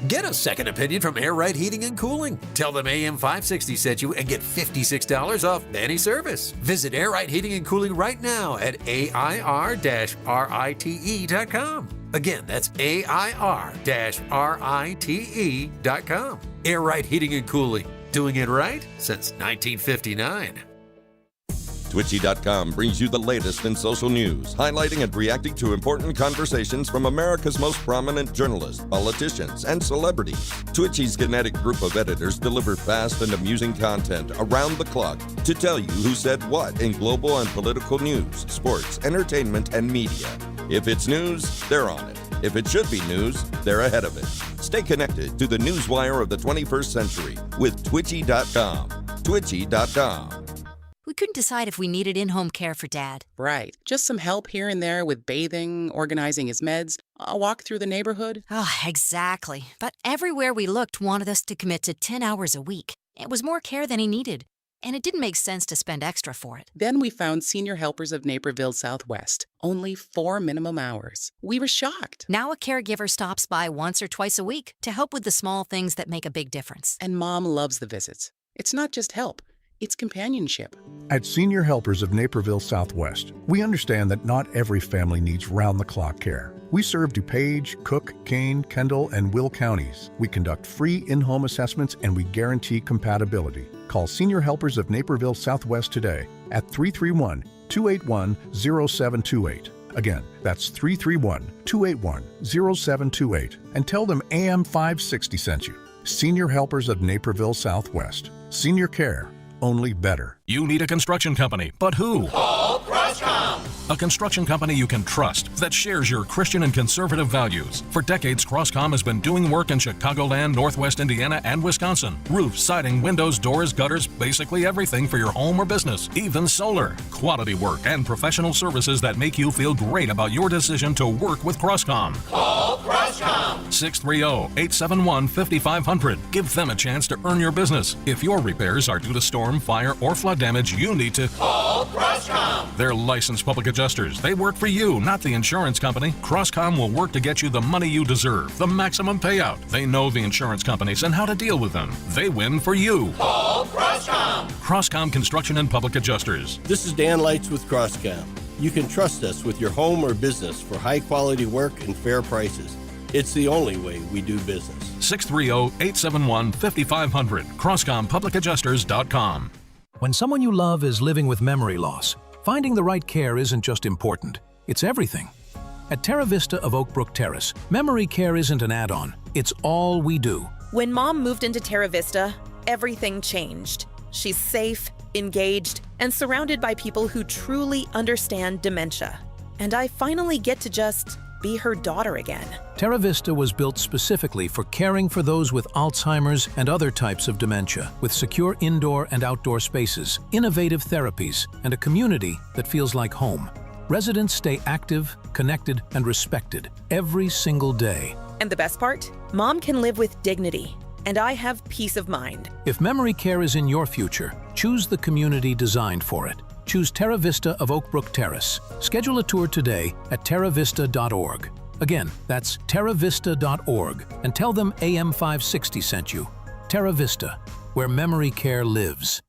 Get a second opinion from Air Right Heating and Cooling. Tell them AM 560 sent you and get $56 off any service. Visit Air Right Heating and Cooling right now at AIR-RITE.com. Again, that's AIR-RITE.com. Air Right Heating and Cooling. Doing it right since 1959. Twitchy.com brings you the latest in social news, highlighting and reacting to important conversations from America's most prominent journalists, politicians, and celebrities. Twitchy's kinetic group of editors deliver fast and amusing content around the clock to tell you who said what in global and political news, sports, entertainment, and media. If it's news, they're on it. If it should be news, they're ahead of it. Stay connected to the newswire of the 21st century with Twitchy.com. Twitchy.com. We couldn't decide if we needed in-home care for Dad. Right. Just some help here and there with bathing, organizing his meds, a walk through the neighborhood. Oh, exactly. But everywhere we looked wanted us to commit to 10 hours a week. It was more care than he needed, and it didn't make sense to spend extra for it. Then we found Senior Helpers of Naperville Southwest. Only 4 minimum hours. We were shocked. Now a caregiver stops by once or twice a week to help with the small things that make a big difference. And Mom loves the visits. It's not just help. It's companionship. At Senior Helpers of Naperville Southwest, we understand that not every family needs round-the-clock care. We serve DuPage, Cook, Kane, Kendall, and Will counties. We conduct free in-home assessments and we guarantee compatibility. Call Senior Helpers of Naperville Southwest today at 331-281-0728. Again, that's 331-281-0728. And tell them AM 560 sent you. Senior Helpers of Naperville Southwest. Senior care. Only better. You need a construction company, but who? Call Crosscom. A construction company you can trust that shares your Christian and conservative values. For decades, Crosscom has been doing work in Chicagoland, Northwest Indiana, and Wisconsin. Roofs, siding, windows, doors, gutters, basically everything for your home or business, even solar. Quality work and professional services that make you feel great about your decision to work with Crosscom. Call Crosscom. 630-871-5500. Give them a chance to earn your business. If your repairs are due to storm, fire, or flood damage, you need to call Crosscom. They're licensed public adjusters. They work for you, not the insurance company. Crosscom will work to get you the money you deserve, the maximum payout. They know the insurance companies and how to deal with them. They win for you. Call Crosscom. Crosscom Construction and Public Adjusters. This is Dan Lights with Crosscom. You can trust us with your home or business for high-quality work and fair prices. It's the only way we do business. 630-871-5500. CrosscomPublicAdjusters.com. When someone you love is living with memory loss, finding the right care isn't just important, it's everything. At Terra Vista of Oak Brook Terrace, memory care isn't an add-on, it's all we do. When Mom moved into Terra Vista, everything changed. She's safe, engaged, and surrounded by people who truly understand dementia. And I finally get to just be her daughter again. Terra Vista was built specifically for caring for those with Alzheimer's and other types of dementia, with secure indoor and outdoor spaces, innovative therapies, and a community that feels like home. Residents stay active, connected, and respected every single day. And the best part? Mom can live with dignity, and I have peace of mind. If memory care is in your future, choose the community designed for it. Choose Terra Vista of Oak Brook Terrace. Schedule a tour today at terravista.org. Again, that's terravista.org, and tell them AM 560 sent you. Terra Vista, where memory care lives.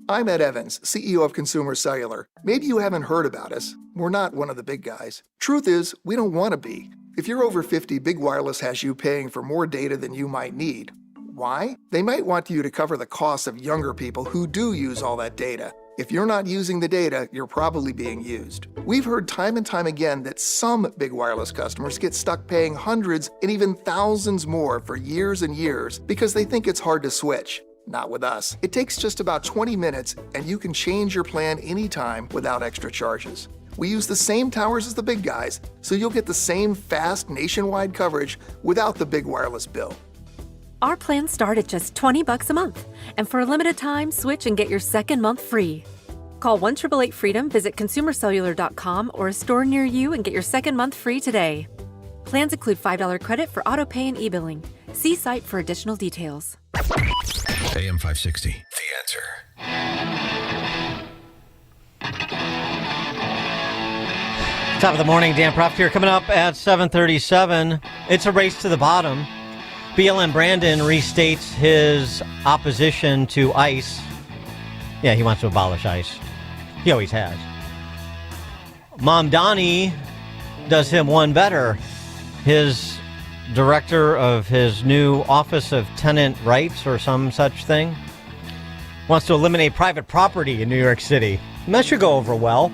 I'm Ed Evans, CEO of Consumer Cellular. Maybe you haven't heard about us. We're not one of the big guys. Truth is, we don't want to be. If you're over 50, Big Wireless has you paying for more data than you might need. Why? They might want you to cover the costs of younger people who do use all that data. If you're not using the data, you're probably being used. We've heard time and time again that some big wireless customers get stuck paying hundreds and even thousands more for years and years because they think it's hard to switch. Not with us. It takes just about 20 minutes and you can change your plan anytime without extra charges. We use the same towers as the big guys, so you'll get the same fast nationwide coverage without the big wireless bill. Our plans start at just $20 a month. And for a limited time, switch and get your second month free. Call 1-888-FREEDOM, visit consumercellular.com or a store near you and get your second month free today. Plans include $5 credit for auto pay and e-billing. See site for additional details. AM 560, The Answer. Top of the morning, Dan Proft here. Coming up at 7:37, it's a race to the bottom. BLM Brandon restates his opposition to ICE. Yeah, he wants to abolish ICE. He always has. Mom Donnie does him one better. His director of his new Office of Tenant Rights or some such thing wants to eliminate private property in New York City. And that should go over well.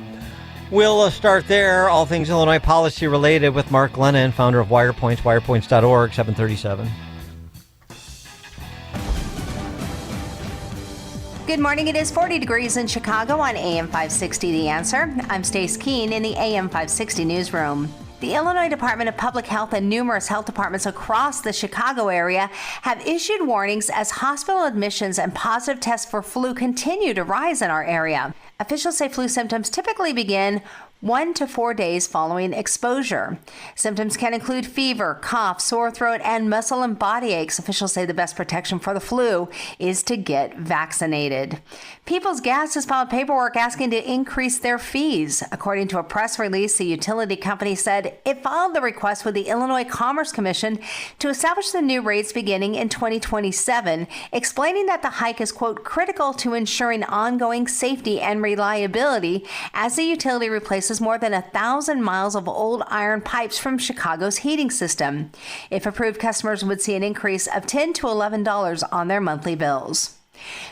We'll start there. All things Illinois policy related with Mark Lennon, founder of WirePoints, wirepoints.org, 737. Good morning. It is 40 degrees in Chicago on AM 560 The Answer. I'm Stace Keene in the AM 560 newsroom. The Illinois Department of Public Health and numerous health departments across the Chicago area have issued warnings as hospital admissions and positive tests for flu continue to rise in our area. Officials say flu symptoms typically begin 1 to 4 days following exposure. Symptoms can include fever, cough, sore throat, and muscle and body aches. Officials say the best protection for the flu is to get vaccinated. Peoples Gas has filed paperwork asking to increase their fees. According to a press release, the utility company said it filed the request with the Illinois Commerce Commission to establish the new rates beginning in 2027, explaining that the hike is, quote, critical to ensuring ongoing safety and reliability as the utility replaces more than 1,000 miles of old iron pipes from Chicago's heating system. If approved, customers would see an increase of $10 to $11 on their monthly bills.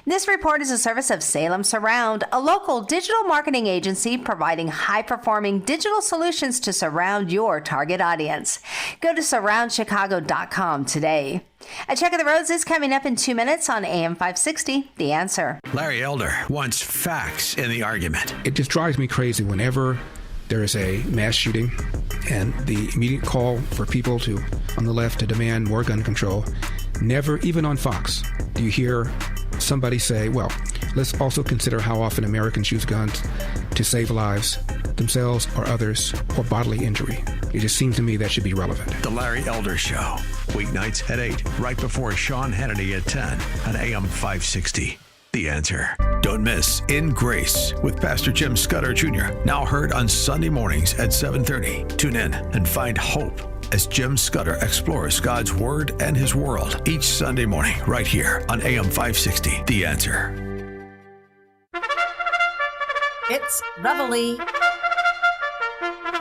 This report is a service of Salem Surround, a local digital marketing agency providing high-performing digital solutions to surround your target audience. Go to surroundchicago.com today. A check of the roads is coming up in 2 minutes on AM 560, The Answer. Larry Elder wants facts in the argument. It just drives me crazy whenever there is a mass shooting and the immediate call for people on the left to demand more gun control. Never, even on Fox, do you hear somebody say, well, let's also consider how often Americans use guns to save lives, themselves or others, or bodily injury. It just seems to me that should be relevant. The Larry Elder Show, weeknights at 8, right before Sean Hannity at 10 on AM 560. The Answer. Don't miss In Grace with Pastor Jim Scudder Jr., now heard on Sunday mornings at 7:30. Tune in and find hope as Jim Scudder explores God's Word and His world each Sunday morning right here on AM 560. The Answer. It's Reveille.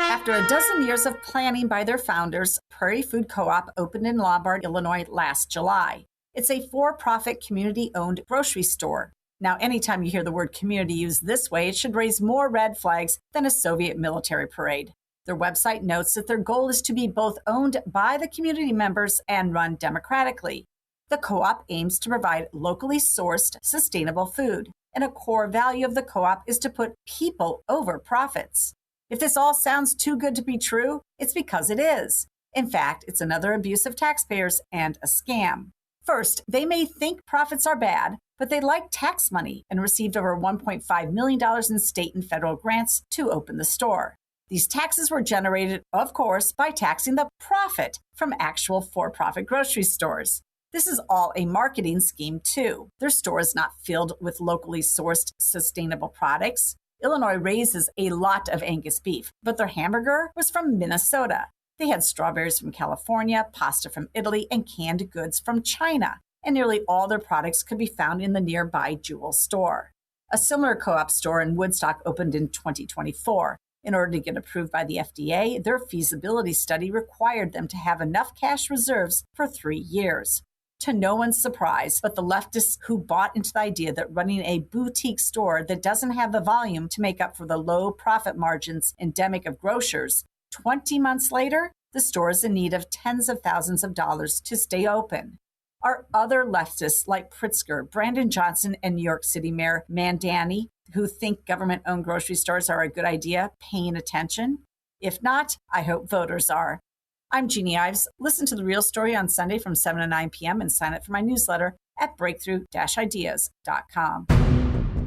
After a dozen years of planning by their founders, Prairie Food Co-op opened in Lombard, Illinois last July. It's a for-profit, community-owned grocery store. Now, anytime you hear the word community used this way, it should raise more red flags than a Soviet military parade. Their website notes that their goal is to be both owned by the community members and run democratically. The co-op aims to provide locally sourced, sustainable food, and a core value of the co-op is to put people over profits. If this all sounds too good to be true, it's because it is. In fact, it's another abuse of taxpayers and a scam. First, they may think profits are bad, but they like tax money and received over $1.5 million in state and federal grants to open the store. These taxes were generated, of course, by taxing the profit from actual for-profit grocery stores. This is all a marketing scheme, too. Their store is not filled with locally sourced, sustainable products. Illinois raises a lot of Angus beef, but their hamburger was from Minnesota. They had strawberries from California, pasta from Italy, and canned goods from China. And nearly all their products could be found in the nearby Jewel store. A similar co-op store in Woodstock opened in 2024. In order to get approved by the FDA, their feasibility study required them to have enough cash reserves for 3 years. To no one's surprise, but the leftists who bought into the idea that running a boutique store that doesn't have the volume to make up for the low profit margins endemic of grocers, 20 months later, the store is in need of tens of thousands of dollars to stay open. Are other leftists like Pritzker, Brandon Johnson, and New York City Mayor Mandani, who think government-owned grocery stores are a good idea, paying attention? If not, I hope voters are. I'm Jeannie Ives. Listen to The Real Story on Sunday from 7 to 9 p.m. and sign up for my newsletter at breakthrough-ideas.com.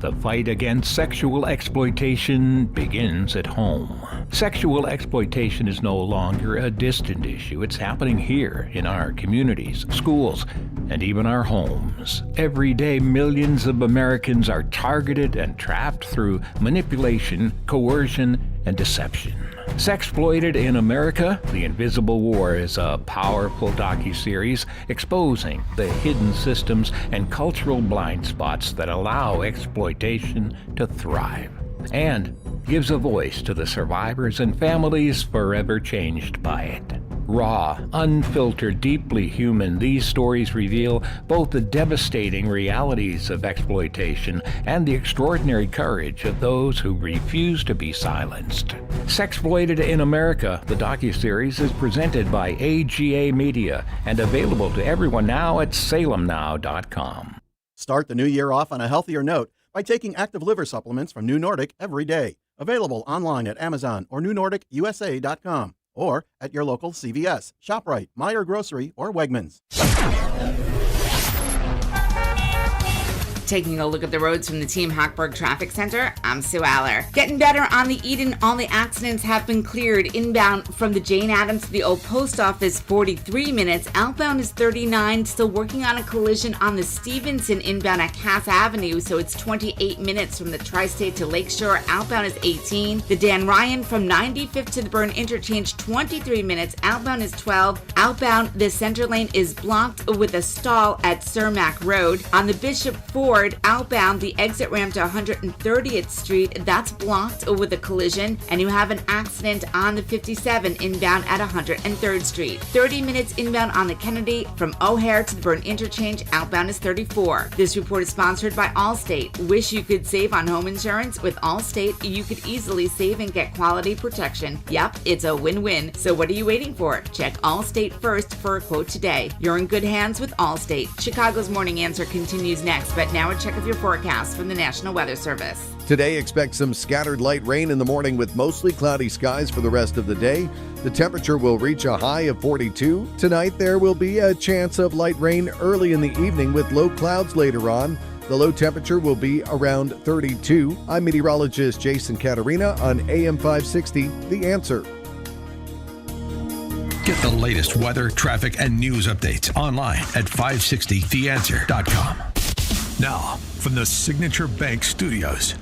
The fight against sexual exploitation begins at home. Sexual exploitation is no longer a distant issue. It's happening here in our communities, schools, and even our homes. Every day, millions of Americans are targeted and trapped through manipulation, coercion, and deception. Sexploited in America, The Invisible War is a powerful docuseries exposing the hidden systems and cultural blind spots that allow exploitation to thrive, and gives a voice to the survivors and families forever changed by it. Raw, unfiltered, deeply human, these stories reveal both the devastating realities of exploitation and the extraordinary courage of those who refuse to be silenced. Sexploited in America, the docuseries is presented by AGA Media and available to everyone now at salemnow.com. Start the new year off on a healthier note by taking active liver supplements from New Nordic every day. Available online at Amazon or NewNordicUSA.com. or at your local CVS, ShopRite, Meijer Grocery, or Wegmans. Taking a look at the roads from the Team Hochberg Traffic Center, I'm Sue Aller. Getting better on the Eden. All the accidents have been cleared. Inbound from the Jane Addams to the old post office, 43 minutes. Outbound is 39. Still working on a collision on the Stevenson inbound at Cass Avenue, so it's 28 minutes from the Tri-State to Lakeshore. Outbound is 18. The Dan Ryan from 95th to the Byrne Interchange, 23 minutes. Outbound is 12. Outbound, the center lane is blocked with a stall at Cermak Road. On the Bishop Ford, outbound, the exit ramp to 130th Street, that's blocked with a collision, and you have an accident on the 57 inbound at 103rd Street. 30 minutes inbound on the Kennedy from O'Hare to the Byrne Interchange, outbound is 34. This report is sponsored by Allstate. Wish you could save on home insurance? With Allstate, you could easily save and get quality protection. Yep, it's a win-win. So what are you waiting for? Check Allstate first for a quote today. You're in good hands with Allstate. Chicago's Morning Answer continues next, but now a check of your forecast from the National Weather Service. Today, expect some scattered light rain in the morning with mostly cloudy skies for the rest of the day. The temperature will reach a high of 42. Tonight, there will be a chance of light rain early in the evening with low clouds later on. The low temperature will be around 32. I'm meteorologist Jason Caterina on AM 560, The Answer. Get the latest weather, traffic, and news updates online at 560theanswer.com. Now, from the Signature Bank Studios.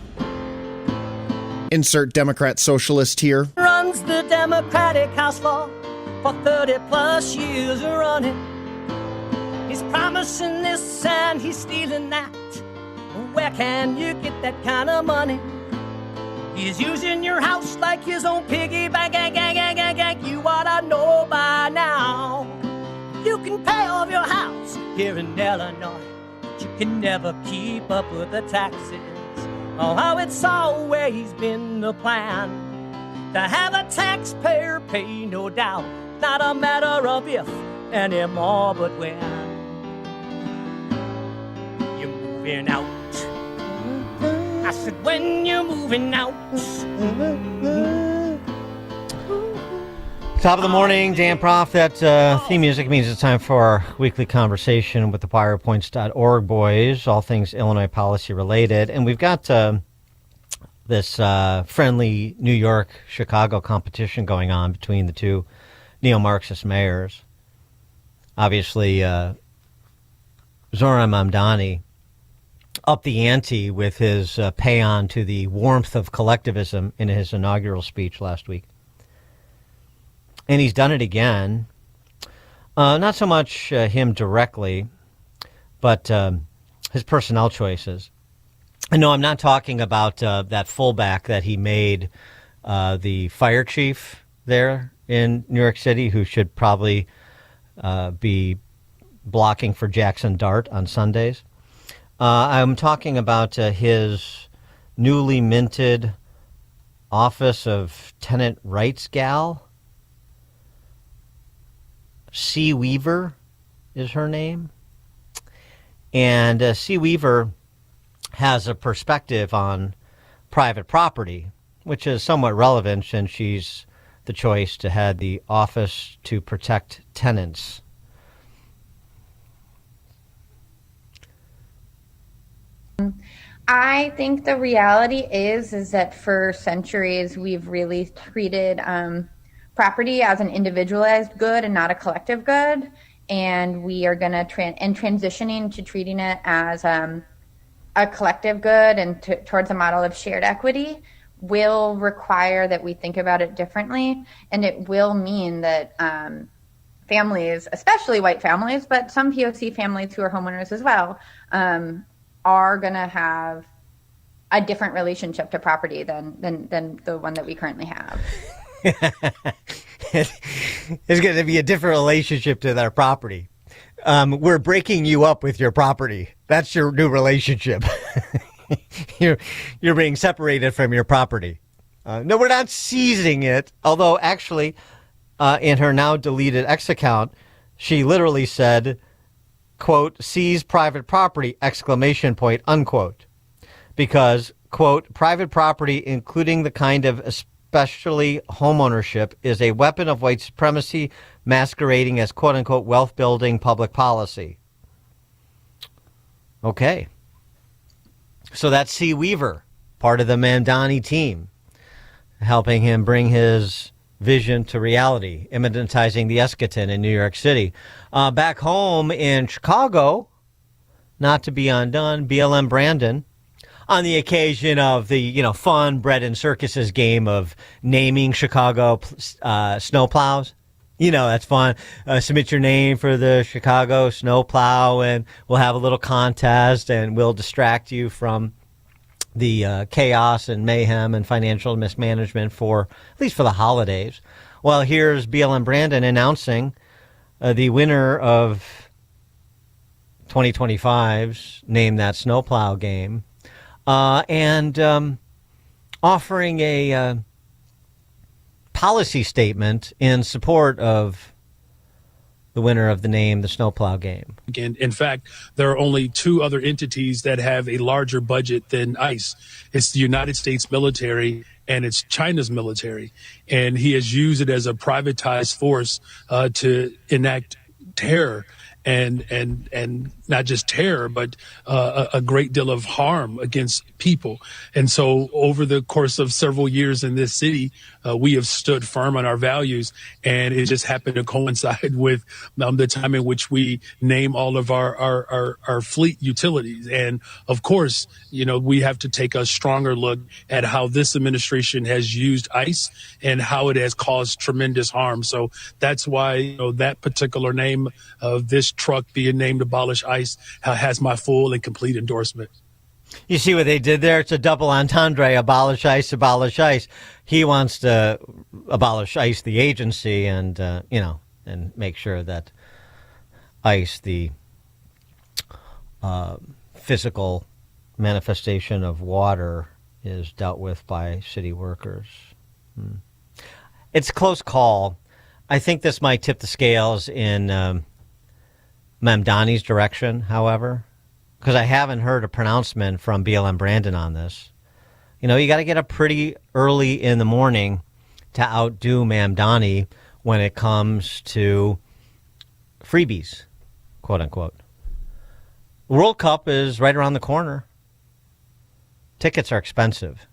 Insert Democrat socialist here. Runs the Democratic House floor for 30 plus years running. He's promising this and he's stealing that. Where can you get that kind of money? He's using your house like his own piggy bank. You ought to know by now. You can pay off your house here in Illinois. You can never keep up with the taxes. Oh, how it's always been the plan to have a taxpayer pay, no doubt. Not a matter of if anymore, but when you're moving out. I said, when you're moving out. Top of the morning, Dan Proft. That theme music means it's time for our weekly conversation with the WirePoints.org boys, all things Illinois policy related. And we've got this friendly New York-Chicago competition going on between the two neo-Marxist mayors. Obviously, Zohran Mamdani upped the ante with his paean to the warmth of collectivism in his inaugural speech last week. And he's done it again. Not so much him directly, but his personnel choices. And no, I'm not talking about that fullback that he made the fire chief there in New York City, who should probably be blocking for Jackson Dart on Sundays. I'm talking about his newly minted Office of Tenant Rights gal. C. Weaver is her name. And C. Weaver has a perspective on private property, which is somewhat relevant since she's the choice to head the Office to Protect Tenants. I think the reality is that for centuries we've really treated property as an individualized good and not a collective good, and we are going to transitioning to treating it as a collective good and towards a model of shared equity will require that we think about it differently, and it will mean that families, especially white families, but some POC families who are homeowners as well, are going to have a different relationship to property than the one that we currently have. It's going to be a different relationship to their property. We're breaking you up with your property. That's your new relationship. You're being separated from your property. No, we're not seizing it. Although, actually, in her now deleted X account, she literally said, quote, seize private property, exclamation point, unquote. Because, quote, private property, including the kind of especially homeownership, is a weapon of white supremacy masquerading as, quote unquote, wealth building public policy. Okay. So that's C. Weaver, part of the Mamdani team, helping him bring his vision to reality, immanentizing the eschaton in New York City. Back home in Chicago, not to be undone, BLM Brandon, on the occasion of the fun bread and circuses game of naming Chicago snowplows. That's fun. Submit your name for the Chicago snowplow, and we'll have a little contest, and we'll distract you from the chaos and mayhem and financial mismanagement at least for the holidays. Well, here's BLM Brandon announcing the winner of 2025's Name That Snowplow game, and offering a policy statement in support of the winner of the Name the Snowplow game. In fact, there are only two other entities that have a larger budget than ICE. It's the United States military and it's China's military. And he has used it as a privatized force to enact terror. And not just terror, but a great deal of harm against people. And so over the course of several years in this city, we have stood firm on our values, and it just happened to coincide with the time in which we name all of our fleet utilities. And of course, we have to take a stronger look at how this administration has used ICE and how it has caused tremendous harm. So that's why that particular name of this truck being named Abolish ICE has my full and complete endorsement. You see what they did there? It's a double entendre, abolish ICE, abolish ICE. He wants to abolish ICE, the agency, and, and make sure that ICE, the physical manifestation of water, is dealt with by city workers. It's a close call. I think this might tip the scales in Mamdani's direction, however, because I haven't heard a pronouncement from BLM Brandon on this. You got to get up pretty early in the morning to outdo Mamdani when it comes to freebies, quote unquote. World Cup is right around the corner. Tickets are expensive.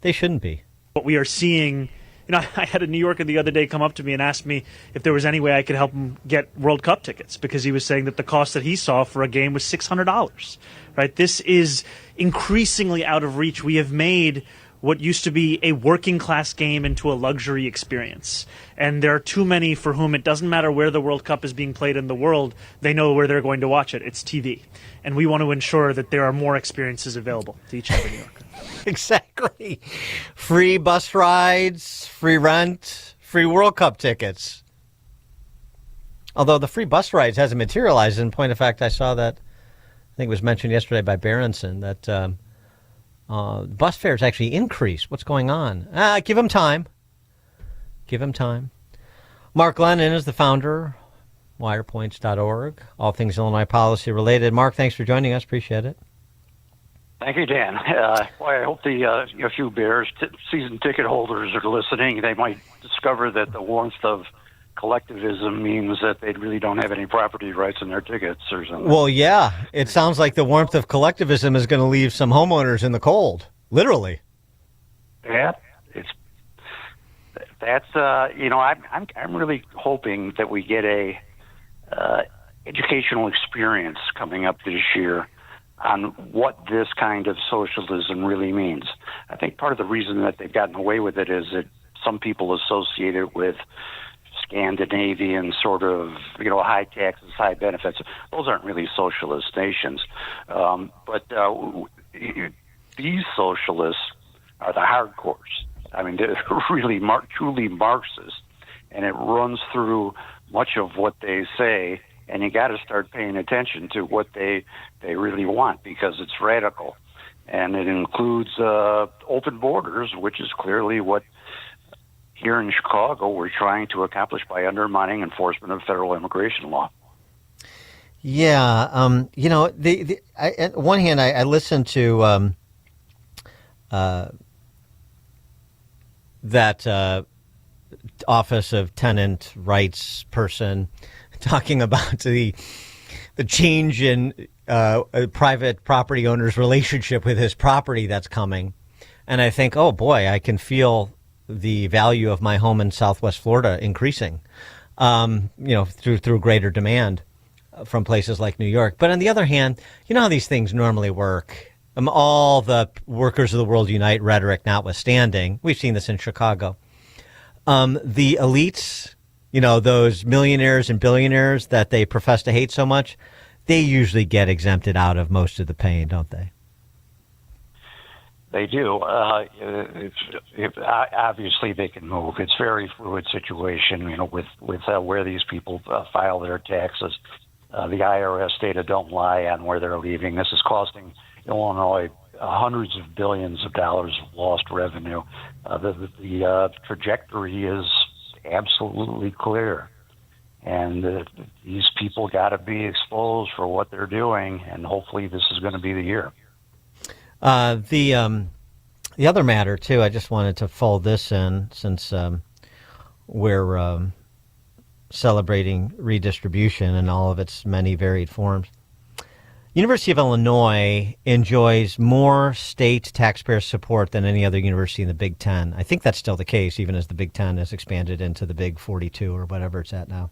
They shouldn't be. What we are seeing, I had a New Yorker the other day come up to me and ask me if there was any way I could help him get World Cup tickets, because he was saying that the cost that he saw for a game was $600, right? This is increasingly out of reach. We have made what used to be a working class game into a luxury experience. And there are too many for whom it doesn't matter where the World Cup is being played in the world. They know where they're going to watch it. It's TV. And we want to ensure that there are more experiences available to each and every New Yorker. Exactly. Free bus rides, free rent, free World Cup tickets. Although the free bus rides hasn't materialized. In point of fact, I saw that, I think it was mentioned yesterday by Berenson, that bus fares actually increased. What's going on? Give him time. Give him time. Mark Lennon is the founder, wirepoints.org, all things Illinois policy related. Mark, thanks for joining us. Appreciate it. Thank you, Dan. Well, I hope a few Bears season ticket holders are listening. They might discover that the warmth of collectivism means that they really don't have any property rights in their tickets or something. Well, yeah. It sounds like the warmth of collectivism is going to leave some homeowners in the cold, literally. Yeah, I'm really hoping that we get a educational experience coming up this year on what this kind of socialism really means. I think part of the reason that they've gotten away with it is that some people associate it with Scandinavian sort of, high taxes, high benefits. Those aren't really socialist nations. But these socialists are the hardcores. I mean, they're really truly Marxist, and it runs through much of what they say, and you got to start paying attention to what they really want, because it's radical. And it includes open borders, which is clearly what here in Chicago we're trying to accomplish by undermining enforcement of federal immigration law. Yeah, on one hand, I listened to that Office of Tenant Rights person talking about the change in a private property owner's relationship with his property that's coming. And I think, oh boy, I can feel the value of my home in Southwest Florida increasing, through greater demand from places like New York. But on the other hand, you know how these things normally work. All the workers of the world unite rhetoric notwithstanding, we've seen this in Chicago. The elites, those millionaires and billionaires that they profess to hate so much, they usually get exempted out of most of the pain, don't they? They do. Obviously, they can move. It's a very fluid situation, with where these people file their taxes. The IRS data don't lie on where they're leaving. This is costing Illinois hundreds of billions of dollars of lost revenue. The trajectory is absolutely clear. And these people got to be exposed for what they're doing, and hopefully this is going to be the year. The other matter, too, I just wanted to fold this in since we're celebrating redistribution in all of its many varied forms. University of Illinois enjoys more state taxpayer support than any other university in the Big Ten. I think that's still the case, even as the Big Ten has expanded into the Big 42 or whatever it's at now.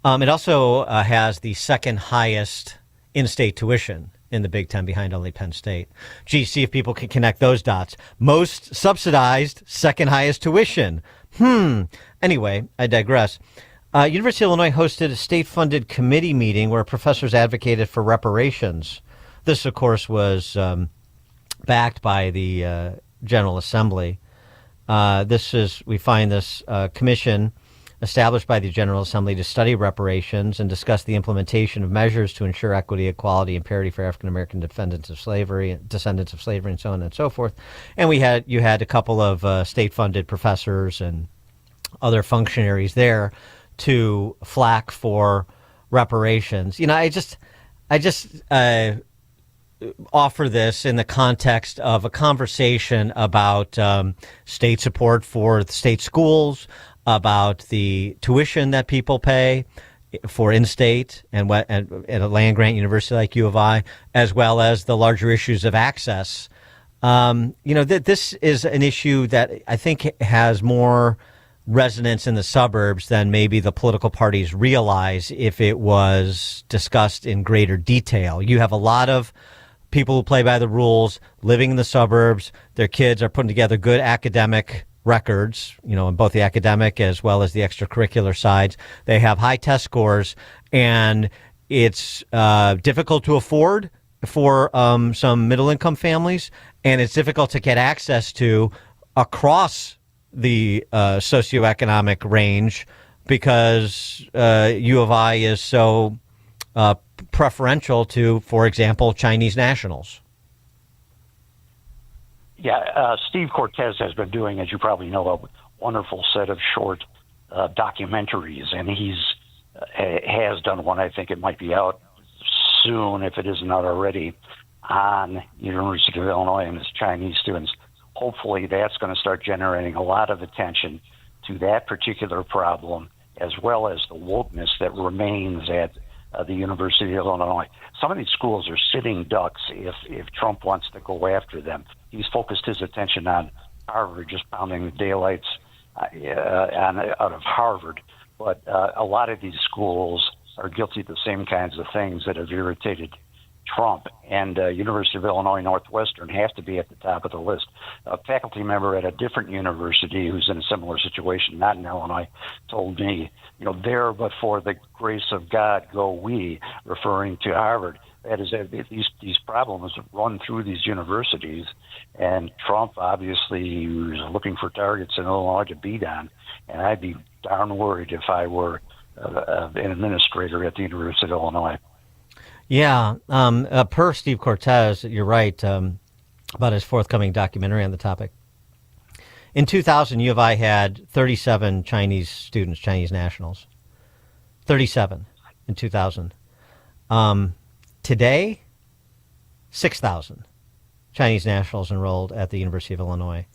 It also has the second highest in-state tuition in the Big Ten, behind only Penn State. Gee, see if people can connect those dots. Most subsidized, second highest tuition. Anyway, I digress. University of Illinois hosted a state-funded committee meeting where professors advocated for reparations. This, of course, was backed by the General Assembly. We find this commission established by the General Assembly to study reparations and discuss the implementation of measures to ensure equity, equality, and parity for African American descendants of slavery, and so on and so forth. And you had a couple of state-funded professors and other functionaries there to flack for reparations. I just offer this in the context of a conversation about state support for the state schools, about the tuition that people pay for in-state and at a land-grant university like U of I, as well as the larger issues of access. This is an issue that I think has more resonance in the suburbs than maybe the political parties realize if it was discussed in greater detail. You have a lot of people who play by the rules living in the suburbs. Their kids are putting together good academic records, in both the academic as well as the extracurricular sides. They have high test scores, and it's difficult to afford for some middle-income families, and it's difficult to get access to across the socioeconomic range because U of I is so preferential to, for example, Chinese nationals. Yeah, Steve Cortez has been doing, as you probably know, a wonderful set of short documentaries, and has done one. I think it might be out soon, if it isn't out already, on University of Illinois and its Chinese students. Hopefully that's going to start generating a lot of attention to that particular problem, as well as the wokeness that remains at the University of Illinois. Some of these schools are sitting ducks if Trump wants to go after them. He's focused his attention on Harvard, just pounding the daylights out of Harvard. But a lot of these schools are guilty of the same kinds of things that have irritated Trump. And University of Illinois Northwestern has to be at the top of the list. A faculty member at a different university who's in a similar situation, not in Illinois, told me, there but for the grace of God go we, referring to Harvard. That is, these problems run through these universities, and Trump obviously was looking for targets in Illinois to beat on, and I'd be darn worried if I were an administrator at the University of Illinois. Yeah, per Steve Cortez, you're right about his forthcoming documentary on the topic. In 2000, U of I had 37 Chinese students, Chinese nationals. 37 in 2000. Today, 6,000 Chinese nationals enrolled at the University of Illinois.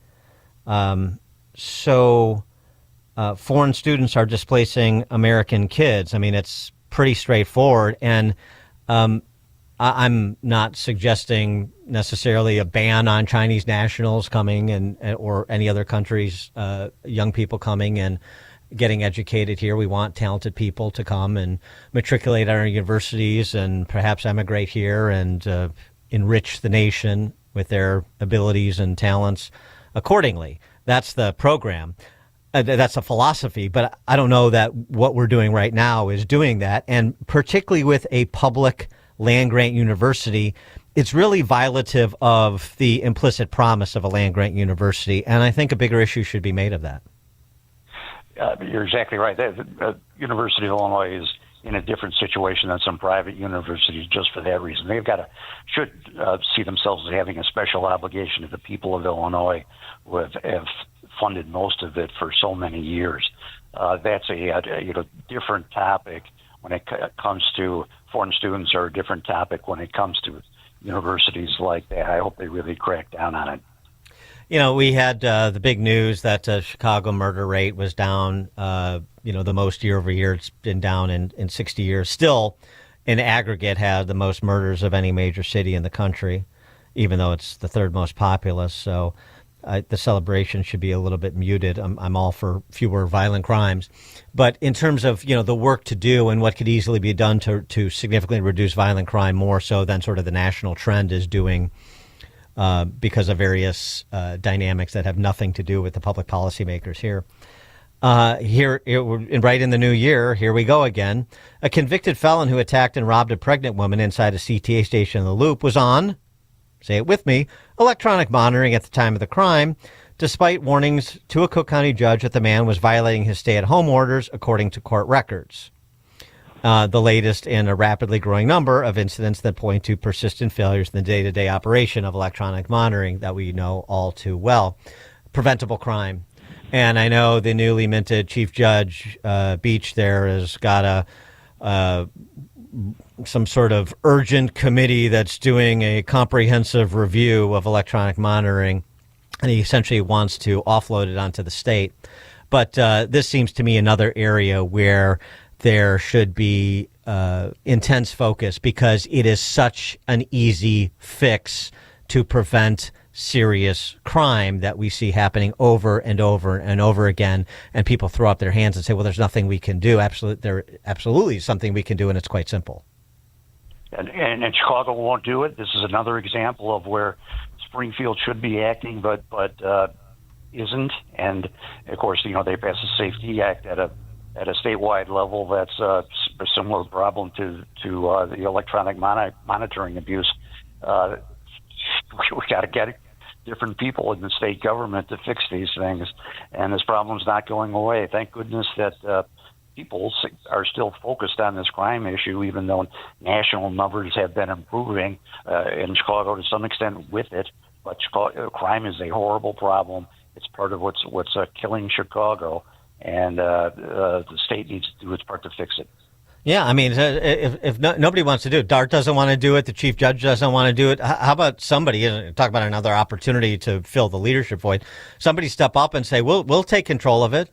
So foreign students are displacing American kids. I mean, it's pretty straightforward. And I'm not suggesting necessarily a ban on Chinese nationals coming or any other countries, young people coming and getting educated here. We want talented people to come and matriculate at our universities and perhaps emigrate here and enrich the nation with their abilities and talents accordingly. That's the program. That's a philosophy, but I don't know that what we're doing right now is doing that. And particularly with a public land-grant university, it's really violative of the implicit promise of a land-grant university. And I think a bigger issue should be made of that. You're exactly right. The University of Illinois is in a different situation than some private universities just for that reason. They've should see themselves as having a special obligation to the people of Illinois who have funded most of it for so many years. That's a different topic when it comes to foreign students, or a different topic when it comes to universities like that. I hope they really crack down on it. We had the big news that Chicago murder rate was down, the most year over year. It's been down in 60 years. Still, in aggregate, had the most murders of any major city in the country, even though it's the third most populous. So the celebration should be a little bit muted. I'm all for fewer violent crimes. But in terms of, the work to do and what could easily be done to significantly reduce violent crime more so than sort of the national trend is doing, because of various dynamics that have nothing to do with the public policymakers here. Right in the new year, here we go again. A convicted felon who attacked and robbed a pregnant woman inside a CTA station in the Loop was on, say it with me, electronic monitoring at the time of the crime, despite warnings to a Cook County judge that the man was violating his stay-at-home orders, according to court records. The latest in a rapidly growing number of incidents that point to persistent failures in the day-to-day operation of electronic monitoring that we know all too well. Preventable crime. And I know the newly minted Chief Judge Beach there has got some sort of urgent committee that's doing a comprehensive review of electronic monitoring, and he essentially wants to offload it onto the state. But this seems to me another area where there should be intense focus, because it is such an easy fix to prevent serious crime that we see happening over and over and over again. And people throw up their hands and say, well, there's nothing we can do. There absolutely is something we can do, and it's quite simple. And Chicago won't do it. This is another example of where Springfield should be acting, but isn't. And of course, they passed the Safety Act at a statewide level. That's a similar problem to the electronic monitoring abuse. We got to get different people in the state government to fix these things, and this problem's not going away. Thank goodness that people are still focused on this crime issue, even though national numbers have been improving in Chicago to some extent with it. But crime is a horrible problem. It's part of what's killing Chicago, and the state needs to do its part to fix it. Yeah, I mean, if nobody wants to do it, DART doesn't want to do it, the chief judge doesn't want to do it, how about somebody, talk about another opportunity to fill the leadership void, somebody step up and say, we'll take control of it,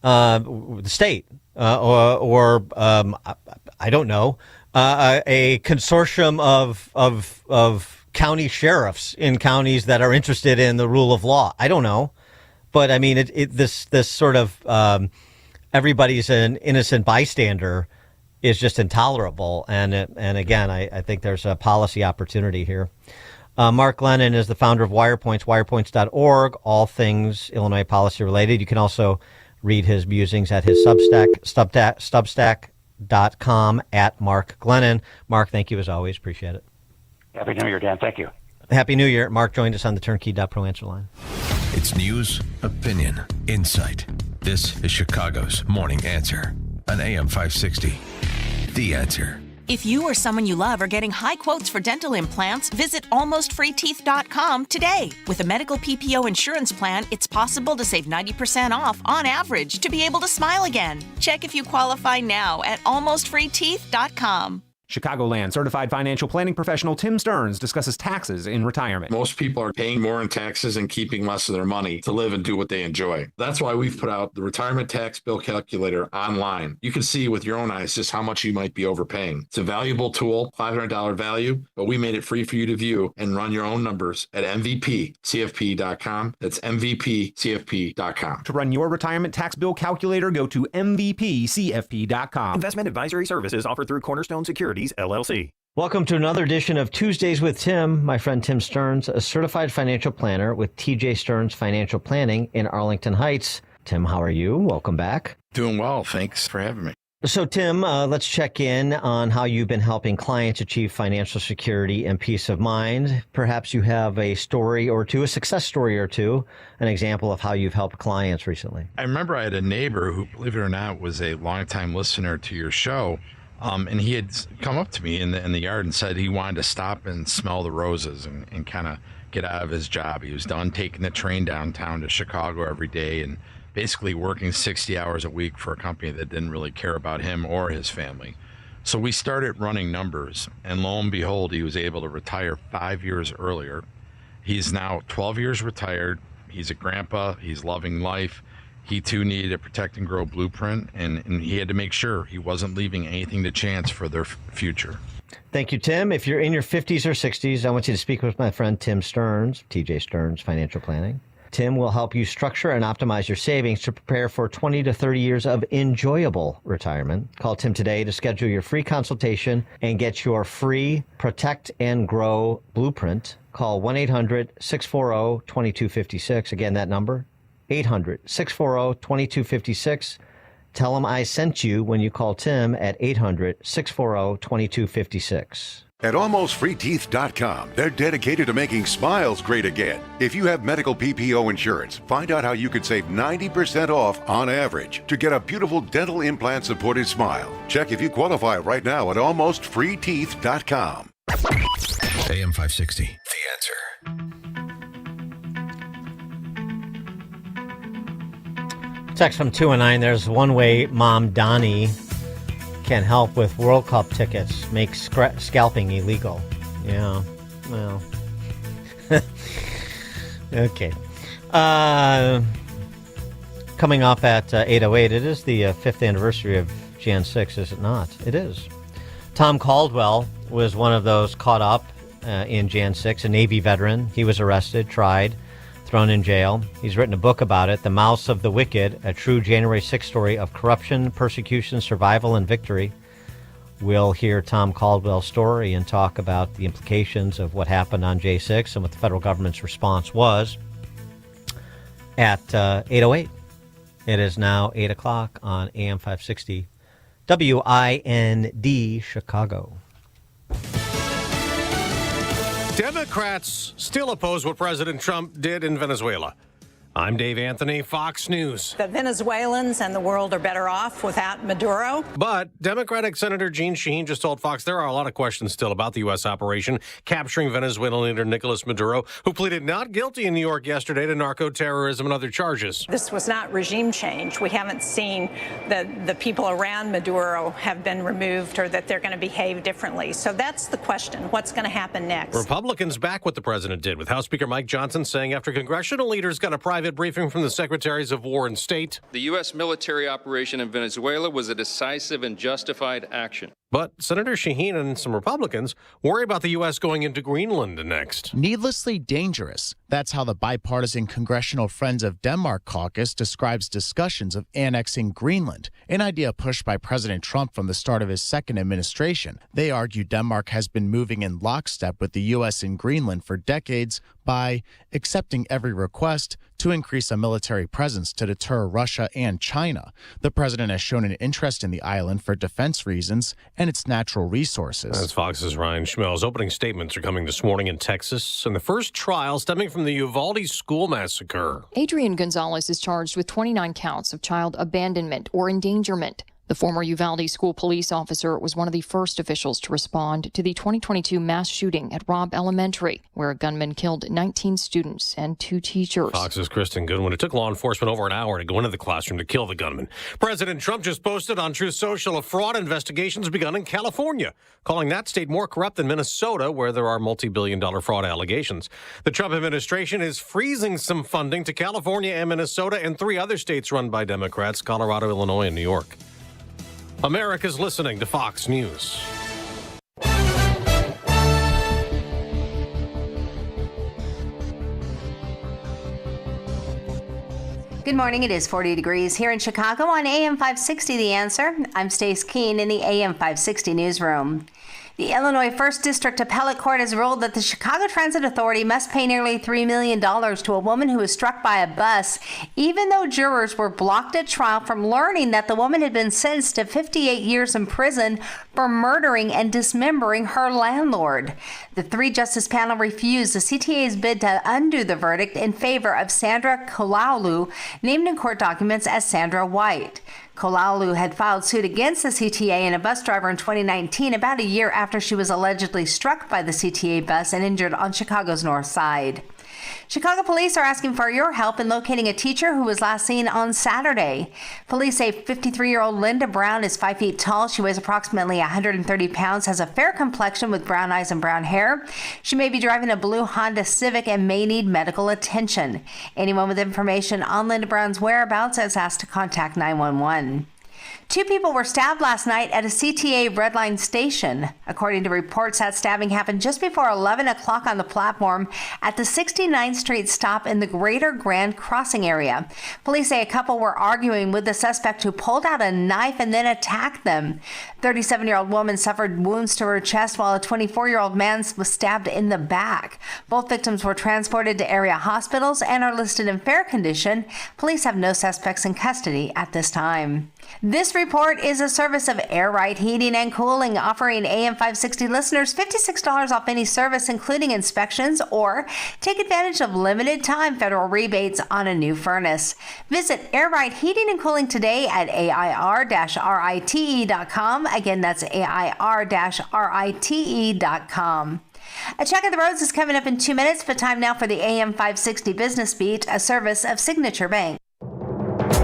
the state, or I don't know, a consortium of county sheriffs in counties that are interested in the rule of law. I don't know. But, I mean, this sort of everybody's an innocent bystander is just intolerable. And again, I think there's a policy opportunity here. Mark Glennon is the founder of WirePoints, wirepoints.org, all things Illinois policy related. You can also read his musings at his Substack.com at Mark Glennon. Mark, thank you as always. Appreciate it. Happy New Year, Dan. Thank you. Happy New Year. Mark joined us on the Turnkey.Pro answer line. It's news, opinion, insight. This is Chicago's Morning Answer on AM 560. The Answer. If you or someone you love are getting high quotes for dental implants, visit almostfreeteeth.com today. With a medical PPO insurance plan, it's possible to save 90% off on average to be able to smile again. Check if you qualify now at almostfreeteeth.com. Chicagoland certified financial planning professional Tim Stearns discusses taxes in retirement. Most people are paying more in taxes and keeping less of their money to live and do what they enjoy. That's why we've put out the Retirement Tax Bill Calculator online. You can see with your own eyes just how much you might be overpaying. It's a valuable tool, $500 value, but we made it free for you to view and run your own numbers at MVPCFP.com. That's MVPCFP.com. To run your retirement tax bill calculator, go to MVPCFP.com. Investment advisory services offered through Cornerstone Securities, LLC. Welcome to another edition of Tuesdays with Tim. My friend Tim Stearns, a certified financial planner with TJ Stearns Financial Planning in Arlington Heights. Tim, how are you? Welcome back. Doing well. Thanks for having me. So, Tim, let's check in on how you've been helping clients achieve financial security and peace of mind. Perhaps you have a story or two, a success story or two, an example of how you've helped clients recently. I remember I had a neighbor who, believe it or not, was a longtime listener to your show. And he had come up to me in the yard and said he wanted to stop and smell the roses and kind of get out of his job. He was done taking the train downtown to Chicago every day and basically working 60 hours a week for a company that didn't really care about him or his family. So we started running numbers, and lo and behold, he was able to retire 5 years earlier. He's now 12 years retired. He's a grandpa. He's loving life. He, too, needed a protect and grow blueprint, and he had to make sure he wasn't leaving anything to chance for their future. Thank you, Tim. If you're in your 50s or 60s, I want you to speak with my friend Tim Stearns, TJ Stearns Financial Planning. Tim will help you structure and optimize your savings to prepare for 20 to 30 years of enjoyable retirement. Call Tim today to schedule your free consultation and get your free Protect and Grow blueprint. Call 1-800-640-2256. Again, that number, 800-640-2256. Tell them I sent you when you call Tim at 800-640-2256. At AlmostFreeTeeth.com, they're dedicated to making smiles great again. If you have medical PPO insurance, find out how you could save 90% off on average to get a beautiful dental implant-supported smile. Check if you qualify right now at AlmostFreeTeeth.com. AM 560, The Answer. Text from 219, there's one way Mom Donnie can help with World Cup tickets, make scalping illegal. Yeah, well. Okay. Coming up at 8:08, it is the 5th anniversary of Jan 6, is it not? It is. Tom Caldwell was one of those caught up in Jan 6, a Navy veteran. He was arrested, tried, thrown in jail. He's written a book about it, The Mouths of the Wicked, a true January 6 story of corruption, persecution, survival, and victory. We'll hear Tom Caldwell's story and talk about the implications of what happened on J6 and what the federal government's response was at 8:08. It is now 8 o'clock on AM 560, WIND Chicago. Democrats still oppose what President Trump did in Venezuela. I'm Dave Anthony, Fox News. The Venezuelans and the world are better off without Maduro. But Democratic Senator Jeanne Shaheen just told Fox there are a lot of questions still about the U.S. operation capturing Venezuelan leader Nicolas Maduro, who pleaded not guilty in New York yesterday to narco-terrorism and other charges. This was not regime change. We haven't seen the people around Maduro have been removed or that they're going to behave differently. So that's the question. What's going to happen next? Republicans back what the president did, with House Speaker Mike Johnson saying after congressional leaders got a private briefing from the Secretaries of War and State, the U.S. military operation in Venezuela was a decisive and justified action. But Senator Shaheen and some Republicans worry about the U.S. going into Greenland next. Needlessly dangerous. That's how the bipartisan Congressional Friends of Denmark caucus describes discussions of annexing Greenland, an idea pushed by President Trump from the start of his second administration. They argue Denmark has been moving in lockstep with the U.S. in Greenland for decades by accepting every request to increase a military presence to deter Russia and China. The president has shown an interest in the island for defense reasons and its natural resources. That's Fox's Ryan Schmelz. Opening statements are coming this morning in Texas, and the first trial stemming from the Uvalde school massacre. Adrian Gonzalez is charged with 29 counts of child abandonment or endangerment. The former Uvalde school police officer was one of the first officials to respond to the 2022 mass shooting at Robb Elementary, where a gunman killed 19 students and 2 teachers. Fox's Kristen Goodwin. It took law enforcement over an hour to go into the classroom to kill the gunman. President Trump just posted on Truth Social a fraud investigations begun in California, calling that state more corrupt than Minnesota, where there are multi-billion-dollar fraud allegations. The Trump administration is freezing some funding to California and Minnesota and 3 other states run by Democrats, Colorado, Illinois, and New York. America's listening to Fox News. Good morning. It is 40 degrees here in Chicago on AM 560 The Answer. I'm Stace Keene in the AM 560 newsroom. The Illinois 1st District Appellate Court has ruled that the Chicago Transit Authority must pay nearly $3 million to a woman who was struck by a bus, even though jurors were blocked at trial from learning that the woman had been sentenced to 58 years in prison for murdering and dismembering her landlord. The 3-justice panel refused the CTA's bid to undo the verdict in favor of Sandra Kolaulu, named in court documents as Sandra White. Kolaulu had filed suit against the CTA and a bus driver in 2019, about a year after she was allegedly struck by the CTA bus and injured on Chicago's north side. Chicago police are asking for your help in locating a teacher who was last seen on Saturday. Police say 53-year-old Linda Brown is 5 feet tall. She weighs approximately 130 pounds, has a fair complexion with brown eyes and brown hair. She may be driving a blue Honda Civic and may need medical attention. Anyone with information on Linda Brown's whereabouts is asked to contact 911. 2 people were stabbed last night at a CTA Red Line station. According to reports, that stabbing happened just before 11 o'clock on the platform at the 69th Street stop in the Greater Grand Crossing area. Police say a couple were arguing with the suspect who pulled out a knife and then attacked them. 37-year-old woman suffered wounds to her chest while a 24-year-old man was stabbed in the back. Both victims were transported to area hospitals and are listed in fair condition. Police have no suspects in custody at this time. This report is a service of Air Right Heating and Cooling, offering AM 560 listeners $56 off any service, including inspections, or take advantage of limited time federal rebates on a new furnace. Visit Air Right Heating and Cooling today at AIR-RITE.com. Again, that's AIR-RITE.com. A check of the roads is coming up in 2 minutes, but time now for the AM 560 Business Beat, a service of Signature Bank.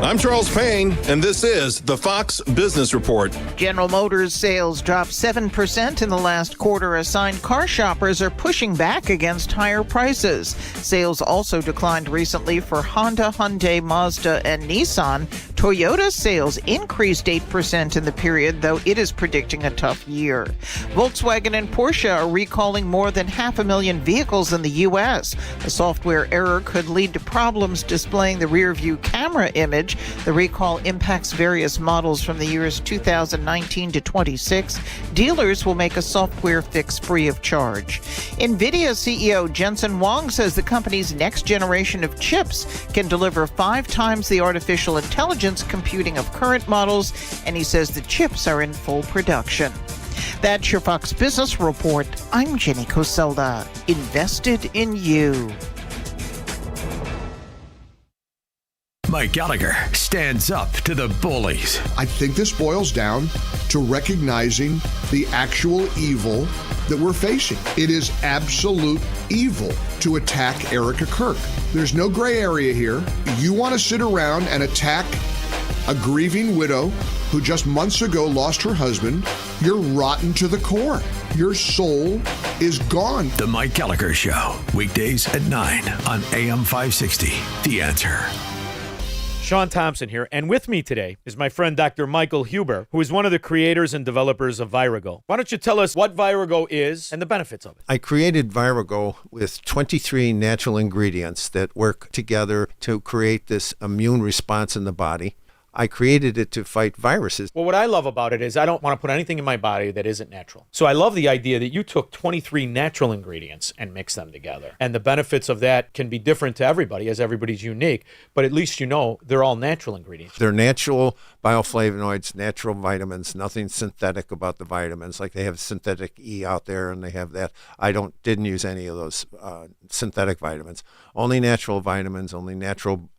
I'm Charles Payne, and this is the Fox Business Report. General Motors sales dropped 7% in the last quarter as signed car shoppers are pushing back against higher prices. Sales also declined recently for Honda, Hyundai, Mazda, and Nissan. Toyota sales increased 8% in the period, though it is predicting a tough year. Volkswagen and Porsche are recalling more than 500,000 vehicles in the U.S. A software error could lead to problems displaying the rear-view camera image. The recall impacts various models from the years 2019 to 26. Dealers will make a software fix free of charge. NVIDIA CEO Jensen Huang says the company's next generation of chips can deliver 5 times the artificial intelligence computing of current models, and he says the chips are in full production. That's your Fox Business Report. I'm Jenny Coselda. Invested in you. Mike Gallagher stands up to the bullies. I think this boils down to recognizing the actual evil that we're facing. It is absolute evil to attack Erica Kirk. There's no gray area here. You want to sit around and attack a grieving widow who just months ago lost her husband. You're rotten to the core. Your soul is gone. The Mike Gallagher Show, weekdays at 9 on AM 560. The Answer. Sean Thompson here, and with me today is my friend Dr. Michael Huber, who is one of the creators and developers of Virago. Why don't you tell us what Virago is and the benefits of it? I created Virago with 23 natural ingredients that work together to create this immune response in the body. I created it to fight viruses. Well, what I love about it is I don't want to put anything in my body that isn't natural. So I love the idea that you took 23 natural ingredients and mixed them together. And the benefits of that can be different to everybody, as everybody's unique, but at least you know they're all natural ingredients. They're natural bioflavonoids, natural vitamins, nothing synthetic about the vitamins. Like they have synthetic E out there and they have that. I didn't use any of those synthetic vitamins. Only natural vitamins, only natural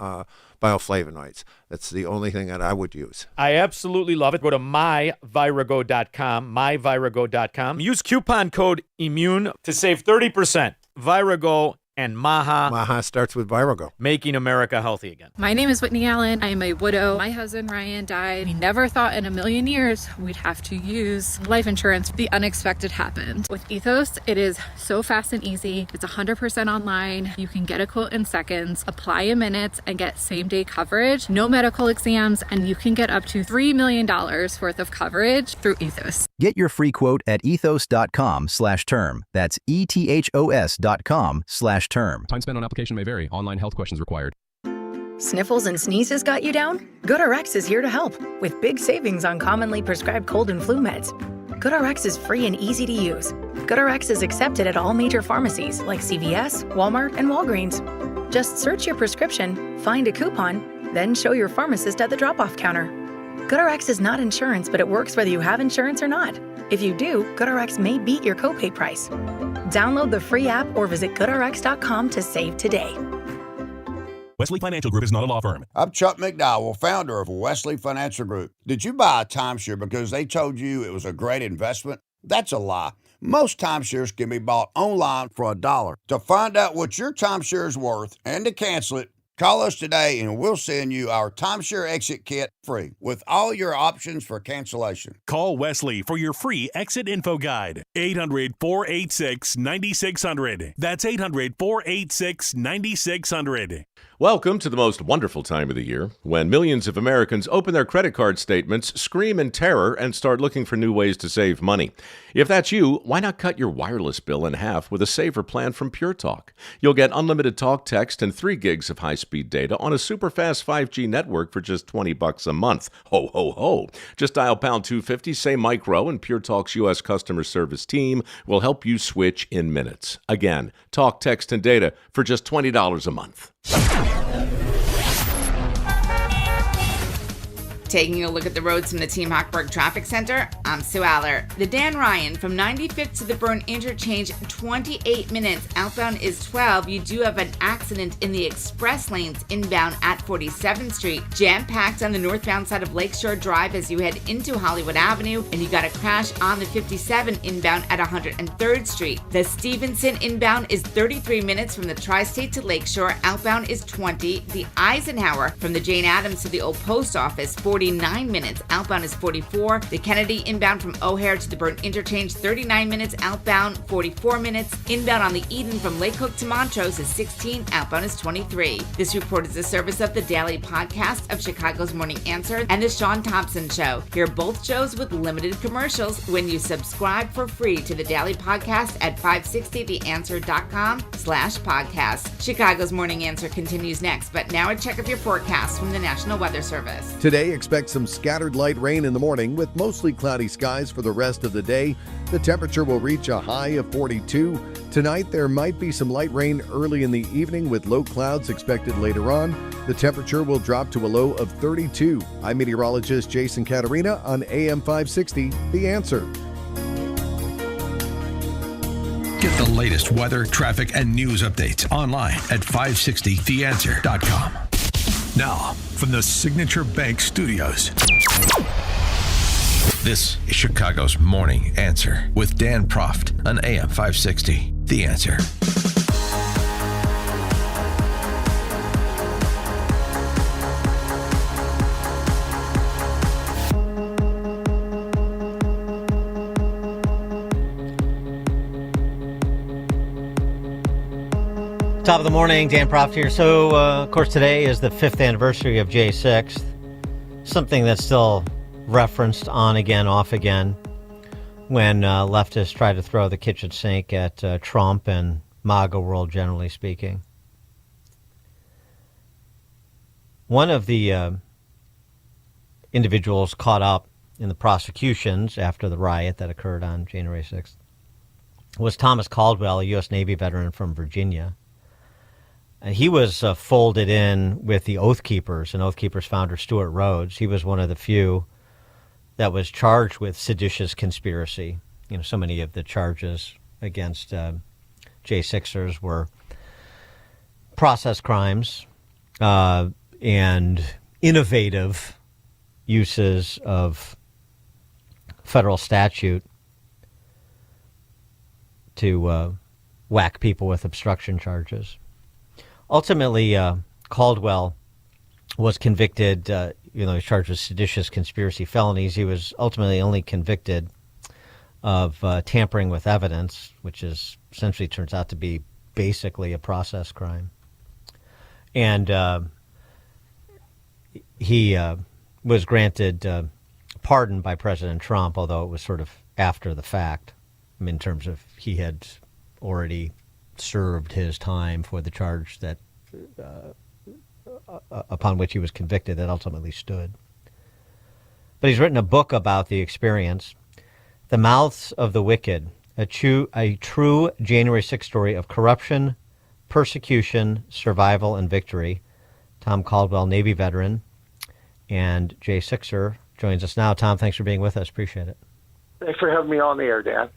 bioflavonoids. That's the only thing that I would use. I absolutely love it. Go to myvirago.com. Use coupon code IMMUNE to save 30%. Virago and Maha. Maha starts with Virago. Making America healthy again. My name is Whitney Allen. I am a widow. My husband, Ryan, died. We never thought in a million years we'd have to use life insurance. The unexpected happened. With Ethos, it is so fast and easy. It's 100% online. You can get a quote in seconds, apply in minutes, and get same-day coverage. No medical exams, and you can get up to $3 million worth of coverage through Ethos. Get your free quote at ethos.com/term. That's ethos.com/term. Time spent on application may vary. Online health questions required. Sniffles and sneezes got you down? GoodRx is here to help with big savings on commonly prescribed cold and flu meds. GoodRx is free and easy to use. GoodRx is accepted at all major pharmacies like CVS, Walmart, and Walgreens. Just search your prescription, find a coupon, then show your pharmacist at the drop-off counter. GoodRx is not insurance, but it works whether you have insurance or not. If you do, GoodRx may beat your copay price. Download the free app or visit GoodRx.com to save today. Wesley Financial Group is not a law firm. I'm Chuck McDowell, founder of Wesley Financial Group. Did you buy a timeshare because they told you it was a great investment? That's a lie. Most timeshares can be bought online for $1. To find out what your timeshare is worth and to cancel it, call us today and we'll send you our timeshare exit kit free with all your options for cancellation. Call Wesley for your free exit info guide. 800-486-9600. That's 800-486-9600. Welcome to the most wonderful time of the year when millions of Americans open their credit card statements, scream in terror, and start looking for new ways to save money. If that's you, why not cut your wireless bill in half with a saver plan from Pure Talk? You'll get unlimited talk, text, and 3 gigs of high-speed data on a super fast 5G network for just $20 a month. Ho, ho, ho. Just dial pound 250, say micro, and Pure Talk's U.S. customer service team will help you switch in minutes. Again, talk, text, and data for just $20 a month. Taking a look at the roads from the Team Hochberg Traffic Center, I'm Sue Aller. The Dan Ryan from 95th to the Byrne Interchange, 28 minutes. Outbound is 12. You do have an accident in the express lanes inbound at 47th Street. Jam-packed on the northbound side of Lakeshore Drive as you head into Hollywood Avenue, and you got a crash on the 57 inbound at 103rd Street. The Stevenson inbound is 33 minutes from the Tri-State to Lakeshore. Outbound is 20. The Eisenhower from the Jane Addams to the Old Post Office, 49 minutes. Outbound is 44. The Kennedy inbound from O'Hare to the Byrne Interchange, 39 minutes. Outbound, 44 minutes. Inbound on the Eden from Lake Hook to Montrose is 16. Outbound is 23. This report is a service of the Daily Podcast of Chicago's Morning Answer and the Sean Thompson Show. Hear both shows with limited commercials when you subscribe for free to the Daily Podcast at 560theanswer.com/podcast. Chicago's Morning Answer continues next, but now a check of your forecast from the National Weather Service. Today, expect some scattered light rain in the morning with mostly cloudy skies for the rest of the day. The temperature will reach a high of 42. Tonight, there might be some light rain early in the evening with low clouds expected later on. The temperature will drop to a low of 32. I'm meteorologist Jason Caterina on AM 560, The Answer. Get the latest weather, traffic, and news updates online at 560theanswer.com. Now, from the Signature Bank Studios. This is Chicago's Morning Answer with Dan Proft on AM 560. The Answer. Top of the morning, Dan Proft here. So, of course, today is the 5th anniversary of J6th. Something that's still referenced on again, off again, when leftists try to throw the kitchen sink at Trump and MAGA world, generally speaking. One of the individuals caught up in the prosecutions after the riot that occurred on January 6th was Thomas Caldwell, a U.S. Navy veteran from Virginia. He was folded in with the Oath Keepers and Oath Keepers founder Stuart Rhodes. He was one of the few that was charged with seditious conspiracy. You know, so many of the charges against J6ers were process crimes and innovative uses of federal statute to whack people with obstruction charges. Ultimately, Caldwell was convicted, charged with seditious conspiracy felonies. He was ultimately only convicted of tampering with evidence, which is essentially turns out to be basically a process crime. And he was granted pardon by President Trump, although it was sort of after the fact, in terms of he had already served his time for the charge that upon which he was convicted that ultimately stood. But he's written a book about the experience, The Mouths of the Wicked, a true January 6th story of corruption, persecution, survival, and victory. Tom Caldwell, Navy veteran, and J6er joins us now. Tom, thanks for being with us. Appreciate it. Thanks for having me on the air, Dan.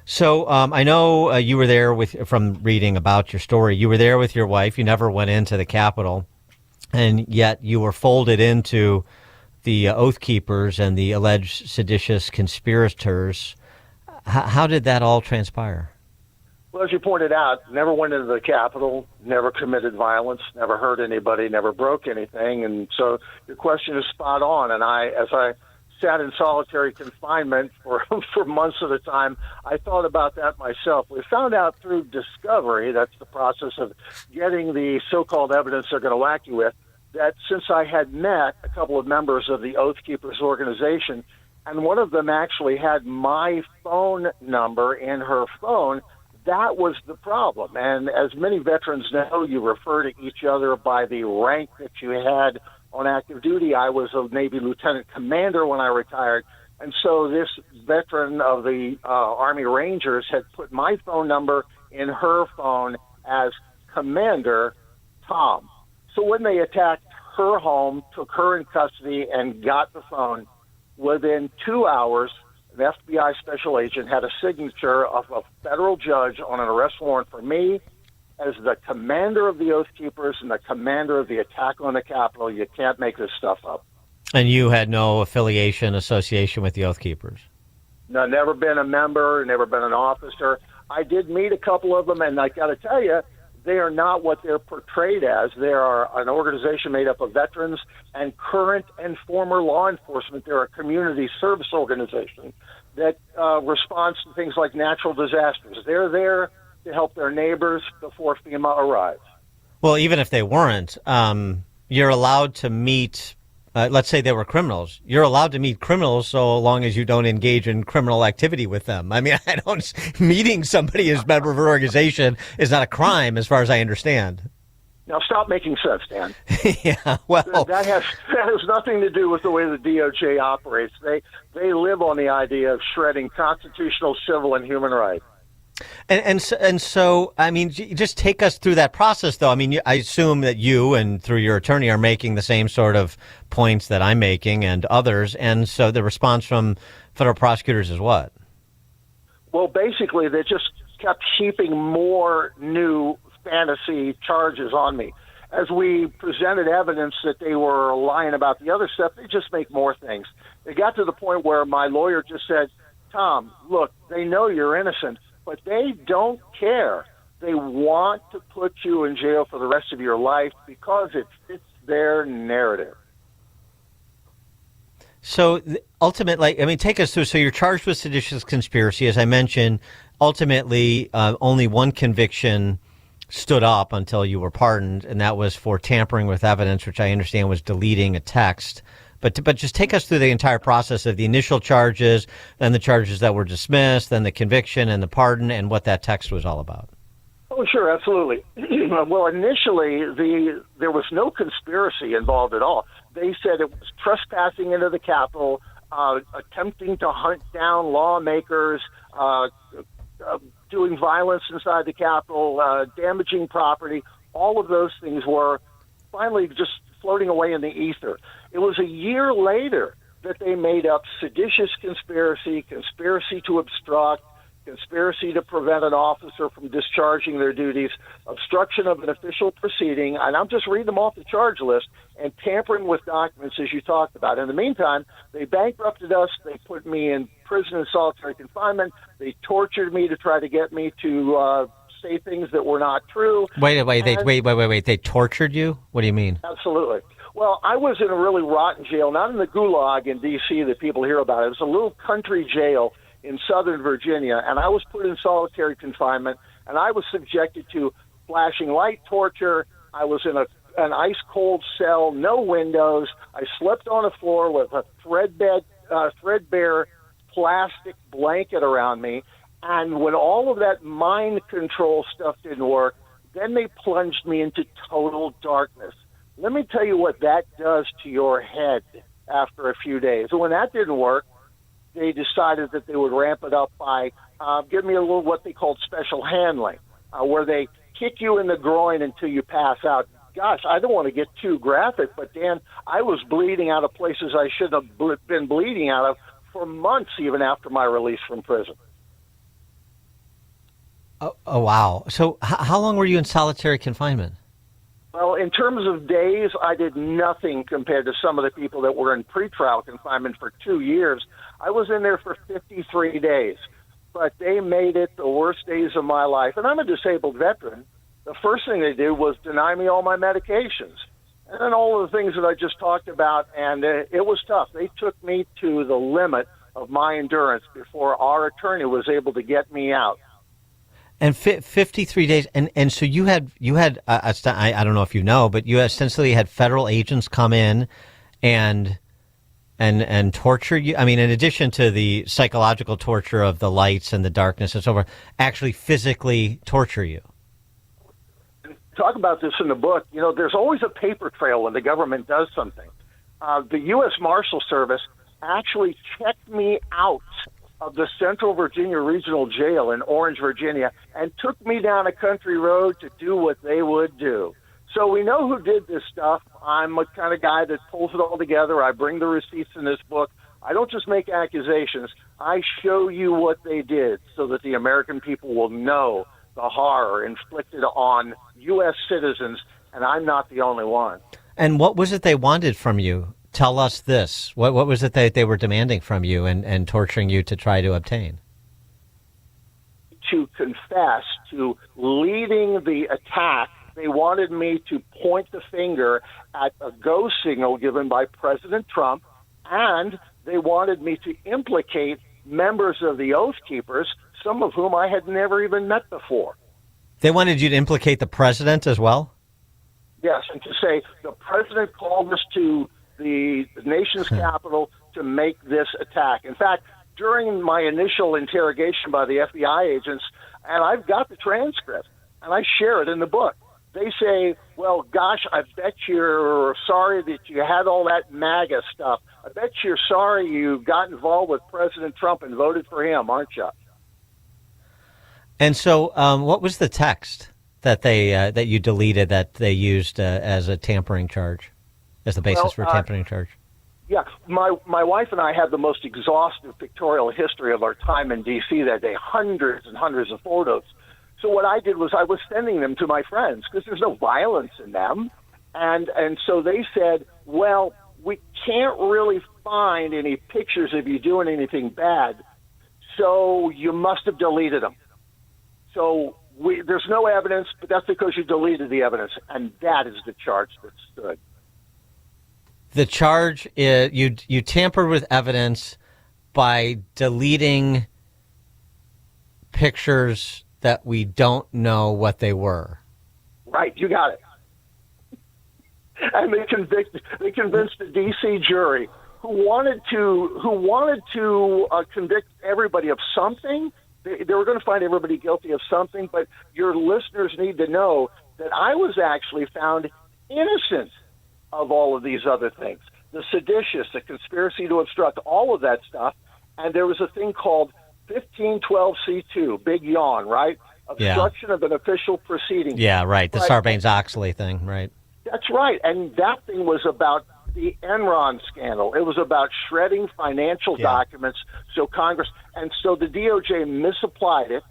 So I know you were there from reading about your story. You were there with your wife. You never went into the Capitol, and yet you were folded into the Oath Keepers and the alleged seditious conspirators. How did that all transpire? Well, as you pointed out, never went into the Capitol, never committed violence, never hurt anybody, never broke anything. And so your question is spot on. And as I sat in solitary confinement for months at a time, I thought about that myself. We found out through discovery, that's the process of getting the so-called evidence they're going to whack you with, that since I had met a couple of members of the Oath Keepers organization, and one of them actually had my phone number in her phone, that was the problem. And as many veterans know, you refer to each other by the rank that you had on active duty. I was a Navy lieutenant commander when I retired. And so this veteran of the Army Rangers had put my phone number in her phone as Commander Tom. So when they attacked her home, took her in custody, and got the phone, within 2 hours, an FBI special agent had a signature of a federal judge on an arrest warrant for me as the commander of the Oath Keepers and the commander of the attack on the Capitol. You can't make this stuff up. And you had no association with the Oath Keepers? No, never been a member, never been an officer. I did meet a couple of them, and I got to tell you, they are not what they're portrayed as. They are an organization made up of veterans and current and former law enforcement. They're a community service organization that responds to things like natural disasters. They're there to help their neighbors before FEMA arrives. Well, even if they weren't, you're allowed to meet, let's say they were criminals. You're allowed to meet criminals so long as you don't engage in criminal activity with them. I mean, meeting somebody as a member of an organization is not a crime as far as I understand. Now, stop making sense, Dan. Yeah, well, that has nothing to do with the way the DOJ operates. They live on the idea of shredding constitutional, civil, and human rights. And so, I mean, just take us through that process, though. I mean, I assume that you and through your attorney are making the same sort of points that I'm making and others. And so the response from federal prosecutors is what? Well, basically, they just kept heaping more new fantasy charges on me. as we presented evidence that they were lying about the other stuff, they just make more things. It got to the point where my lawyer just said, Tom, look, they know you're innocent, but they don't care. They want to put you in jail for the rest of your life because it fits their narrative. So ultimately, I mean, take us through. So you're charged with seditious conspiracy. As I mentioned, ultimately, only one conviction stood up until you were pardoned, and that was for tampering with evidence, which I understand was deleting a text. But just take us through the entire process of the initial charges, then the charges that were dismissed, then the conviction and the pardon, and what that text was all about. Oh, sure, absolutely. Well, initially, there was no conspiracy involved at all. They said it was trespassing into the Capitol, attempting to hunt down lawmakers, doing violence inside the Capitol, damaging property. All of those things were finally just floating away in the ether. It was a year later that they made up seditious conspiracy, conspiracy to obstruct, conspiracy to prevent an officer from discharging their duties, obstruction of an official proceeding, and I'm just reading them off the charge list, and tampering with documents, as you talked about. In the meantime, they bankrupted us. They put me in prison in solitary confinement. They tortured me to try to get me to say things that were not true. Wait. They tortured you? What do you mean? Absolutely. Well, I was in a really rotten jail, not in the gulag in D.C. that people hear about. It was a little country jail in Southern Virginia, and I was put in solitary confinement, and I was subjected to flashing light torture. I was in an ice-cold cell, no windows. I slept on a floor with a threadbare plastic blanket around me, and when all of that mind control stuff didn't work, then they plunged me into total darkness. Let me tell you what that does to your head after a few days. And when that didn't work, they decided that they would ramp it up by give me a little what they called special handling, where they kick you in the groin until you pass out. Gosh, I don't want to get too graphic, but Dan, I was bleeding out of places I shouldn't have been bleeding out of for months, even after my release from prison. Oh wow. So how long were you in solitary confinement? Well, in terms of days, I did nothing compared to some of the people that were in pretrial confinement for 2 years. I was in there for 53 days, but they made it the worst days of my life. And I'm a disabled veteran. The first thing they did was deny me all my medications. And then all of the things that I just talked about, and it was tough. They took me to the limit of my endurance before our attorney was able to get me out. And 53 days, and so you had I don't know if you know, but you essentially had federal agents come in and torture you. I mean, in addition to the psychological torture of the lights and the darkness and so forth, actually physically torture you. Talk about this in the book. You know, there's always a paper trail when the government does something. The U.S. Marshal Service actually checked me out of the Central Virginia Regional Jail in Orange, Virginia, and took me down a country road to do what they would do. So we know who did this stuff. I'm a kind of guy that pulls it all together. I bring the receipts in this book. I don't just make accusations. I show you what they did so that the American people will know the horror inflicted on U.S. citizens, and I'm not the only one. And what was it they wanted from you? Tell us this. What was it that they were demanding from you and torturing you to try to obtain? To confess to leading the attack. They wanted me to point the finger at a go signal given by President Trump, and they wanted me to implicate members of the Oath Keepers, some of whom I had never even met before. They wanted you to implicate the president as well? Yes, and to say the president called us to the nation's capital to make this attack. In fact, during my initial interrogation by the FBI agents, and I've got the transcript, and I share it in the book, they say, well, gosh, I bet you're sorry that you had all that MAGA stuff. I bet you're sorry you got involved with President Trump and voted for him, aren't you? And so what was the text that that you deleted that they used as a tampering charge? As the basis for a tampering charge? Yeah, my wife and I had the most exhaustive pictorial history of our time in D.C. that day, hundreds and hundreds of photos. So what I did was I was sending them to my friends because there's no violence in them. And so they said, well, we can't really find any pictures of you doing anything bad, so you must have deleted them. So there's no evidence, but that's because you deleted the evidence, and that is the charge that stood. The charge is you tampered with evidence by deleting pictures that we don't know what they were. Right, you got it. And they convinced the D.C. jury who wanted to convict everybody of something. They were going to find everybody guilty of something, but your listeners need to know that I was actually found innocent of all of these other things. The seditious, the conspiracy to obstruct, all of that stuff. And there was a thing called 1512C2, big yawn, right? Obstruction of an official proceeding. Yeah, right. The But- Sarbanes-Oxley thing, right? That's right. And that thing was about the Enron scandal. It was about shredding financial documents. So Congress, and so the DOJ misapplied it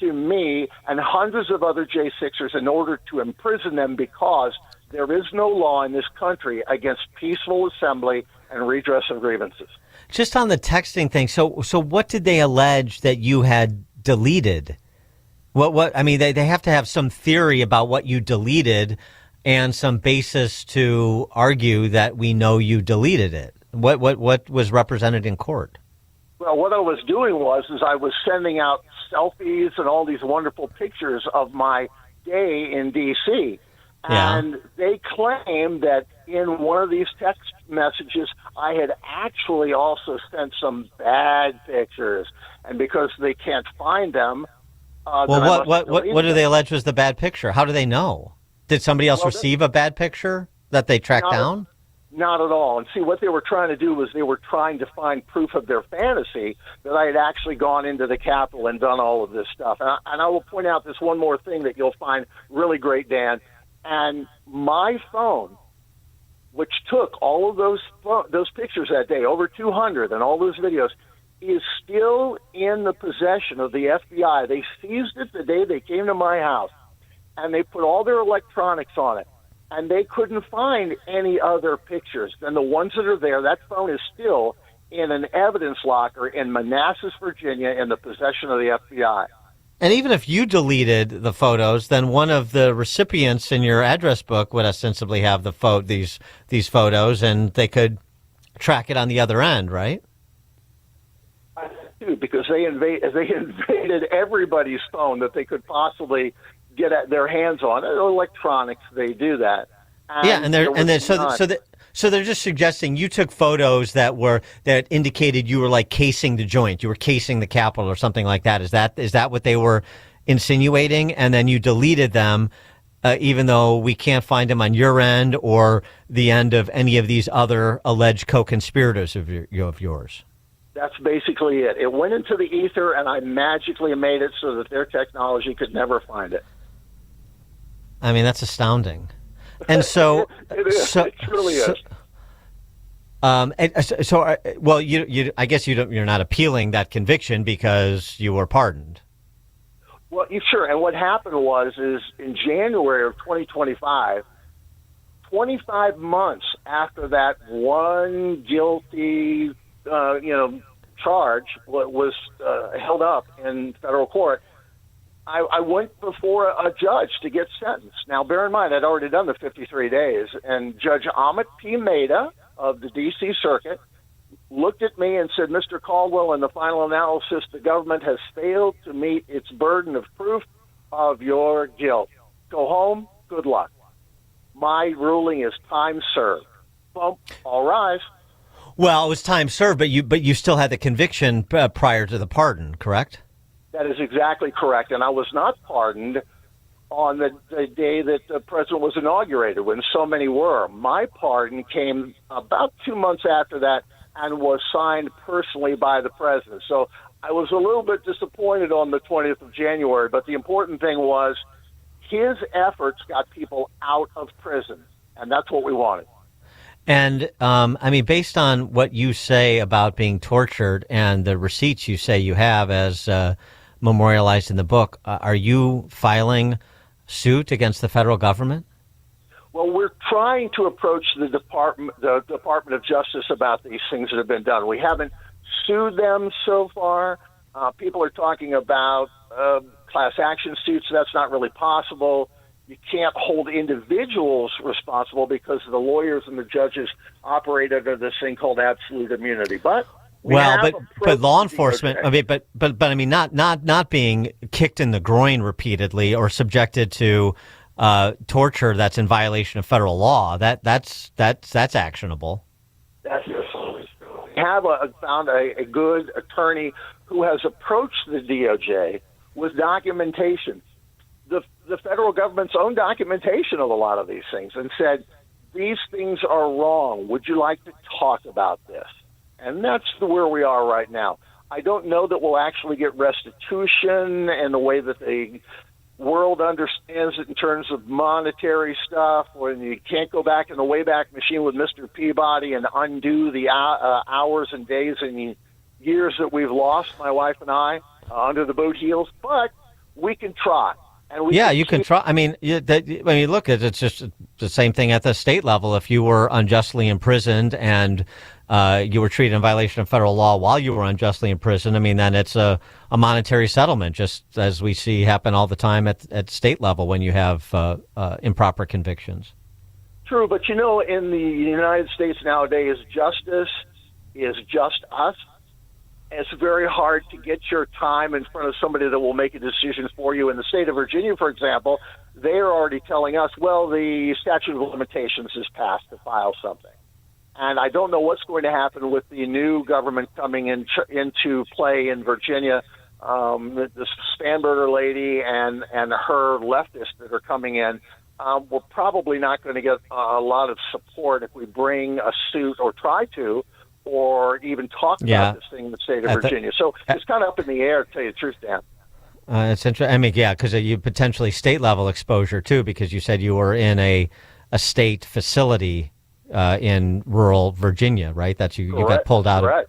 to me and hundreds of other J6ers in order to imprison them because there is no law in this country against peaceful assembly and redress of grievances. Just on the texting thing. So what did they allege that you had deleted? What I mean, they have to have some theory about what you deleted and some basis to argue that we know you deleted it. What was represented in court? Well, what I was doing was I was sending out selfies and all these wonderful pictures of my day in D.C. Yeah. And they claim that in one of these text messages, I had actually also sent some bad pictures. And because they can't find them, Well, what do they allege was the bad picture? How do they know? Did somebody else receive a bad picture that they tracked down? Not at all. And see, what they were trying to do was they were trying to find proof of their fantasy that I had actually gone into the Capitol and done all of this stuff. And I will point out this one more thing that you'll find really great, Dan. And my phone, which took all of those pictures that day, over 200, and all those videos, is still in the possession of the FBI. They seized it the day they came to my house, and they put all their electronics on it. And they couldn't find any other pictures than the ones that are there. That phone is still in an evidence locker in Manassas, Virginia, in the possession of the FBI. And even if you deleted the photos, then one of the recipients in your address book would ostensibly have these photos, and they could track it on the other end, right? Because they invaded everybody's phone that they could possibly get at their hands on. Electronics, they do that. So they're just suggesting you took photos that indicated you were like casing the joint, you were casing the Capitol or something like that. Is that what they were insinuating? And then you deleted them, even though we can't find them on your end or the end of any of these other alleged co-conspirators of yours. That's basically it. It went into the ether, and I magically made it so that their technology could never find it. I mean, that's astounding. And so, it is. It truly is. I guess you're not appealing that conviction because you were pardoned. Well, sure. And what happened is in January of 2025, 25 months after that one guilty, charge was held up in federal court, I went before a judge to get sentenced. Now, bear in mind, I'd already done the 53 days, and Judge Amit P. Mehta of the D.C. Circuit looked at me and said, Mr. Caldwell, in the final analysis, the government has failed to meet its burden of proof of your guilt. Go home. Good luck. My ruling is time served. Well, all rise. Well, it was time served, but you still had the conviction prior to the pardon, correct? That is exactly correct. And I was not pardoned on the day that the president was inaugurated, when so many were. My pardon came about 2 months after that and was signed personally by the president. So I was a little bit disappointed on the 20th of January, but the important thing was his efforts got people out of prison, and that's what we wanted. And, based on what you say about being tortured and the receipts you say you have as memorialized in the book, are you filing suit against the federal government? Well, we're trying to approach the Department of Justice about these things that have been done. We haven't sued them so far. People are talking about class action suits. That's not really possible. You can't hold individuals responsible because the lawyers and the judges operate under this thing called absolute immunity. But but law enforcement, I mean, but I mean, not being kicked in the groin repeatedly or subjected to torture that's in violation of federal law. That's actionable. That's absolutely true. We have found a good attorney who has approached the DOJ with documentation, the federal government's own documentation of a lot of these things, and said, these things are wrong. Would you like to talk about this? And that's where we are right now. I don't know that we'll actually get restitution in the way that the world understands it in terms of monetary stuff, or you can't go back in the Wayback Machine with Mr. Peabody and undo the hours and days and years that we've lost, my wife and I, under the boot heels. But we can try. And you can try. I mean, look, it's just the same thing at the state level. If you were unjustly imprisoned and you were treated in violation of federal law while you were unjustly imprisoned, I mean, then it's a monetary settlement, just as we see happen all the time at state level when you have improper convictions. True, but in the United States nowadays, justice is just us. It's very hard to get your time in front of somebody that will make a decision for you. In the state of Virginia, for example, they are already telling us, well, the statute of limitations is passed to file something. And I don't know what's going to happen with the new government coming into play in Virginia. This Spanberger lady and her leftists that are coming in, we're probably not going to get a lot of support if we bring a suit or try to, or even talk about this thing in the state of Virginia. So it's kind of up in the air, to tell you the truth, Dan. It's interesting. I mean, because you potentially state level exposure too, because you said you were in a state facility in rural Virginia, right? That's you got pulled out of.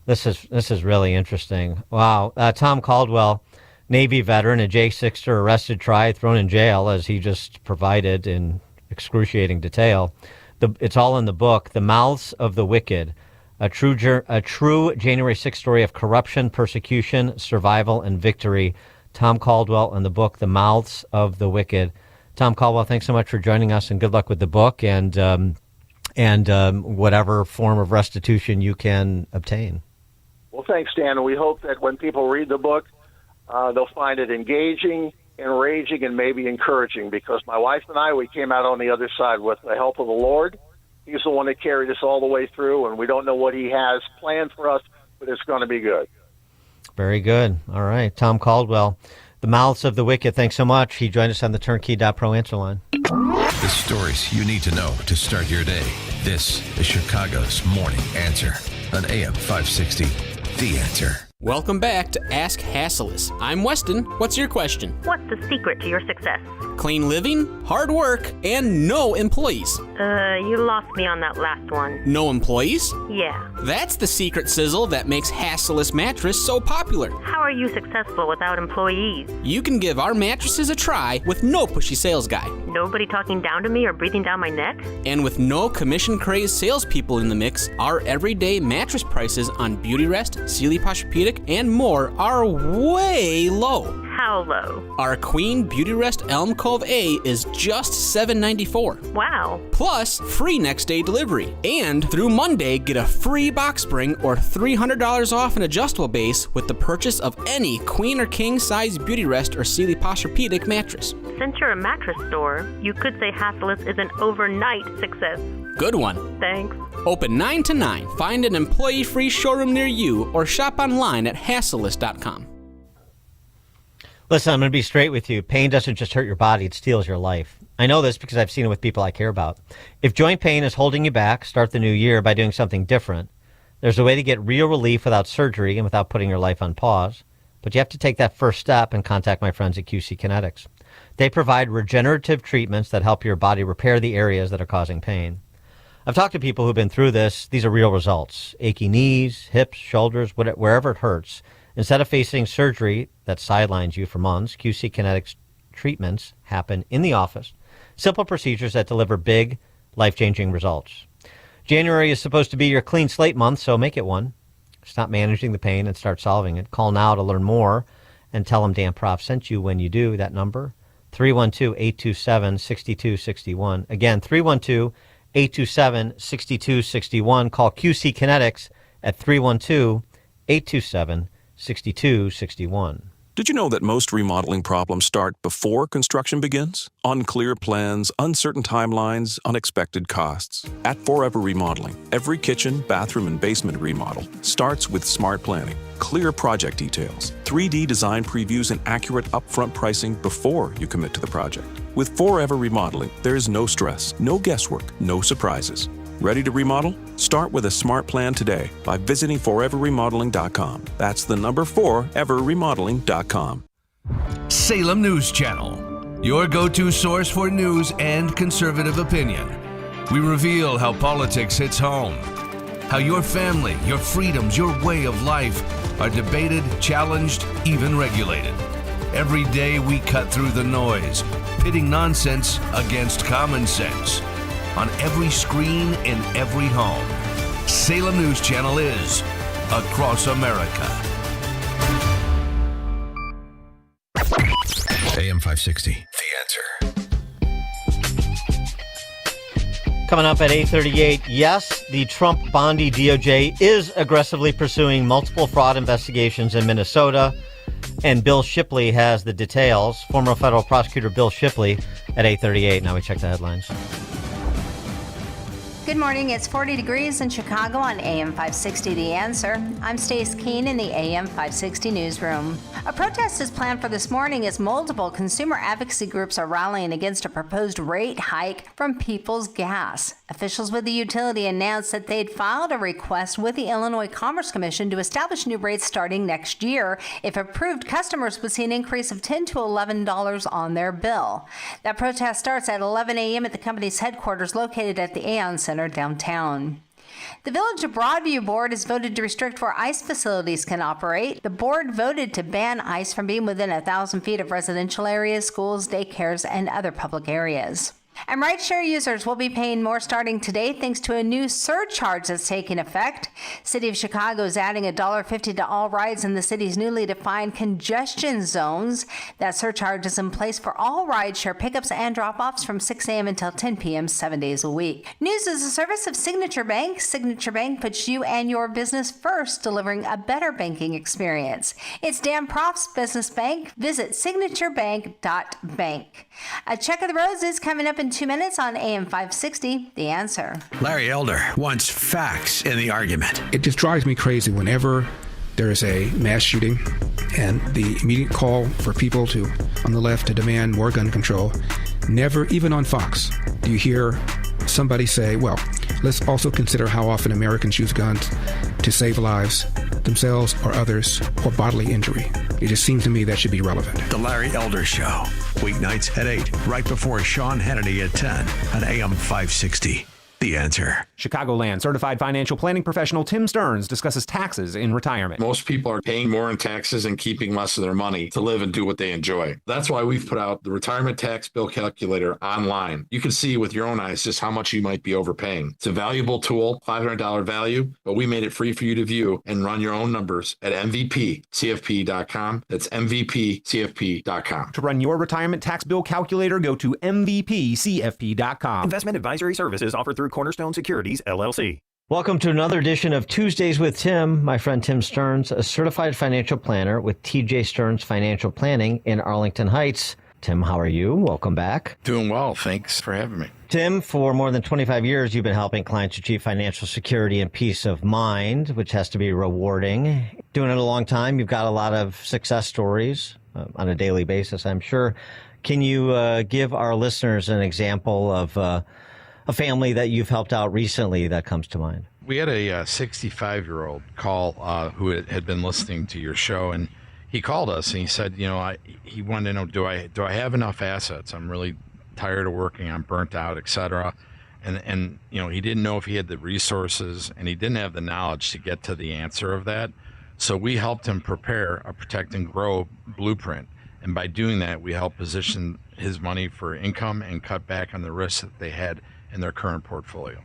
This is really interesting. Wow. Tom Caldwell, Navy veteran, a J6er, arrested, tried, thrown in jail, as he just provided in excruciating detail. It's all in the book, The Mouths of the Wicked, a true January 6th story of corruption, persecution, survival, and victory. Tom Caldwell and the book, The Mouths of the Wicked. Tom Caldwell, thanks so much for joining us, and good luck with the book and whatever form of restitution you can obtain. Well, thanks, Dan. We hope that when people read the book, they'll find it engaging, enraging, and maybe encouraging, because my wife and I, we came out on the other side with the help of the Lord. He's the one that carried us all the way through, and we don't know what he has planned for us, but it's going to be good. Very good. All right. Tom Caldwell, The Mouths of the Wicked, thanks so much. He joined us on the Turnkey.pro answer line. The stories you need to know to start your day. This is Chicago's Morning Answer on AM 560. The Answer. Welcome back to Ask Hasselus. I'm Weston. What's your question? What's the secret to your success? Clean living, hard work, and no employees. You lost me on that last one. No employees? Yeah. That's the secret sizzle that makes Hasselus Mattress so popular. How are you successful without employees? You can give our mattresses a try with no pushy sales guy. Nobody talking down to me or breathing down my neck? And with no commission-crazed salespeople in the mix, our everyday mattress prices on Beautyrest, Sealy Posturepedic, and more are way low. How low? Our Queen Beautyrest Elm Cove A is just $7.94. Wow. Plus, free next day delivery. And through Monday, get a free box spring or $300 off an adjustable base with the purchase of any Queen or King size Beautyrest or Sealy Posturepedic mattress. Since you're a mattress store, you could say Hasselus is an overnight success. Good one. Thanks. Open 9 to 9. Find an employee-free showroom near you or shop online at Hasselus.com. Listen, I'm going to be straight with you. Pain doesn't just hurt your body, it steals your life. I know this because I've seen it with people I care about. If joint pain is holding you back, start the new year by doing something different. There's a way to get real relief without surgery and without putting your life on pause. But you have to take that first step and contact my friends at QC Kinetics. They provide regenerative treatments that help your body repair the areas that are causing pain. I've talked to people who've been through this. These are real results. Achy knees, hips, shoulders, wherever it hurts. Instead of facing surgery that sidelines you for months, QC Kinetics treatments happen in the office. Simple procedures that deliver big, life-changing results. January is supposed to be your clean slate month, so make it one. Stop managing the pain and start solving it. Call now to learn more and tell them Dan Proft sent you when you do. That number, 312-827-6261. Again, 312-827-6261. Call QC Kinetics at 312-827-6261. Did you know that most remodeling problems start before construction begins? Unclear plans, uncertain timelines, unexpected costs. At Forever Remodeling, every kitchen, bathroom, and basement remodel starts with smart planning, clear project details, 3D design previews, and accurate upfront pricing before you commit to the project. With Forever Remodeling, there is no stress, no guesswork, no surprises. Ready to remodel? Start with a smart plan today by visiting foreverremodeling.com. That's the number 4everremodeling.com. Salem News Channel, your go-to source for news and conservative opinion. We reveal how politics hits home, how your family, your freedoms, your way of life are debated, challenged, even regulated. Every day we cut through the noise, pitting nonsense against common sense. On every screen, in every home. Salem News Channel is across America. AM 560, The Answer. Coming up at 8:38, yes, the Trump Bondi DOJ is aggressively pursuing multiple fraud investigations in Minnesota, and Bill Shipley has the details. Former federal prosecutor Bill Shipley at 8:38. Now we check the headlines. Good morning. It's 40 degrees in Chicago on AM 560 The Answer. I'm Stace Keene in the AM 560 newsroom. A protest is planned for this morning as multiple consumer advocacy groups are rallying against a proposed rate hike from Peoples Gas. Officials with the utility announced that they'd filed a request with the Illinois Commerce Commission to establish new rates starting next year. If approved, customers would see an increase of $10 to $11 on their bill. That protest starts at 11 a.m. at the company's headquarters located at the Aon Center downtown. The Village of Broadview Board has voted to restrict where ICE facilities can operate. The board voted to ban ICE from being within 1,000 feet of residential areas, schools, daycares, and other public areas. And rideshare users will be paying more starting today thanks to a new surcharge that's taking effect. City of Chicago is adding $1.50 to all rides in the city's newly defined congestion zones. That surcharge is in place for all rideshare pickups and drop-offs from 6 a.m. until 10 p.m. 7 days a week. News is a service of Signature Bank. Signature Bank puts you and your business first, delivering a better banking experience. It's Dan Proft's business bank. Visit signaturebank.bank. A check of the roads is coming up in 2 minutes on AM 560, The Answer. Larry Elder wants facts in the argument. It just drives me crazy whenever there is a mass shooting and the immediate call for people on the left to demand more gun control. Never, even on Fox, do you hear somebody say, well, let's also consider how often Americans use guns to save lives, themselves or others, or bodily injury. It just seems to me that should be relevant. The Larry Elder Show, weeknights at 8, right before Sean Hannity at 10 on AM 560. The Answer. Chicagoland certified financial planning professional Tim Stearns discusses taxes in retirement. Most people are paying more in taxes and keeping less of their money to live and do what they enjoy. That's why we've put out the retirement tax bill calculator online. You can see with your own eyes just how much you might be overpaying. It's a valuable tool, $500 value, but we made it free for you to view and run your own numbers at MVPCFP.com. That's MVPCFP.com. To run your retirement tax bill calculator, go to MVPCFP.com. Investment advisory services offered through Cornerstone Securities, LLC. Welcome to another edition of Tuesdays with Tim. My friend Tim Stearns, a certified financial planner with TJ Stearns Financial Planning in Arlington Heights. Tim, how are you? Welcome back. Doing well. Thanks for having me. Tim, for more than 25 years, you've been helping clients achieve financial security and peace of mind, which has to be rewarding. Doing it a long time. You've got a lot of success stories on a daily basis, I'm sure. Can you give our listeners an example of a family that you've helped out recently that comes to mind? We had a 65-year-old call who had been listening to your show, and he called us and he said, he wanted to know, do I have enough assets? I'm really tired of working. I'm burnt out, etc. And he didn't know if he had the resources, and he didn't have the knowledge to get to the answer of that. So we helped him prepare a Protect and Grow blueprint. And by doing that, we help position his money for income and cut back on the risks that they had in their current portfolio.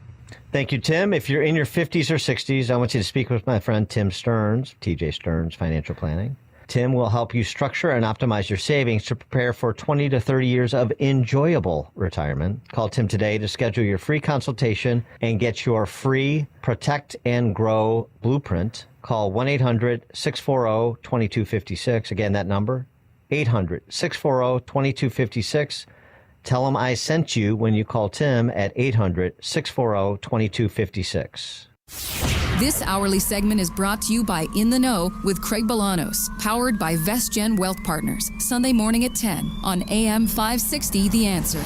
Thank you, Tim. If you're in your 50s or 60s, I want you to speak with my friend Tim Stearns, TJ Stearns Financial Planning. Tim will help you structure and optimize your savings to prepare for 20 to 30 years of enjoyable retirement. Call Tim today to schedule your free consultation and get your free Protect and Grow Blueprint. Call 1-800-640-2256. Again, that number, 800-640-2256. Tell him I sent you when you call Tim at 800-640-2256. This hourly segment is brought to you by In the Know with Craig Bolanos, powered by VestGen Wealth Partners, Sunday morning at 10 on AM 560 The Answer.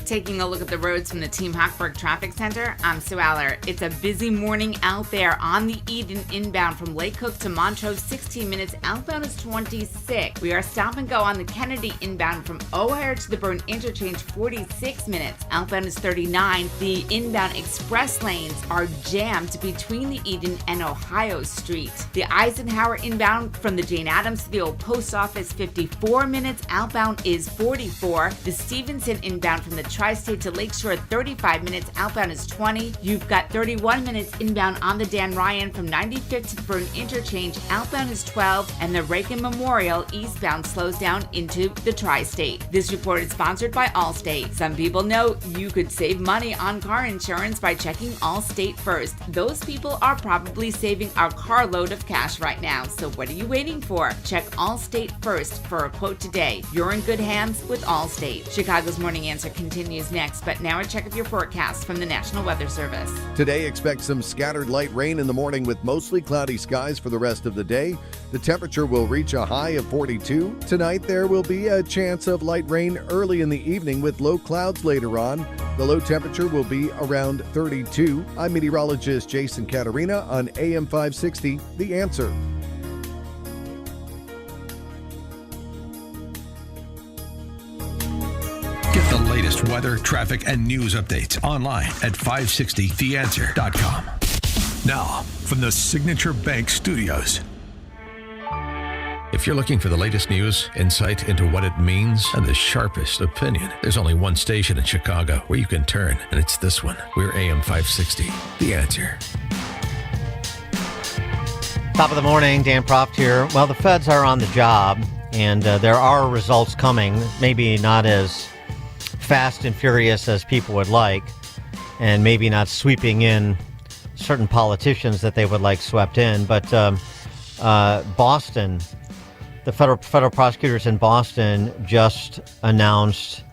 Taking a look at the roads from the Team Hochberg Traffic Center, I'm Sue Aller. It's a busy morning out there on the Eden inbound from Lake Cook to Montrose, 16 minutes. Outbound is 26. We are stop and go on the Kennedy inbound from O'Hare to the Byrne Interchange, 46 minutes. Outbound is 39. The inbound express lanes are jammed between the Eden and Ohio Street. The Eisenhower inbound from the Jane Addams to the old post office, 54 minutes. Outbound is 44. The Stevenson inbound from the Tri-State to Lakeshore, 35 minutes. Outbound is 20. You've got 31 minutes inbound on the Dan Ryan from 95th to the Byrne Interchange. Outbound is 12. And the Reagan Memorial eastbound slows down into the Tri-State. This report is sponsored by Allstate. Some people know you could save money on car insurance by checking Allstate first. Those people are probably saving a carload of cash right now. So what are you waiting for? Check Allstate first for a quote today. You're in good hands with Allstate. Chicago's Morning Answer continues next, but now a check of your forecast from the National Weather Service. Today, expect some scattered light rain in the morning with mostly cloudy skies for the rest of the day. The temperature will reach a high of 42. Tonight, there will be a chance of light rain early in the evening with low clouds later on. The low temperature will be around 32. I'm meteorologist Jason Caterina on AM 560, The Answer. Get the latest weather, traffic, and news updates online at 560theanswer.com. Now, from the Signature Bank Studios. If you're looking for the latest news, insight into what it means, and the sharpest opinion, there's only one station in Chicago where you can turn, and it's this one. We're AM 560, The Answer. Top of the morning, Dan Proft here. Well, the feds are on the job, and there are results coming, maybe not as fast and furious as people would like, and maybe not sweeping in certain politicians that they would like swept in. But Boston, the federal prosecutors in Boston just announced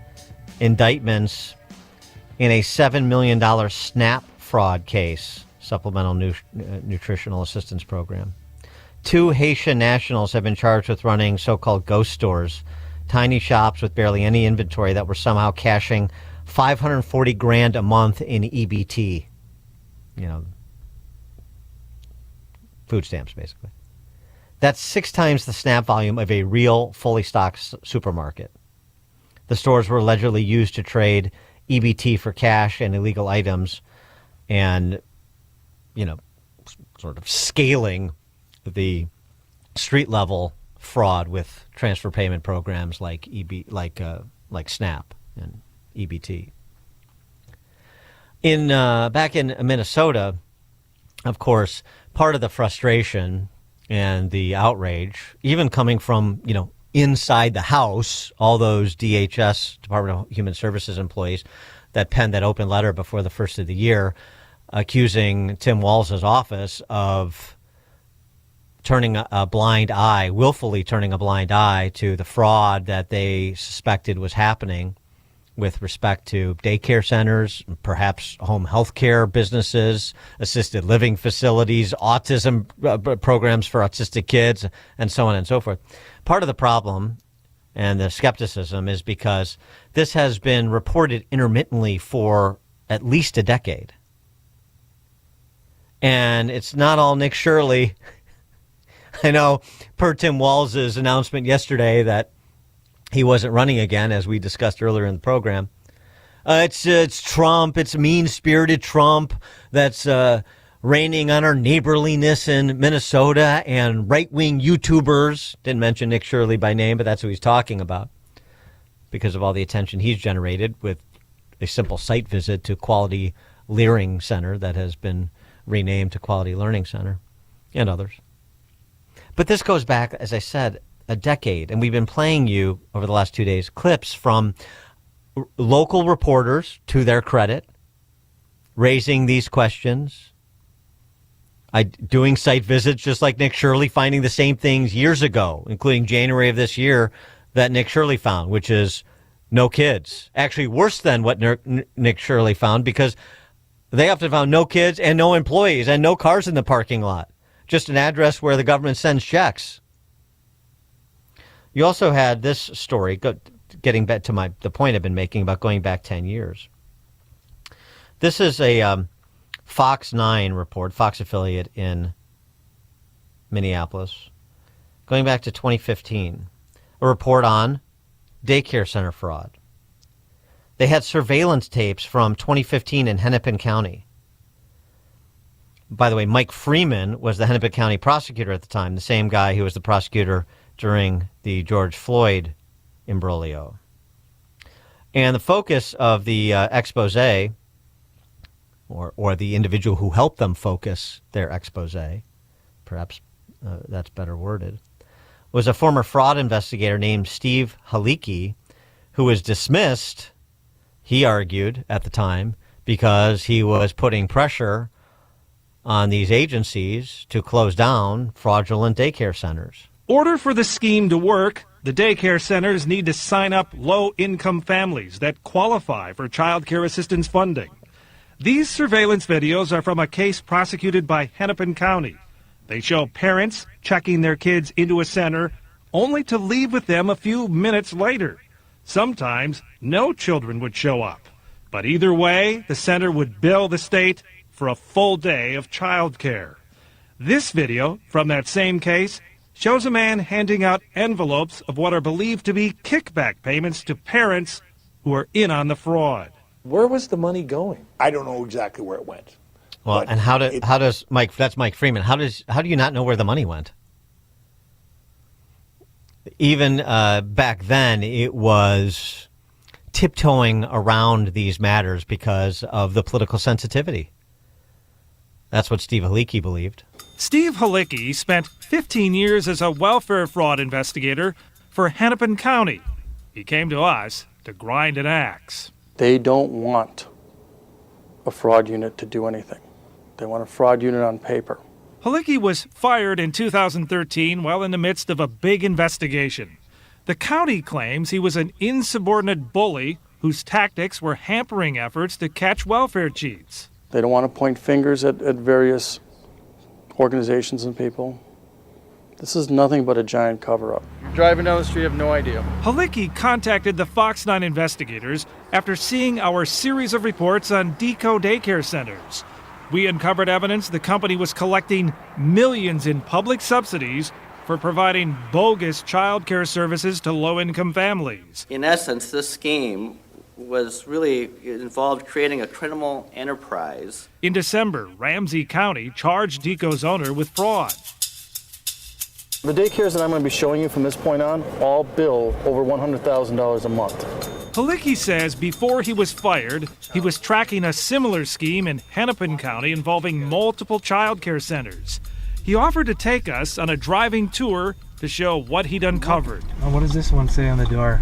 indictments in a $7 million SNAP fraud case, Supplemental Nutritional Assistance Program. 2 Haitian nationals have been charged with running so-called ghost stores, tiny shops with barely any inventory that were somehow cashing $540,000 a month in EBT. You know, food stamps, basically. That's 6 times the SNAP volume of a real, fully stocked supermarket. The stores were allegedly used to trade EBT for cash and illegal items and, you know, sort of scaling the street-level fraud with transfer payment programs like SNAP and EBT. Back in Minnesota, of course, part of the frustration and the outrage, even coming from, you know, inside the House, all those DHS, Department of Human Services employees that penned that open letter before the first of the year, accusing Tim Walz's office of turning a blind eye, willfully turning a blind eye to the fraud that they suspected was happening with respect to daycare centers, perhaps home health care businesses, assisted living facilities, autism programs for autistic kids, and so on and so forth. Part of the problem and the skepticism is because this has been reported intermittently for at least a decade. And it's not all Nick Shirley. I know, per Tim Walz's announcement yesterday that he wasn't running again, as we discussed earlier in the program. It's Trump. It's mean-spirited Trump that's raining on our neighborliness in Minnesota and right-wing YouTubers. Didn't mention Nick Shirley by name, but that's who he's talking about because of all the attention he's generated with a simple site visit to Quality Learning Center that has been renamed to Quality Learning Center, and others. But this goes back, as I said, a decade, and we've been playing you over the last 2 days clips from local reporters, to their credit, raising these questions, doing site visits just like Nick Shirley, finding the same things years ago, including January of this year, that Nick Shirley found, which is no kids. Actually worse than what Nick Shirley found, because they often found no kids and no employees and no cars in the parking lot. Just an address where the government sends checks. You also had this story, getting back to the point I've been making about going back 10 years. This is a Fox 9 report, Fox affiliate in Minneapolis, going back to 2015, a report on daycare center fraud. They had surveillance tapes from 2015 in Hennepin County. By the way, Mike Freeman was the Hennepin County prosecutor at the time, the same guy who was the prosecutor during the George Floyd imbroglio. And the focus of the expose, or the individual who helped them focus their expose, perhaps that's better worded, was a former fraud investigator named Steve Halicki, who was dismissed, he argued at the time, because he was putting pressure on these agencies to close down fraudulent daycare centers. Order for the scheme to work, the daycare centers need to sign up low-income families that qualify for child care assistance funding. These surveillance videos are from a case prosecuted by Hennepin County. They show parents checking their kids into a center only to leave with them a few minutes later. Sometimes no children would show up. But either way, the center would bill the state for a full day of child care. This video from that same case shows a man handing out envelopes of what are believed to be kickback payments to parents who are in on the fraud. Where was the money going? I don't know exactly where it went. Well, and how does Mike? That's Mike Freeman. How do you not know where the money went? Even back then, it was tiptoeing around these matters because of the political sensitivity. That's what Steve Halicki believed. Steve Halicki spent 15 years as a welfare fraud investigator for Hennepin County. He came to us to grind an axe. They don't want a fraud unit to do anything. They want a fraud unit on paper. Halicki was fired in 2013 while in the midst of a big investigation. The county claims he was an insubordinate bully whose tactics were hampering efforts to catch welfare cheats. They don't want to point fingers at various organizations and people. This is nothing but a giant cover-up. You're driving down the street, you have no idea. Halicki contacted the Fox 9 investigators after seeing our series of reports on Deco daycare centers. We uncovered evidence the company was collecting millions in public subsidies for providing bogus child care services to low-income families. In essence, this scheme was really involved creating a criminal enterprise. In December, Ramsey County charged Deco's owner with fraud. The daycares that I'm going to be showing you from this point on all bill over $100,000 a month. Halicki says before he was fired, he was tracking a similar scheme in Hennepin County involving multiple child care centers. He offered to take us on a driving tour to show what he'd uncovered. What does this one say on the door?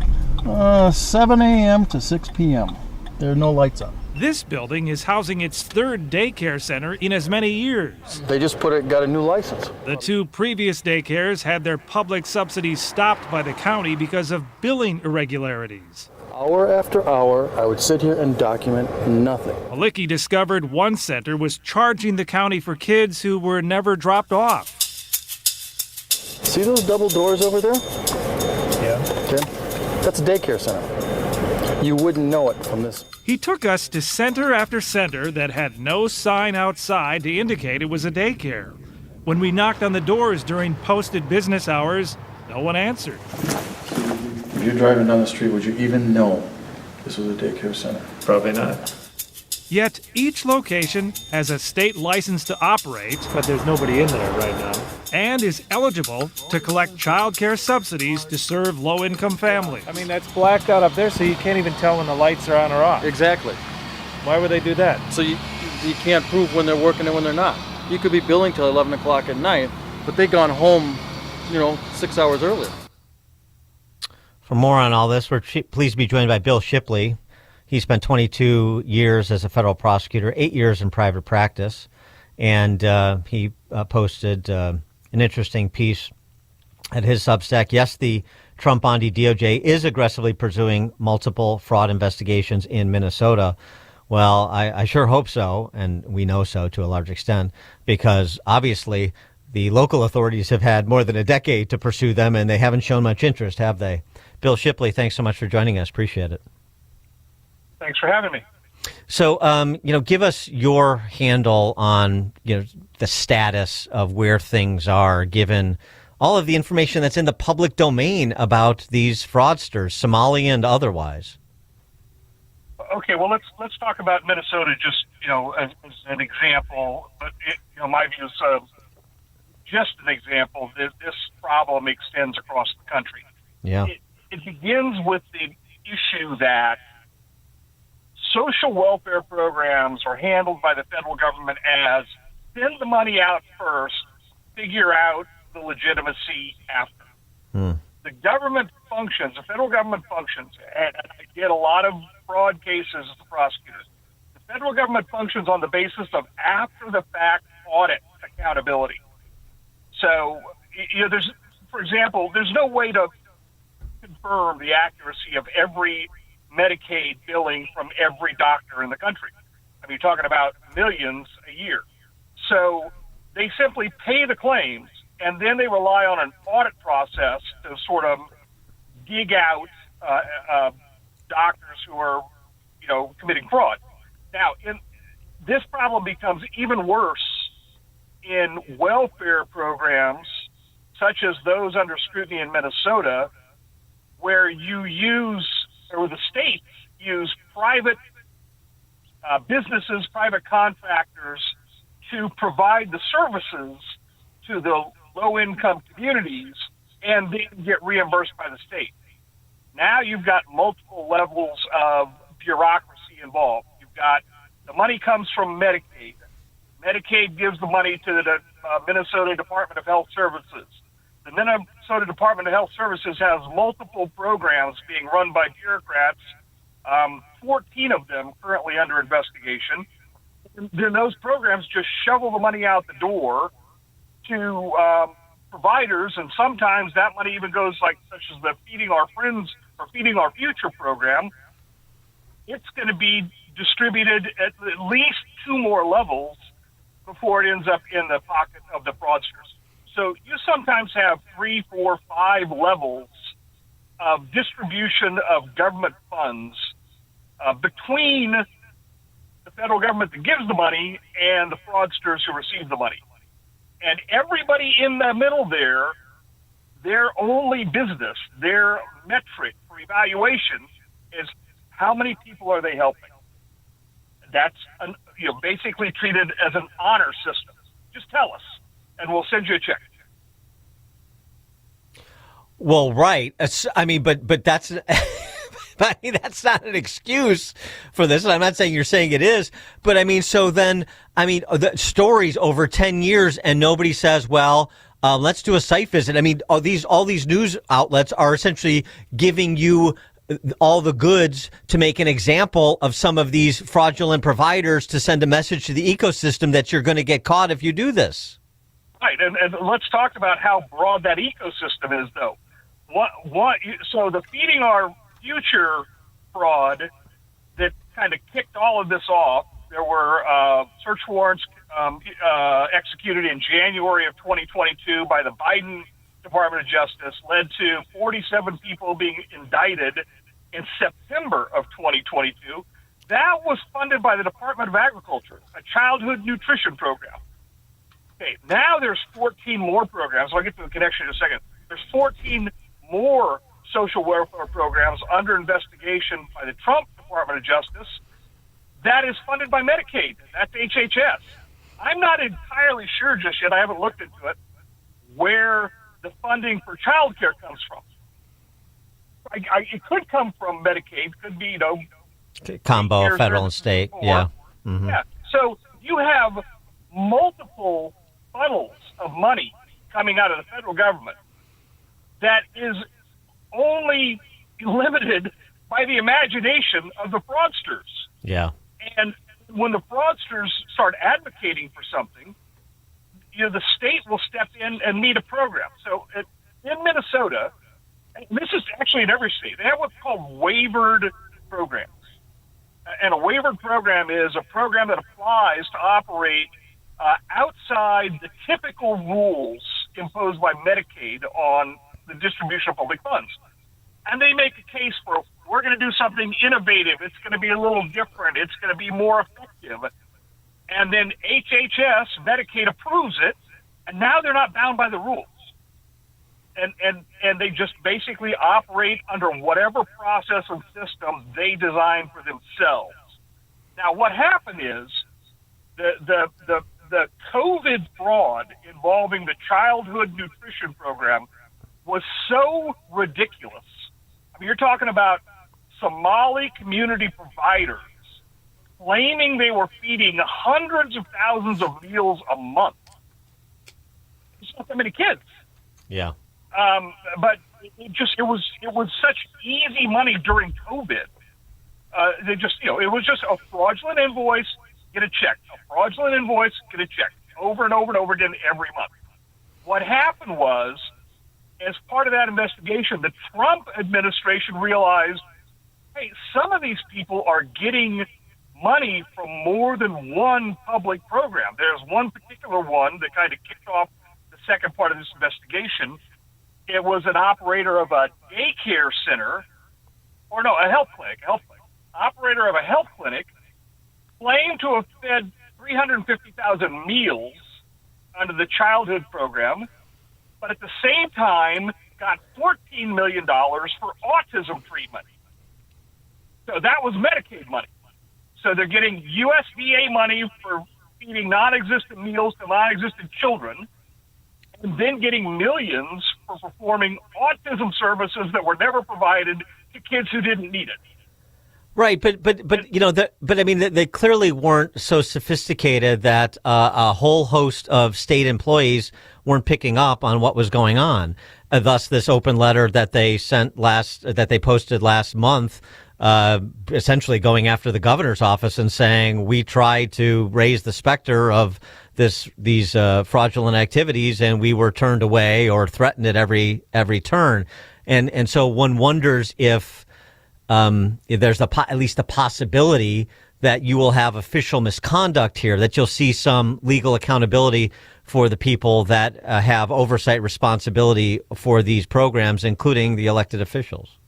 7 a.m. to 6 p.m. There are no lights on. This building is housing its third daycare center in as many years. They just got a new license. The two previous daycares had their public subsidies stopped by the county because of billing irregularities. Hour after hour, I would sit here and document nothing. Halicki discovered one center was charging the county for kids who were never dropped off. See those double doors over there? Yeah. Okay. That's a daycare center. You wouldn't know it from this. He took us to center after center that had no sign outside to indicate it was a daycare. When we knocked on the doors during posted business hours, no one answered. If you're driving down the street, would you even know this was a daycare center? Probably not. Yet each location has a state license to operate, But there's nobody in there right now. and is eligible to collect child care subsidies to serve low-income families. I mean, that's blacked out up there, so you can't even tell when the lights are on or off. Exactly. Why would they do that? So you can't prove when they're working and when they're not. You could be billing till 11 o'clock at night, but they gone home, 6 hours earlier. For more on all this, we're pleased to be joined by Bill Shipley. He spent 22 years as a federal prosecutor, 8 years in private practice, and he posted an interesting piece at his Substack. Yes, the Trump-Bondi DOJ is aggressively pursuing multiple fraud investigations in Minnesota. Well, I sure hope so, and we know so to a large extent, because obviously the local authorities have had more than a decade to pursue them, and they haven't shown much interest, have they? Bill Shipley, thanks so much for joining us. Appreciate it. Thanks for having me. So, give us your handle on, the status of where things are, given all of the information that's in the public domain about these fraudsters, Somali and otherwise. Okay, well, let's talk about Minnesota just, as an example. But, my view is just an example. This problem extends across the country. Yeah. It begins with the issue that social welfare programs are handled by the federal government as send the money out first, figure out the legitimacy after. The government functions, the federal government functions, and I get a lot of fraud cases as a prosecutor. The federal government functions on the basis of after-the-fact audit accountability. So, for example, there's no way to confirm the accuracy of every Medicaid billing from every doctor in the country. I mean, you're talking about millions a year. So they simply pay the claims, and then they rely on an audit process to sort of dig out doctors who are, committing fraud. Now, this problem becomes even worse in welfare programs, such as those under scrutiny in Minnesota, where the states use private businesses, private contractors to provide the services to the low-income communities and then get reimbursed by the state. Now you've got multiple levels of bureaucracy involved. You've got the money comes from Medicaid. Medicaid gives the money to the Minnesota Department of Health Services. The Minnesota Department of Health Services has multiple programs being run by bureaucrats, 14 of them currently under investigation. Then those programs just shovel the money out the door to providers, and sometimes that money even goes such as the Feeding Our Friends or Feeding Our Future program. It's going to be distributed at least 2 more levels before it ends up in the pocket of the fraudsters. So you sometimes have 3, 4, 5 levels of distribution of government funds between the federal government that gives the money and the fraudsters who receive the money. And everybody in the middle there, their only business, their metric for evaluation is how many people are they helping. That's basically treated as an honor system. Just tell us, and we'll send you a check. Well, right. But that's, that's not an excuse for this. And I'm not saying you're saying it is, but the stories over 10 years and nobody says, well, let's do a site visit. I mean, all these news outlets are essentially giving you all the goods to make an example of some of these fraudulent providers to send a message to the ecosystem that you're going to get caught if you do this. Right, and let's talk about how broad that ecosystem is, though. So the Feeding Our Future fraud that kind of kicked all of this off, there were search warrants executed in January of 2022 by the Biden Department of Justice, led to 47 people being indicted in September of 2022. That was funded by the Department of Agriculture, a childhood nutrition program. Okay, now there's 14 more programs. I'll get to the connection in a second. There's 14 more social welfare programs under investigation by the Trump Department of Justice that is funded by Medicaid. That's HHS. I'm not entirely sure just yet, I haven't looked into it, where the funding for child care comes from. It could come from Medicaid, could be, combo, federal and state. Yeah. Mm-hmm. Yeah. So you have multiple funnels of money coming out of the federal government that is only limited by the imagination of the fraudsters. Yeah. And when the fraudsters start advocating for something, the state will step in and meet a program. So in Minnesota, and this is actually in every state, they have what's called waivered programs. And a waivered program is a program that applies to operate outside the typical rules imposed by Medicaid on the distribution of public funds. And they make a case for, we're going to do something innovative. It's going to be a little different. It's going to be more effective. And then HHS, Medicaid, approves it, and now they're not bound by the rules. And they just basically operate under whatever process and system they design for themselves. Now, what happened is the COVID fraud involving the childhood nutrition program was so ridiculous. I mean, you're talking about Somali community providers claiming they were feeding hundreds of thousands of meals a month. There's not that many kids. Yeah. But it was such easy money during COVID. It was just a fraudulent invoice, get a check. A fraudulent invoice, get a check. Over and over and over again every month. What happened was, as part of that investigation, the Trump administration realized, hey, some of these people are getting money from more than one public program. There's one particular one that kind of kicked off the second part of this investigation. It was an operator of a daycare center, a health clinic. Operator of a health clinic claimed to have fed 350,000 meals under the childhood program, but at the same time got $14 million for autism treatment. So that was Medicaid money. So they're getting USDA money for feeding non-existent meals to non-existent children, and then getting millions for performing autism services that were never provided to kids who didn't need it. Right, but I mean, they clearly weren't so sophisticated that a whole host of state employees weren't picking up on what was going on. Thus, this open letter that they posted last month, essentially going after the governor's office and saying we tried to raise the specter of these fraudulent activities and we were turned away or threatened at every turn, and so one wonders if there's at least a possibility that you will have official misconduct here, that you'll see some legal accountability for the people that have oversight responsibility for these programs, including the elected officials.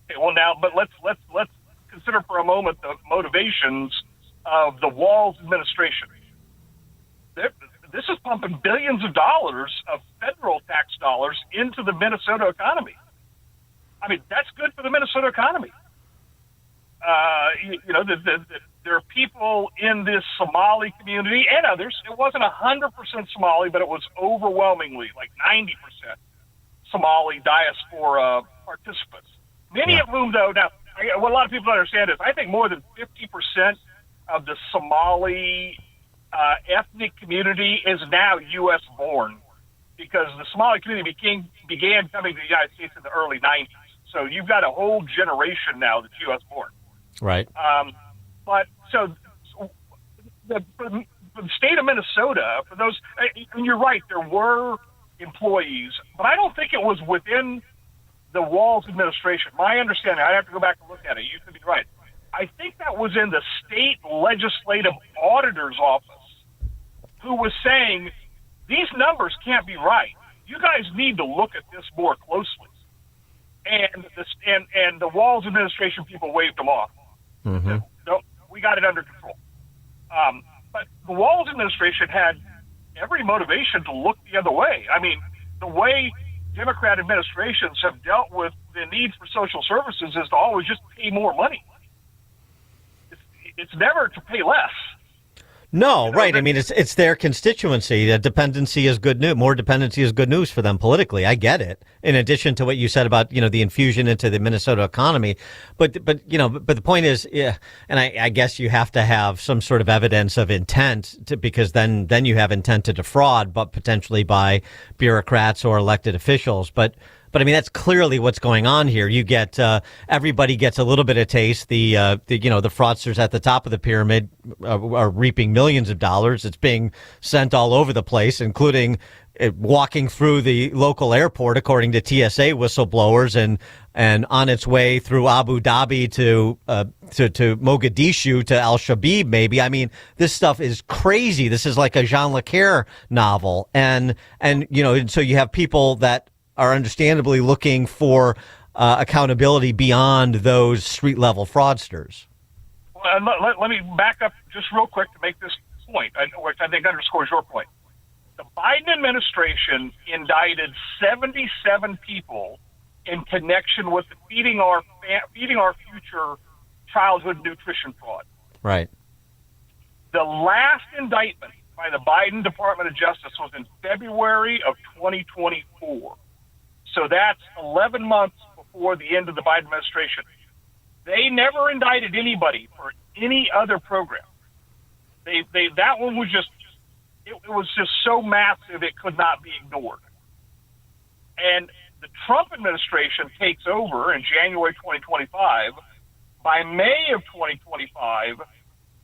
Okay, well, now, but let's consider for a moment the motivations of the Walz administration. This is pumping billions of dollars of federal tax dollars into the Minnesota economy. I mean, that's good for the Minnesota economy. There are people in this Somali community and others. It wasn't 100% Somali, but it was overwhelmingly, like 90% Somali diaspora participants. Many of whom, though, what a lot of people don't understand is I think more than 50% of the Somali ethnic community is now U.S. born, because the Somali community began coming to the United States in the early 90s. So you've got a whole generation now that's U.S. born. Right. But for the state of Minnesota, for those, and you're right, there were employees, but I don't think it was within the Walz administration. My understanding, I'd have to go back and look at it. You could be right. I think that was in the state legislative auditor's office, who was saying, these numbers can't be right. You guys need to look at this more closely. And the Walz administration people waved them off. Mm-hmm. No, we got it under control. But the Walz administration had every motivation to look the other way. I mean, the way Democrat administrations have dealt with the need for social services is to always just pay more money. it's never to pay less. No, right. I mean, it's their constituency. The dependency is good news. More dependency is good news for them politically. I get it. In addition to what you said about, the infusion into the Minnesota economy. But the point is, yeah, and I guess you have to have some sort of evidence of intent because then you have intent to defraud, but potentially by bureaucrats or elected officials. But I mean, that's clearly what's going on here. You get everybody gets a little bit of taste. The fraudsters at the top of the pyramid are reaping millions of dollars. It's being sent all over the place, including walking through the local airport, according to TSA whistleblowers, and on its way through Abu Dhabi to Mogadishu to Al Shabaab. Maybe. I mean, this stuff is crazy. This is like a Jean Le Carre novel, and so you have people that are understandably looking for accountability beyond those street-level fraudsters. Well, and let me back up just real quick to make this point, which I think underscores your point. The Biden administration indicted 77 people in connection with feeding our future childhood nutrition fraud. Right. The last indictment by the Biden Department of Justice was in February of 2024. So that's 11 months before the end of the Biden administration. They never indicted anybody for any other program. That one was it was just so massive it could not be ignored. And the Trump administration takes over in January 2025. By May of 2025,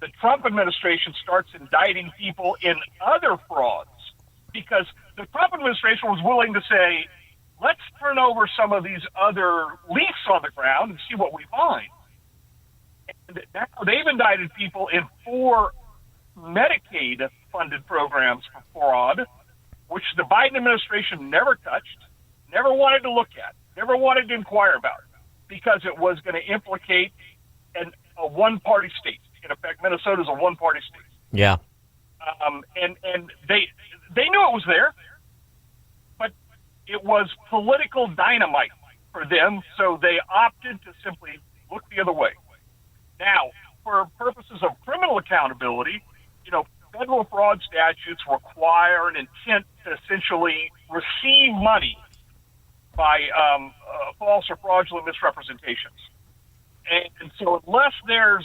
the Trump administration starts indicting people in other frauds because the Trump administration was willing to say, let's turn over some of these other leaks on the ground and see what we find. And now they've indicted people in 4 Medicaid-funded programs for fraud, which the Biden administration never touched, never wanted to look at, never wanted to inquire about, because it was going to implicate a one-party state. In effect, Minnesota's a one-party state. Yeah. And they knew it was there. It was political dynamite for them, so they opted to simply look the other way. Now, for purposes of criminal accountability, federal fraud statutes require an intent to essentially receive money by false or fraudulent misrepresentations. And so unless there's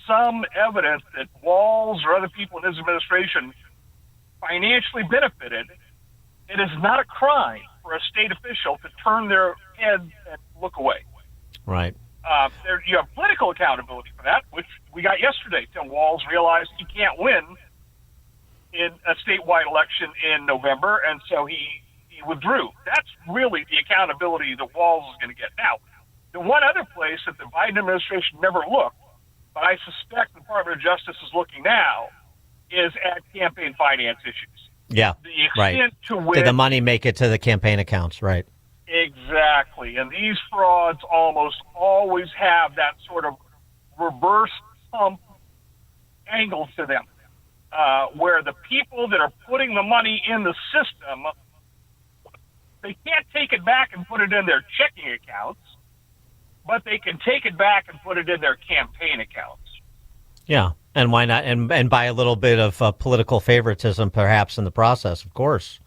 some evidence that Walz or other people in his administration financially benefited, it is not a crime for a state official to turn their head and look away. Right. You have political accountability for that, which we got yesterday. Tim Walz realized he can't win in a statewide election in November, and so he withdrew. That's really the accountability that Walz is going to get. Now, the one other place that the Biden administration never looked, but I suspect the Department of Justice is looking now, is at campaign finance issues. Yeah, the extent to which did the money make it to the campaign accounts, right? Exactly. And these frauds almost always have that sort of reverse pump angle to them, where the people that are putting the money in the system, they can't take it back and put it in their checking accounts, but they can take it back and put it in their campaign accounts. Yeah. And why not? And by a little bit of political favoritism, perhaps, in the process, of course.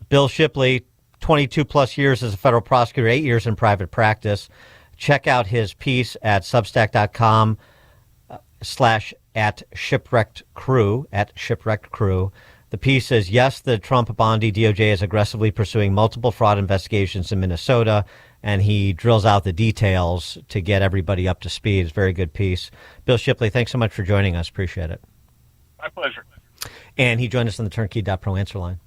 Bill Shipley, 22 plus years as a federal prosecutor, 8 years in private practice. Check out his piece at substack.com /@shipwreckedcrew. The piece says, yes, the Trump Bondi DOJ is aggressively pursuing multiple fraud investigations in Minnesota, and he drills out the details to get everybody up to speed. It's a very good piece. Bill Shipley, thanks so much for joining us. Appreciate it. My pleasure. And he joined us on the Turnkey.pro answer line.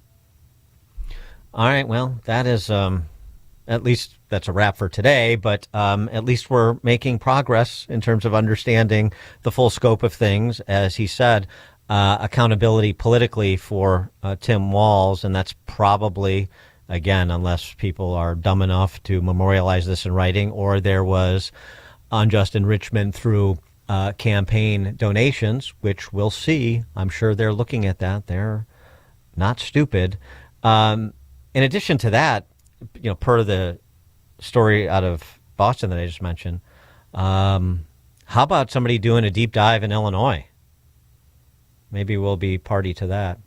All right, well, that is, at least that's a wrap for today, but at least we're making progress in terms of understanding the full scope of things. As he said, accountability politically for Tim Walz, and that's probably, again, unless people are dumb enough to memorialize this in writing, or there was unjust enrichment through campaign donations, which we'll see. I'm sure they're looking at that. They're not stupid. In addition to that, per the story out of Boston that I just mentioned, How about somebody doing a deep dive in Illinois? Maybe we'll be party to that.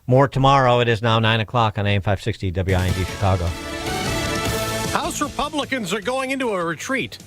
More tomorrow. It is now 9 o'clock on AM 560 WIND Chicago. House Republicans are going into a retreat.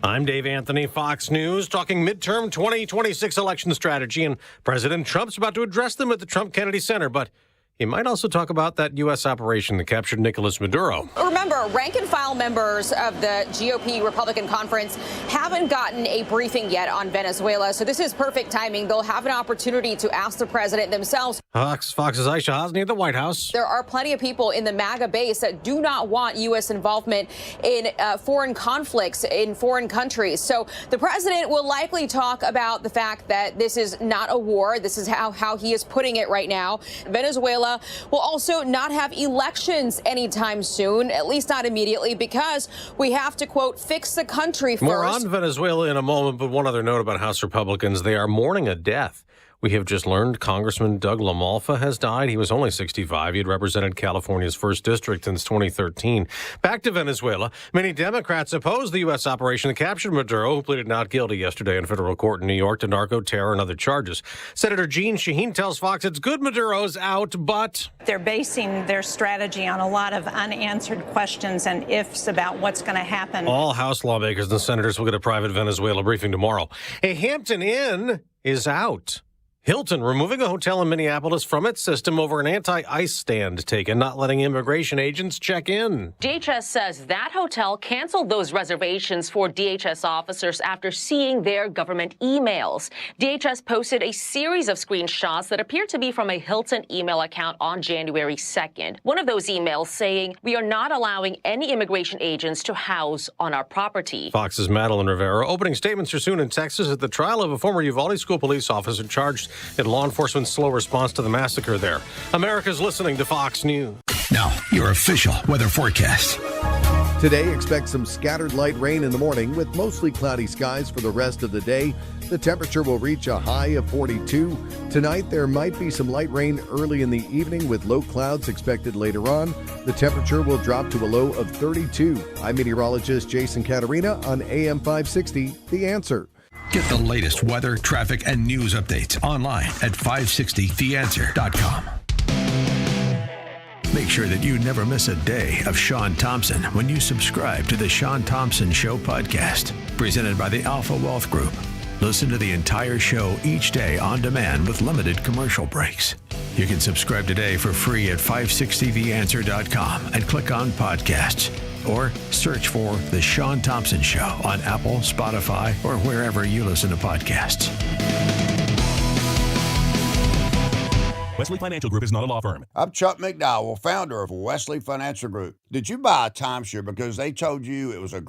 I'm Dave Anthony, Fox News, talking midterm 2026 election strategy, and President Trump's about to address them at the Trump Kennedy Center, but he might also talk about that U.S. operation that captured Nicolas Maduro. Remember, rank-and-file members of the GOP Republican Conference haven't gotten a briefing yet on Venezuela, so this is perfect timing. They'll have an opportunity to ask the president themselves. Fox's Aisha Hasni at the White House. There are plenty of people in the MAGA base that do not want U.S. involvement in foreign conflicts in foreign countries. So the president will likely talk about the fact that this is not a war. This is how he is putting it right now. Venezuela will also not have elections anytime soon, at least not immediately, because we have to, quote, fix the country first. More on Venezuela in a moment, but one other note about House Republicans. They are mourning a death. We have just learned Congressman Doug LaMalfa has died. He was only 65. He had represented California's 1st District since 2013. Back to Venezuela. Many Democrats oppose the U.S. operation that captured Maduro, who pleaded not guilty yesterday in federal court in New York to narco terror and other charges. Senator Jean Shaheen tells Fox it's good Maduro's out, but they're basing their strategy on a lot of unanswered questions and ifs about what's going to happen. All House lawmakers and senators will get a private Venezuela briefing tomorrow. A Hampton Inn is out. Hilton removing a hotel in Minneapolis from its system over an anti-ICE stand taken, not letting immigration agents check in. DHS says that hotel canceled those reservations for DHS officers after seeing their government emails. DHS posted a series of screenshots that appear to be from a Hilton email account on January 2nd. One of those emails saying, "We are not allowing any immigration agents to house on our property." Fox's Madeline Rivera. Opening statements are soon in Texas at the trial of a former Uvalde school police officer charged in law enforcement's slow response to the massacre there. America's listening to Fox News. Now, your official weather forecast. Today, expect some scattered light rain in the morning with mostly cloudy skies for the rest of the day. The temperature will reach a high of 42. Tonight, there might be some light rain early in the evening with low clouds expected later on. The temperature will drop to a low of 32. I'm meteorologist Jason Caterina on AM 560, The Answer. Get the latest weather, traffic, and news updates online at 560theanswer.com. Make sure that you never miss a day of Sean Thompson when you subscribe to the Sean Thompson Show podcast, presented by the Alpha Wealth Group. Listen to the entire show each day on demand with limited commercial breaks. You can subscribe today for free at 560theanswer.com and click on podcasts. Or search for The Sean Thompson Show on Apple, Spotify, or wherever you listen to podcasts. Wesley Financial Group is not a law firm. I'm Chuck McDowell, founder of Wesley Financial Group. Did you buy a timeshare because they told you it was a great